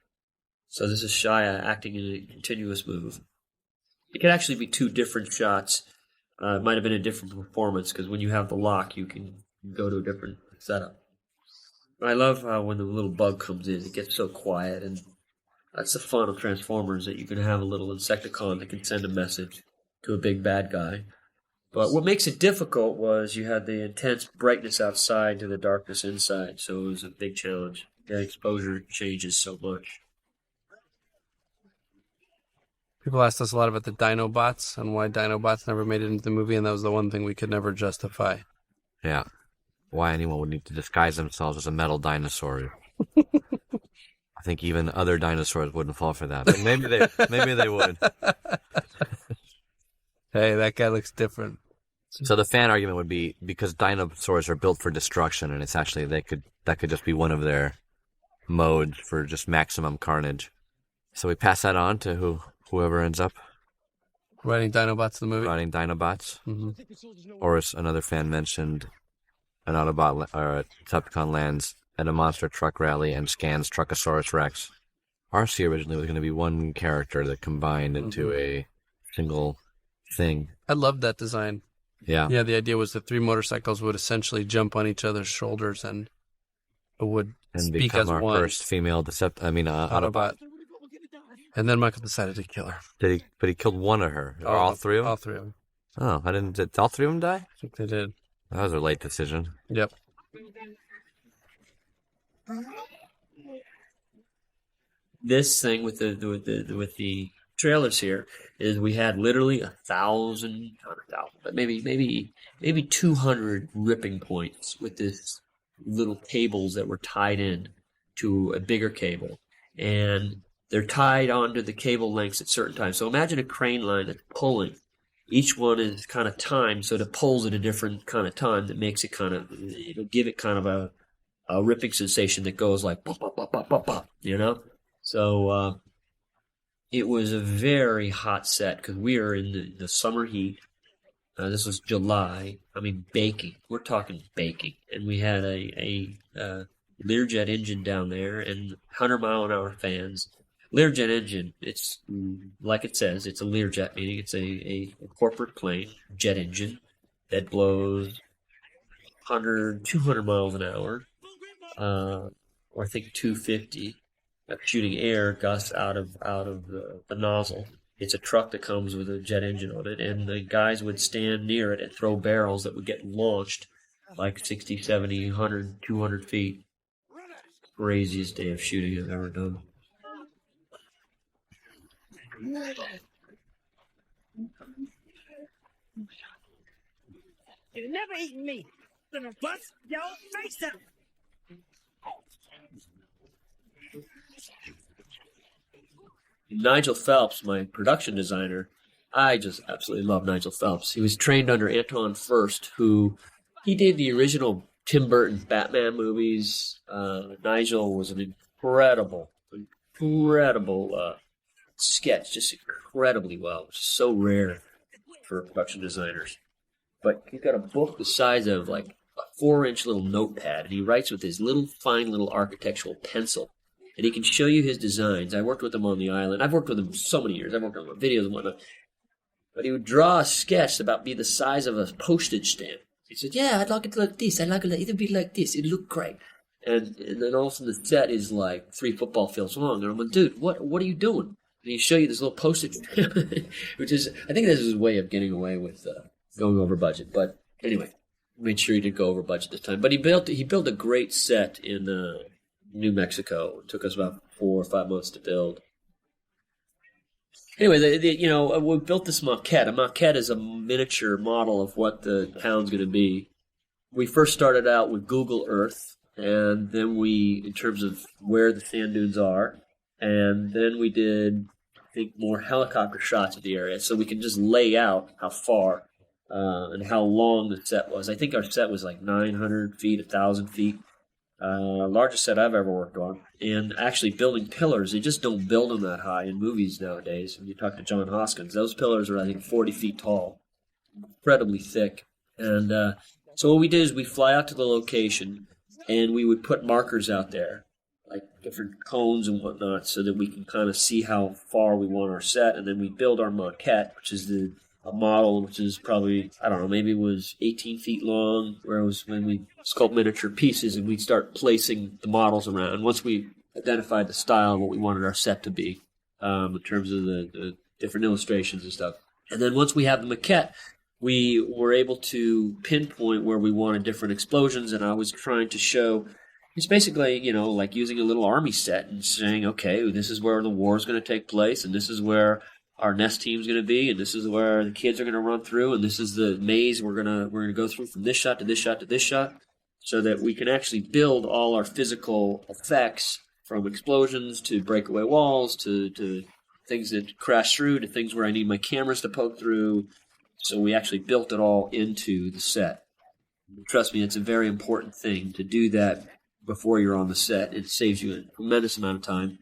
So this is Shia acting in a continuous move. It could actually be two different shots. It might have been a different performance, because when you have the lock, you can go to a different setup. I love how when the little bug comes in, it gets so quiet, and that's the fun of Transformers, that you can have a little Insecticon that can send a message to a big bad guy. But what makes it difficult was you had the intense brightness outside to the darkness inside, so it was a big challenge. The exposure changes so much. People asked us a lot about the Dinobots and why Dinobots never made it into the movie, and that was the one thing we could never justify. Yeah. Why anyone would need to disguise themselves as a metal dinosaur. I think even other dinosaurs wouldn't fall for that. But maybe they would. Hey, that guy looks different. So the fan argument would be because dinosaurs are built for destruction, and it's actually that could just be one of their modes for just maximum carnage. So we pass that on to whoever ends up writing Dinobots the movie. Writing Dinobots. Mm-hmm. Or as another fan mentioned, an Autobot or a Decepticon lands at a monster truck rally and scans Truckosaurus Rex. RC originally was going to be one character that combined into a single thing. I loved that design. Yeah. Yeah, the idea was that three motorcycles would essentially jump on each other's shoulders and would speak become as our one. first female Autobot. And then Michael decided to kill her. But he killed one of her. Or all three of them? All three of them. Oh, did all three of them die? I think they did. That was a late decision. Yep. This thing with the trailers here is we had literally 1,000, not 1,000, but maybe 200 ripping points with this little cables that were tied in to a bigger cable, and they're tied onto the cable lengths at certain times. So imagine a crane line that's pulling. Each one is kind of timed, so it pulls at a different kind of time that makes it it'll give it kind of a ripping sensation that goes like pop, pop, pop, pop, pop, pop, you know? So it was a very hot set because we are in the summer heat. This was July. I mean, baking. We're talking baking. And we had a Learjet engine down there and 100-mile-an-hour fans. Learjet engine, it's like it says, it's a Learjet, meaning it's a corporate plane, jet engine, that blows 200 miles an hour, or I think 250, shooting air gusts out of the nozzle. It's a truck that comes with a jet engine on it, and the guys would stand near it and throw barrels that would get launched like 60, 70, 100, 200 feet. Craziest day of shooting I've ever done. You're never eating me. Gonna bust your face up. Nigel Phelps, my production designer, I just absolutely love Nigel Phelps. He was trained under Anton Furst, who he did the original Tim Burton Batman movies. Nigel was an incredible sketch, just incredibly well, which is so rare for production designers. But he's got a book the size of like a 4-inch little notepad, and he writes with his little fine little architectural pencil. And he can show you his designs. I worked with him on the island. I've worked with him so many years. I've worked on videos and whatnot. But he would draw a sketch about be the size of a postage stamp. He said, "Yeah, I'd like it like this. I'd like it. It'd be like this. It'd look great." And then all of a sudden the set is like 3 football fields long. And I'm like, "Dude, what are you doing?" And he show you this little postage stamp, which is, I think this is his way of getting away with going over budget. But anyway, made sure he didn't go over budget this time. But he built a great set in New Mexico. It took us about 4 or 5 months to build. Anyway, we built this maquette. A maquette is a miniature model of what the town's going to be. We first started out with Google Earth, and then in terms of where the sand dunes are, and then we did, I think, more helicopter shots of the area, so we can just lay out how far and how long the set was. I think our set was like 900 feet, 1,000 feet. Largest set I've ever worked on. And actually building pillars, they just don't build them that high in movies nowadays. When you talk to John Hoskins, those pillars are, I think, 40 feet tall. Incredibly thick. And so what we did is we fly out to the location, and we would put markers out there, like different cones and whatnot, so that we can kind of see how far we want our set. And then we build our maquette, which is a model which is probably, I don't know, maybe it was 18 feet long, where it was when we sculpt miniature pieces and we'd start placing the models around. Once we identified the style of what we wanted our set to be, in terms of the different illustrations and stuff. And then once we have the maquette, we were able to pinpoint where we wanted different explosions, and I was trying to show, it's basically, like using a little army set and saying, okay, this is where the war is going to take place, and this is where our nest team's going to be, and this is where the kids are going to run through, and this is the maze we're going to go through from this shot to this shot to this shot, so that we can actually build all our physical effects, from explosions to breakaway walls to things that crash through to things where I need my cameras to poke through. So we actually built it all into the set. Trust me, it's a very important thing to do that before you're on the set. It saves you a tremendous amount of time.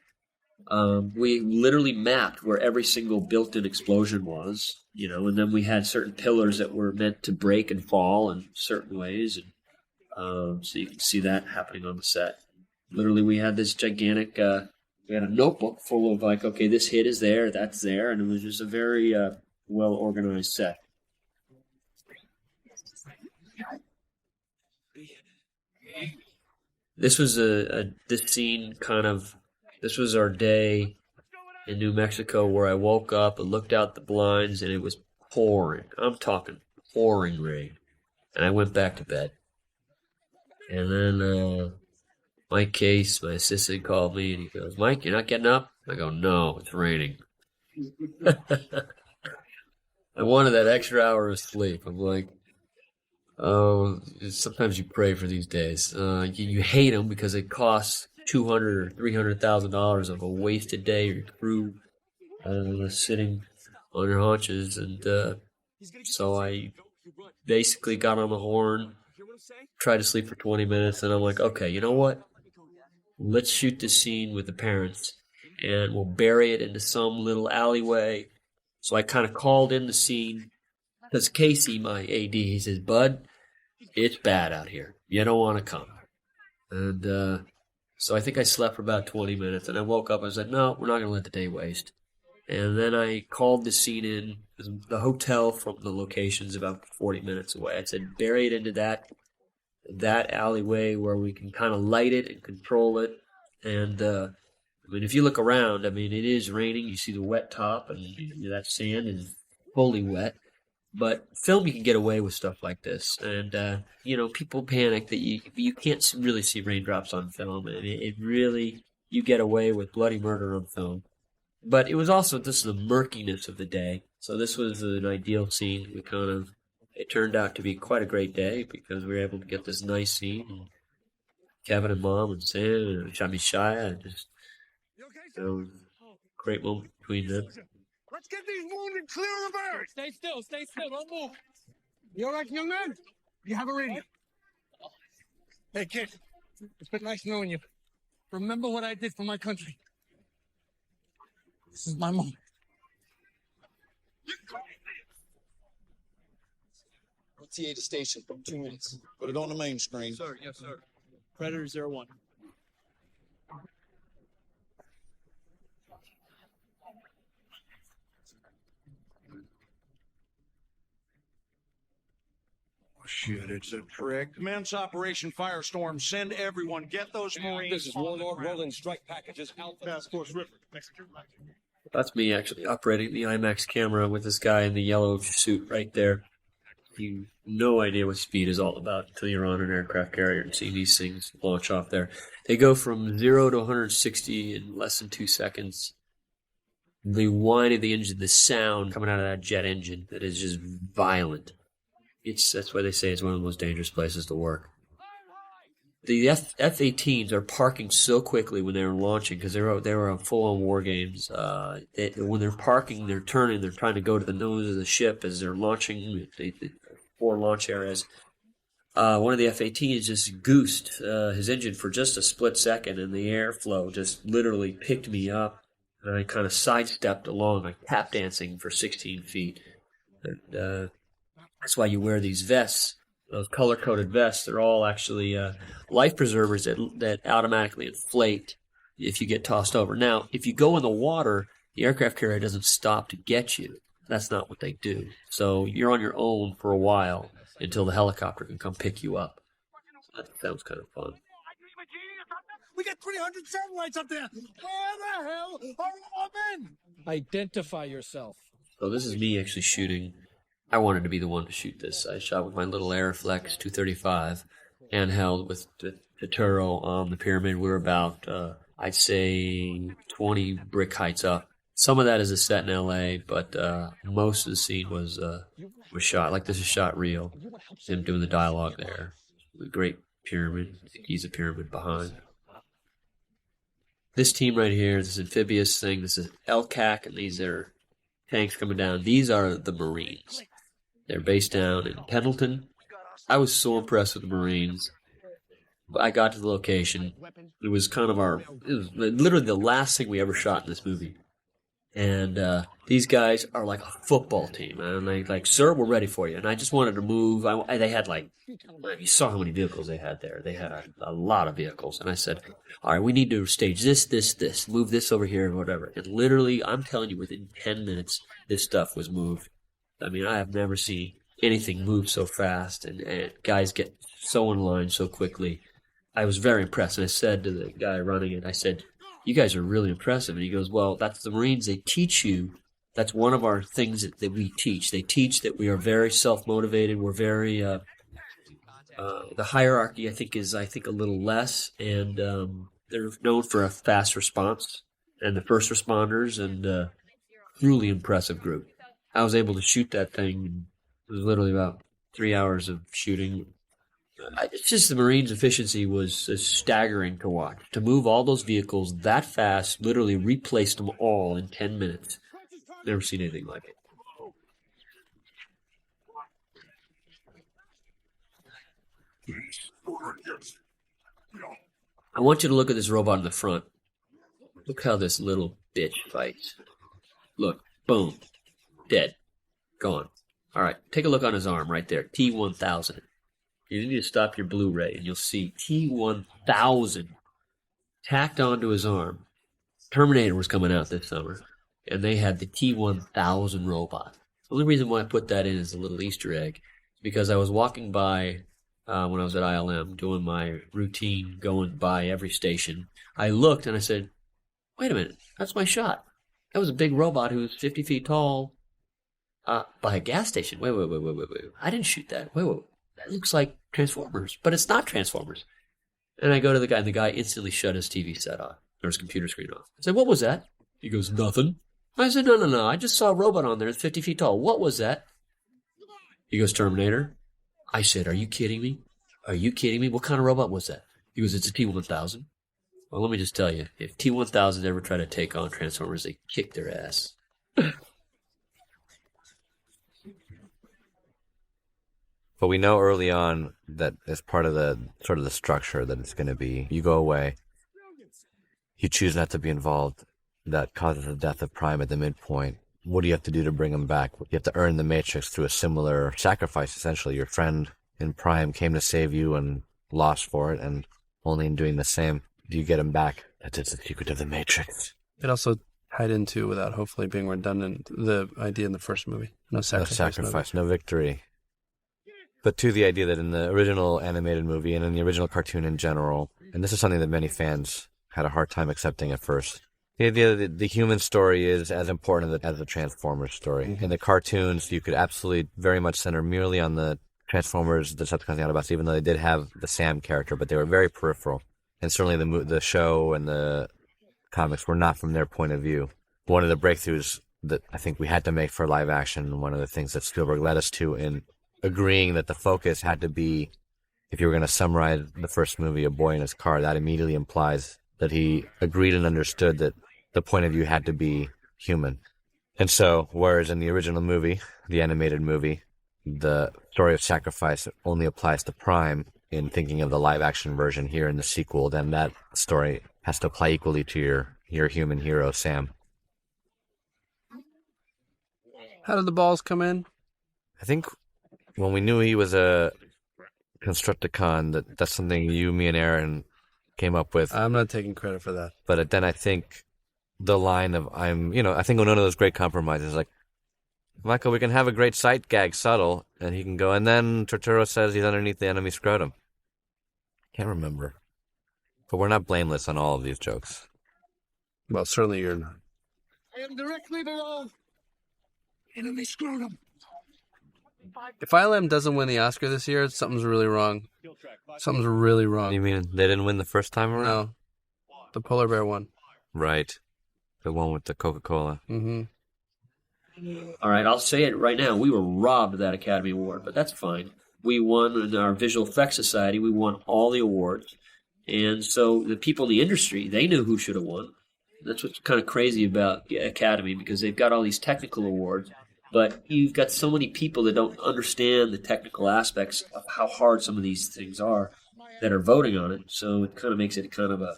We literally mapped where every single built-in explosion was, and then we had certain pillars that were meant to break and fall in certain ways, and so you can see that happening on the set. Literally, we had this gigantic, we had a notebook full of like, okay, this hit is there, that's there, and it was just a very well-organized set. This was this scene kind of. This was our day in New Mexico where I woke up and looked out the blinds and it was pouring. I'm talking pouring rain. And I went back to bed. And then Mike Case, my assistant, called me and he goes, "Mike, you're not getting up?" I go, "No, it's raining." I wanted that extra hour of sleep. I'm like, oh, sometimes you pray for these days. You hate them because it costs $200,000 or $300,000 of a wasted day. Your crew sitting on your haunches, and so I basically got on the horn, tried to sleep for 20 minutes, and I'm like, okay, you know what? Let's shoot this scene with the parents, and we'll bury it into some little alleyway. So I kind of called in the scene, because Casey, my AD, he says, "Bud, it's bad out here. You don't want to come." And so I think I slept for about 20 minutes, and I woke up and I said, no, we're not going to let the day waste. And then I called the scene in. The hotel from the location's about 40 minutes away. I said, bury it into that alleyway where we can kind of light it and control it. And, if you look around, it is raining. You see the wet top, and that sand is fully wet. But film, you can get away with stuff like this, and people panic that you can't really see raindrops on film, and it really, you get away with bloody murder on film. But it was also just the murkiness of the day, so this was an ideal scene. It turned out to be quite a great day because we were able to get this nice scene. And Kevin and Mom and Sam and Shia, and just great moment between them. Let's get these wounded clear of the bird. Stay still, don't move. You all right, young man? You have a radio. Hey, kid. It's been nice knowing you. Remember what I did for my country. This is my moment. TA to station. 2 minutes. Put it on the main screen. Sir, yes, sir. Predator 01. Shit, it's a trick. Commence Operation Firestorm. Send everyone. Get those Marines. This is Warlord rolling strike packages. Alpha. Task Force Ripper. Mexican. That's me actually operating the IMAX camera with this guy in the yellow suit right there. You have no idea what speed is all about until you're on an aircraft carrier and see these things launch off there. They go from 0 to 160 in less than 2 seconds. The whine of the engine, the sound coming out of that jet engine that is just violent. That's why they say it's one of the most dangerous places to work. The F-18s are parking so quickly when they were launching because they were on full-on war games. When they're parking, they're turning, they're trying to go to the nose of the ship as they're launching. The 4 launch areas. One of the F-18s just goosed his engine for just a split second, and the airflow just literally picked me up, and I kind of sidestepped along, like tap dancing for 16 feet. And that's why you wear these vests. Those color-coded vests, they're all actually life preservers that automatically inflate if you get tossed over. Now, if you go in the water, the aircraft carrier doesn't stop to get you. That's not what they do. So you're on your own for a while until the helicopter can come pick you up. That sounds kind of fun. We got 300 satellites up there. Where the hell are our men? Identify yourself. So this is me actually shooting. I wanted to be the one to shoot this. I shot with my little Aeroflex 235 handheld with the Turturro on the pyramid. We're about, I'd say, 20 brick heights up. Some of that is a set in L.A., but most of the scene was shot. Like this is shot real. Him doing the dialogue there. The great pyramid. He's a pyramid behind. This team right here, this amphibious thing, this is LCAC, and these are tanks coming down. These are the Marines. They're based down in Pendleton. I was so impressed with the Marines. I got to the location. It was kind of it was literally the last thing we ever shot in this movie. And these guys are like a football team. And they like, sir, we're ready for you. And I just wanted to move. They had you saw how many vehicles they had there. They had a lot of vehicles. And I said, all right, we need to stage this, move this over here, whatever. And literally, I'm telling you, within 10 minutes, this stuff was moved. I mean, I have never seen anything move so fast and guys get so in line so quickly. I was very impressed. And I said to the guy running it, I said, you guys are really impressive. And he goes, well, that's the Marines. They teach you. That's one of our things that we teach. They teach that we are very self-motivated. We're very, the hierarchy, I think, is a little less. And they're known for a fast response. And the first responders and truly impressive group. I was able to shoot that thing. It was literally about 3 hours of shooting. It's just the Marines' efficiency was staggering to watch. To move all those vehicles that fast, literally replaced them all in 10 minutes. Never seen anything like it. I want you to look at this robot in the front. Look how this little bitch fights. Look, boom, dead, gone. All right, take a look on his arm right there, T-1000. You need to stop your Blu-ray, and you'll see T-1000 tacked onto his arm. Terminator was coming out this summer, and they had the T-1000 robot. The only reason why I put that in as a little Easter egg is because I was walking by when I was at ILM doing my routine, going by every station. I looked, and I said, wait a minute, that's my shot. That was a big robot who was 50 feet tall by a gas station. Wait. I didn't shoot that. Wait. That looks like Transformers, but it's not Transformers. And I go to the guy, and the guy instantly shut his TV set off, or his computer screen off. I said, what was that? He goes, nothing. I said, no, I just saw a robot on there that's 50 feet tall. What was that? He goes, Terminator. I said, are you kidding me? What kind of robot was that? He goes, it's a T-1000. Well, let me just tell you, if T-1000 ever tried to take on Transformers, they kick their ass. But we know early on that as part of the sort of the structure that it's going to be, you go away, you choose not to be involved. That causes the death of Prime at the midpoint. What do you have to do to bring him back? You have to earn the Matrix through a similar sacrifice, essentially. Your friend in Prime came to save you and lost for it, and only in doing the same do you get him back. That's the secret of the Matrix. It also tied into, without hopefully being redundant, the idea in the first movie. No sacrifice, no victory. But to the idea that in the original animated movie and in the original cartoon in general, and this is something that many fans had a hard time accepting at first, the idea that the human story is as important as the Transformers story. Mm-hmm. In the cartoons, you could absolutely very much center merely on the Transformers, the Decepticons, the Autobots, even though they did have the Sam character, but they were very peripheral. And certainly the show and the comics were not from their point of view. One of the breakthroughs that I think we had to make for live action, one of the things that Spielberg led us to in agreeing that the focus had to be, if you were going to summarize the first movie, A Boy in His Car, that immediately implies that he agreed and understood that the point of view had to be human. And so, whereas in the original movie, the animated movie, the story of sacrifice only applies to Prime, in thinking of the live-action version here in the sequel, then that story has to apply equally to your human hero, Sam. How did the balls come in? I think when we knew he was a Constructicon, that's something you, me, and Aaron came up with. I'm not taking credit for that. But then I think the line of, I think one of those great compromises, like, Michael, we can have a great sight gag, subtle, and he can go, and then Turturro says he's underneath the enemy scrotum. Can't remember. But we're not blameless on all of these jokes. Well, certainly you're not. I am directly below enemy scrotum. If ILM doesn't win the Oscar this year, something's really wrong. Something's really wrong. You mean they didn't win the first time around? No. The polar bear won. Right. The one with the Coca-Cola. Mm-hmm. All right, I'll say it right now. We were robbed of that Academy Award, but that's fine. We won in our Visual Effects Society. We won all the awards. And so the people in the industry, they knew who should have won. That's what's kind of crazy about the Academy, because they've got all these technical awards, but you've got so many people that don't understand the technical aspects of how hard some of these things are that are voting on it. So it kind of makes it kind of a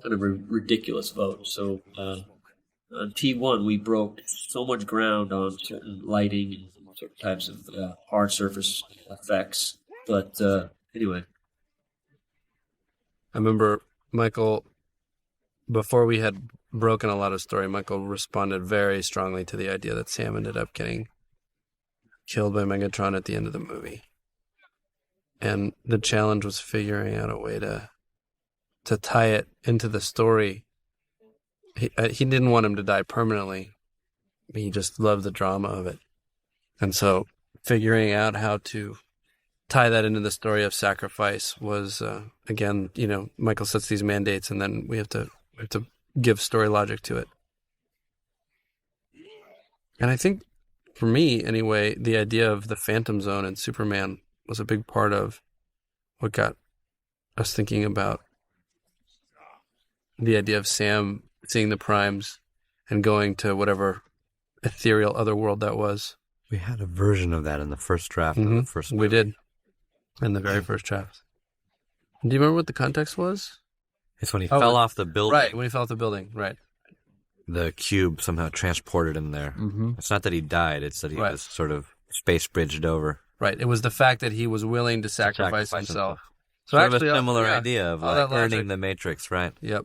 ridiculous vote. So on T1, we broke so much ground on certain lighting and certain types of hard surface effects. But anyway. I remember Michael, before we had broken a lot of story, Michael responded very strongly to the idea that Sam ended up getting killed by Megatron at the end of the movie. And the challenge was figuring out a way to tie it into the story. He didn't want him to die permanently. He just loved the drama of it. And so figuring out how to tie that into the story of sacrifice was, again, Michael sets these mandates, and then we have to give story logic to it. And I think, for me anyway, the idea of the Phantom Zone and Superman was a big part of what got us thinking about the idea of Sam seeing the primes and going to whatever ethereal other world that was. We had a version of that in the first draft of the first movie. We did. In the very first draft. Do you remember what the context was? It's when he fell off the building. Right, when he fell off the building, right. The cube somehow transported him there. Mm-hmm. It's not that he died, it's that he was sort of space bridged over. Right, it was the fact that he was willing to sacrifice himself. So sort actually, of a similar idea of earning the Matrix, right? Yep.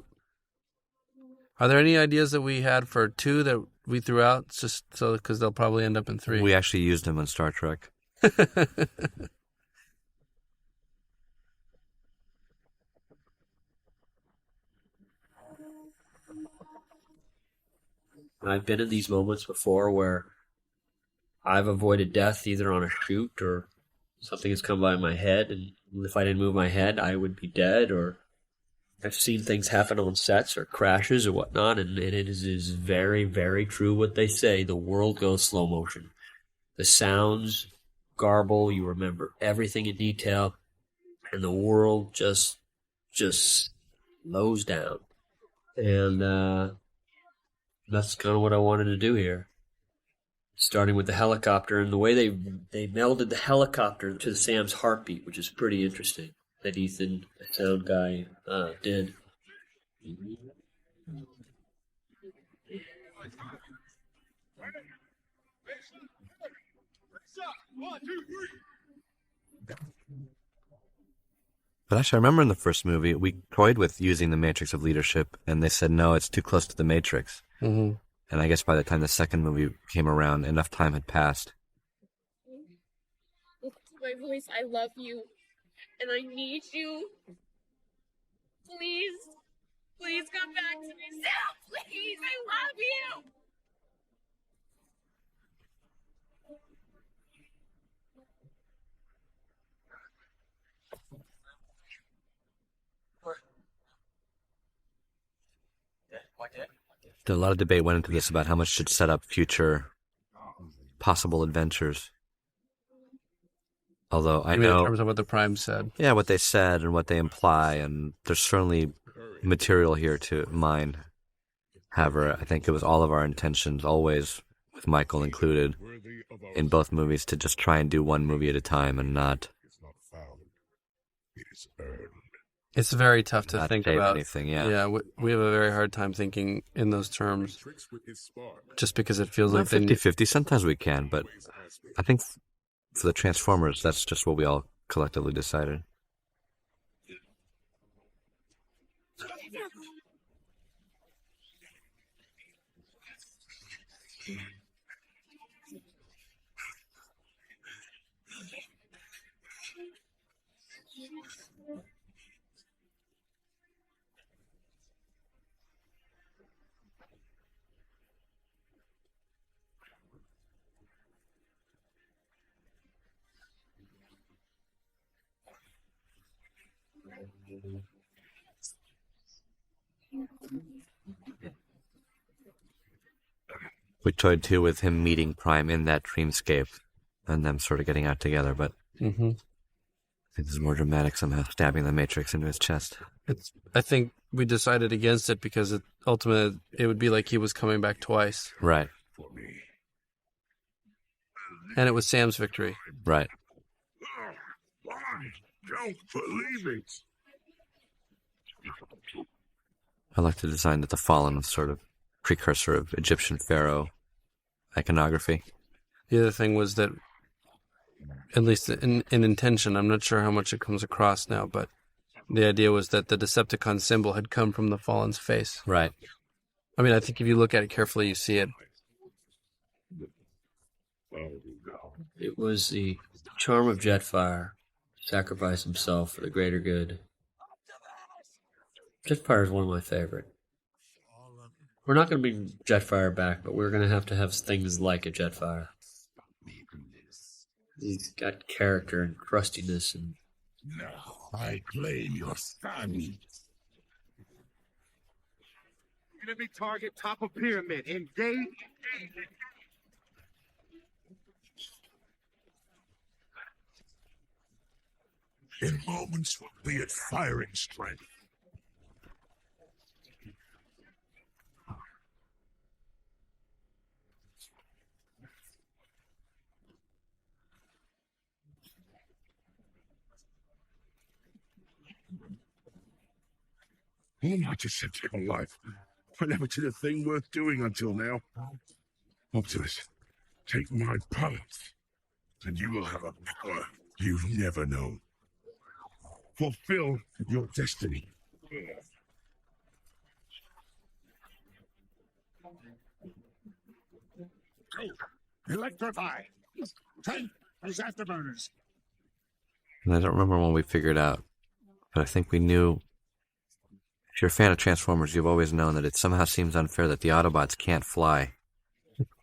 Are there any ideas that we had for 2 that we threw out, just so because they'll probably end up in 3? We actually used them on Star Trek. I've been in these moments before where I've avoided death either on a shoot or something has come by my head, and if I didn't move my head, I would be dead. Or I've seen things happen on sets or crashes or whatnot, and it is very, very true what they say. The world goes slow motion. The sounds garble. You remember everything in detail, and the world just lows down. And that's kind of what I wanted to do here. Starting with the helicopter, and the way they melded the helicopter to Sam's heartbeat, which is pretty interesting, that Ethan, the sound guy, did. But actually, I remember in the first movie, we toyed with using the Matrix of Leadership, and they said, no, it's too close to the Matrix. Mm-hmm. And I guess by the time the second movie came around, enough time had passed. Listen to my voice. I love you. And I need you. Please. Please come back to me. Sam, please. I love you. A lot of debate went into this about how much should set up future possible adventures. Although I know in terms of what the Prime said. Yeah, what they said and what they imply, and there's certainly material here to mine. However, I think it was all of our intentions, always with Michael included, in both movies, to just try and do one movie at a time and not. It's very tough to think about anything. Yeah, yeah. We have a very hard time thinking in those terms, just because it feels like 50-50. Sometimes we can, but I think for the Transformers, that's just what we all collectively decided. We toyed too with him meeting Prime in that dreamscape and them sort of getting out together, but I think this is more dramatic somehow, stabbing the Matrix into his chest. I think we decided against it because ultimately it would be like he was coming back twice. Right. And it was Sam's victory. Right. Don't believe it. I like the design that the Fallen was sort of precursor of Egyptian pharaoh iconography. The other thing was that, at least in intention, I'm not sure how much it comes across now, but the idea was that the Decepticon symbol had come from the Fallen's face. Right. I mean, I think if you look at it carefully, you see it. It was the charm of Jetfire to sacrifice himself for the greater good. Jetfire is one of my favorite. We're not going to bring Jetfire back, but we're going to have things like a Jetfire. He's got character and crustiness. And Now I claim your son. Enemy target top of pyramid. Engage. In moments will be at firing strength. All my Decepticon life, I never did a thing worth doing until now. Optimus, take my pallets, and you will have a power you've never known. Fulfill your destiny. Go. Electrify. Take those afterburners. And I don't remember when we figured out, but I think we knew. If you're a fan of Transformers, you've always known that it somehow seems unfair that the Autobots can't fly.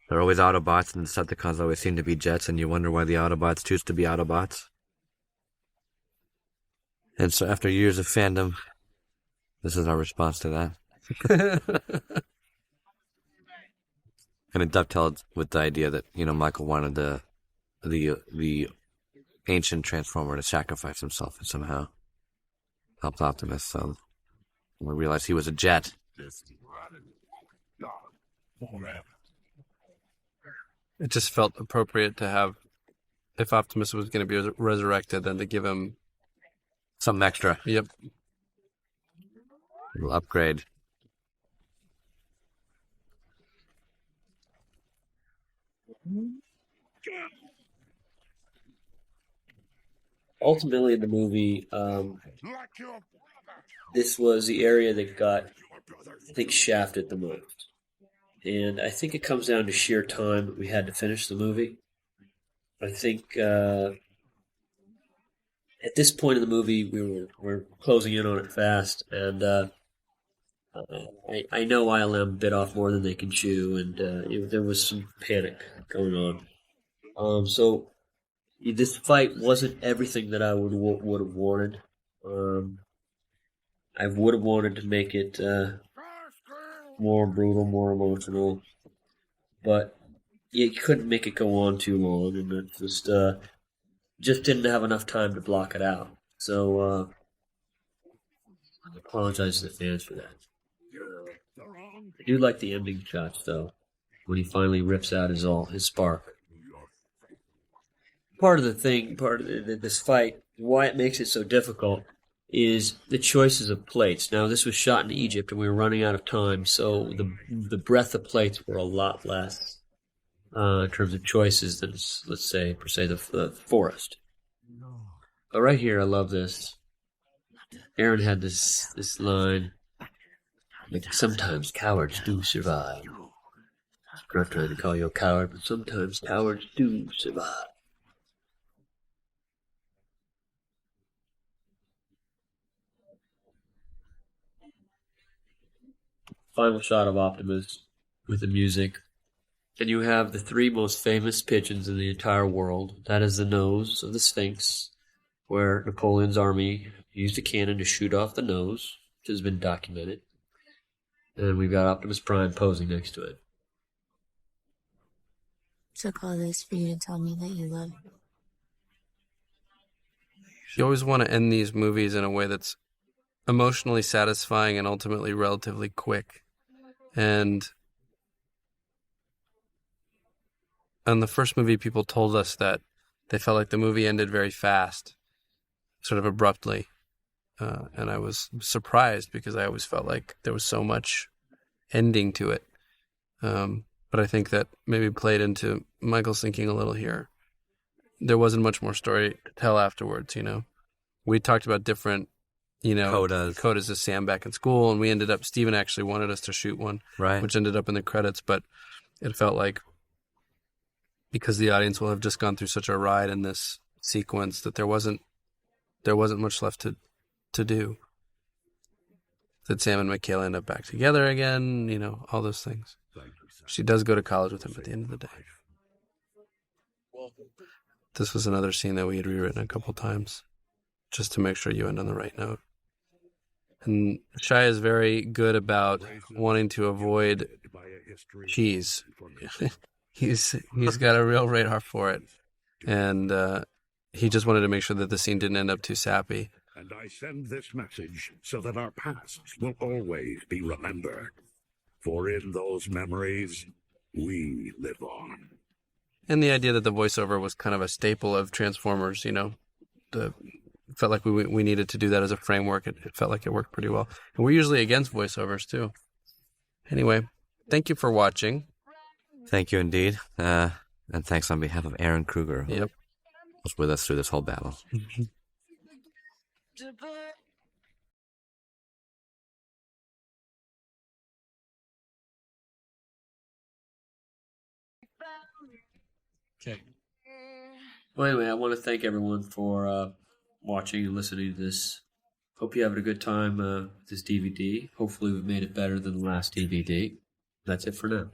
They're always Autobots, and the Decepticons always seem to be jets, and you wonder why the Autobots choose to be Autobots. And so after years of fandom, this is our response to that. And it dovetailed with the idea that, Michael wanted the ancient Transformer to sacrifice himself and somehow helped Optimus, so We realized he was a Jet. It just felt appropriate to have, if Optimus was going to be resurrected, then to give him something extra. Yep. A little upgrade. Ultimately, in the movie, this was the area that got, I think, shafted the most. And I think it comes down to sheer time that we had to finish the movie. I think at this point in the movie, we were closing in on it fast, and I know ILM bit off more than they can chew, and there was some panic going on. So this fight wasn't everything that I would have wanted. I would have wanted to make it more brutal, more emotional, but you couldn't make it go on too long, and it just didn't have enough time to block it out. So I apologize to the fans for that. I do like the ending shots, though, when he finally rips out his spark. Part of this fight, why it makes it so difficult, is the choices of plates. Now, this was shot in Egypt, and we were running out of time, so the breadth of plates were a lot less in terms of choices than, let's say, per se, the forest. But right here, I love this. Aaron had this line, like, sometimes cowards do survive. I'm not trying to call you a coward, but sometimes cowards do survive. Final shot of Optimus with the music. And you have the three most famous pigeons in the entire world. That is the nose of the Sphinx, where Napoleon's army used a cannon to shoot off the nose, which has been documented. And we've got Optimus Prime posing next to it. Took all this for you to tell me that you love me. You always want to end these movies in a way that's emotionally satisfying and ultimately relatively quick. And on the first movie, people told us that they felt like the movie ended very fast, sort of abruptly. And I was surprised because I always felt like there was so much ending to it. But I think that maybe played into Michael's thinking a little here. There wasn't much more story to tell afterwards, you know. We talked about different, codas as Sam back in school, and we ended up, Steven actually wanted us to shoot one, right, which ended up in the credits, but it felt like, because the audience will have just gone through such a ride in this sequence, that there wasn't much left to do. That Sam and Michaela end up back together again, all those things. She does go to college with him at the end of the day. This was another scene that we had rewritten a couple times, just to make sure you end on the right note. And Shia is very good about wanting to avoid cheese. He's got a real radar for it. And he just wanted to make sure that the scene didn't end up too sappy. And I send this message so that our past will always be remembered. For in those memories, we live on. And the idea that the voiceover was kind of a staple of Transformers, it felt like we needed to do that as a framework. It felt like it worked pretty well. And we're usually against voiceovers, too. Anyway, thank you for watching. Thank you indeed. And thanks on behalf of Aaron Kruger, who was with us through this whole battle. Okay. Well, anyway, I want to thank everyone for watching and listening to this. Hope you're having a good time with this DVD. Hopefully we've made it better than the last DVD. That's it for now.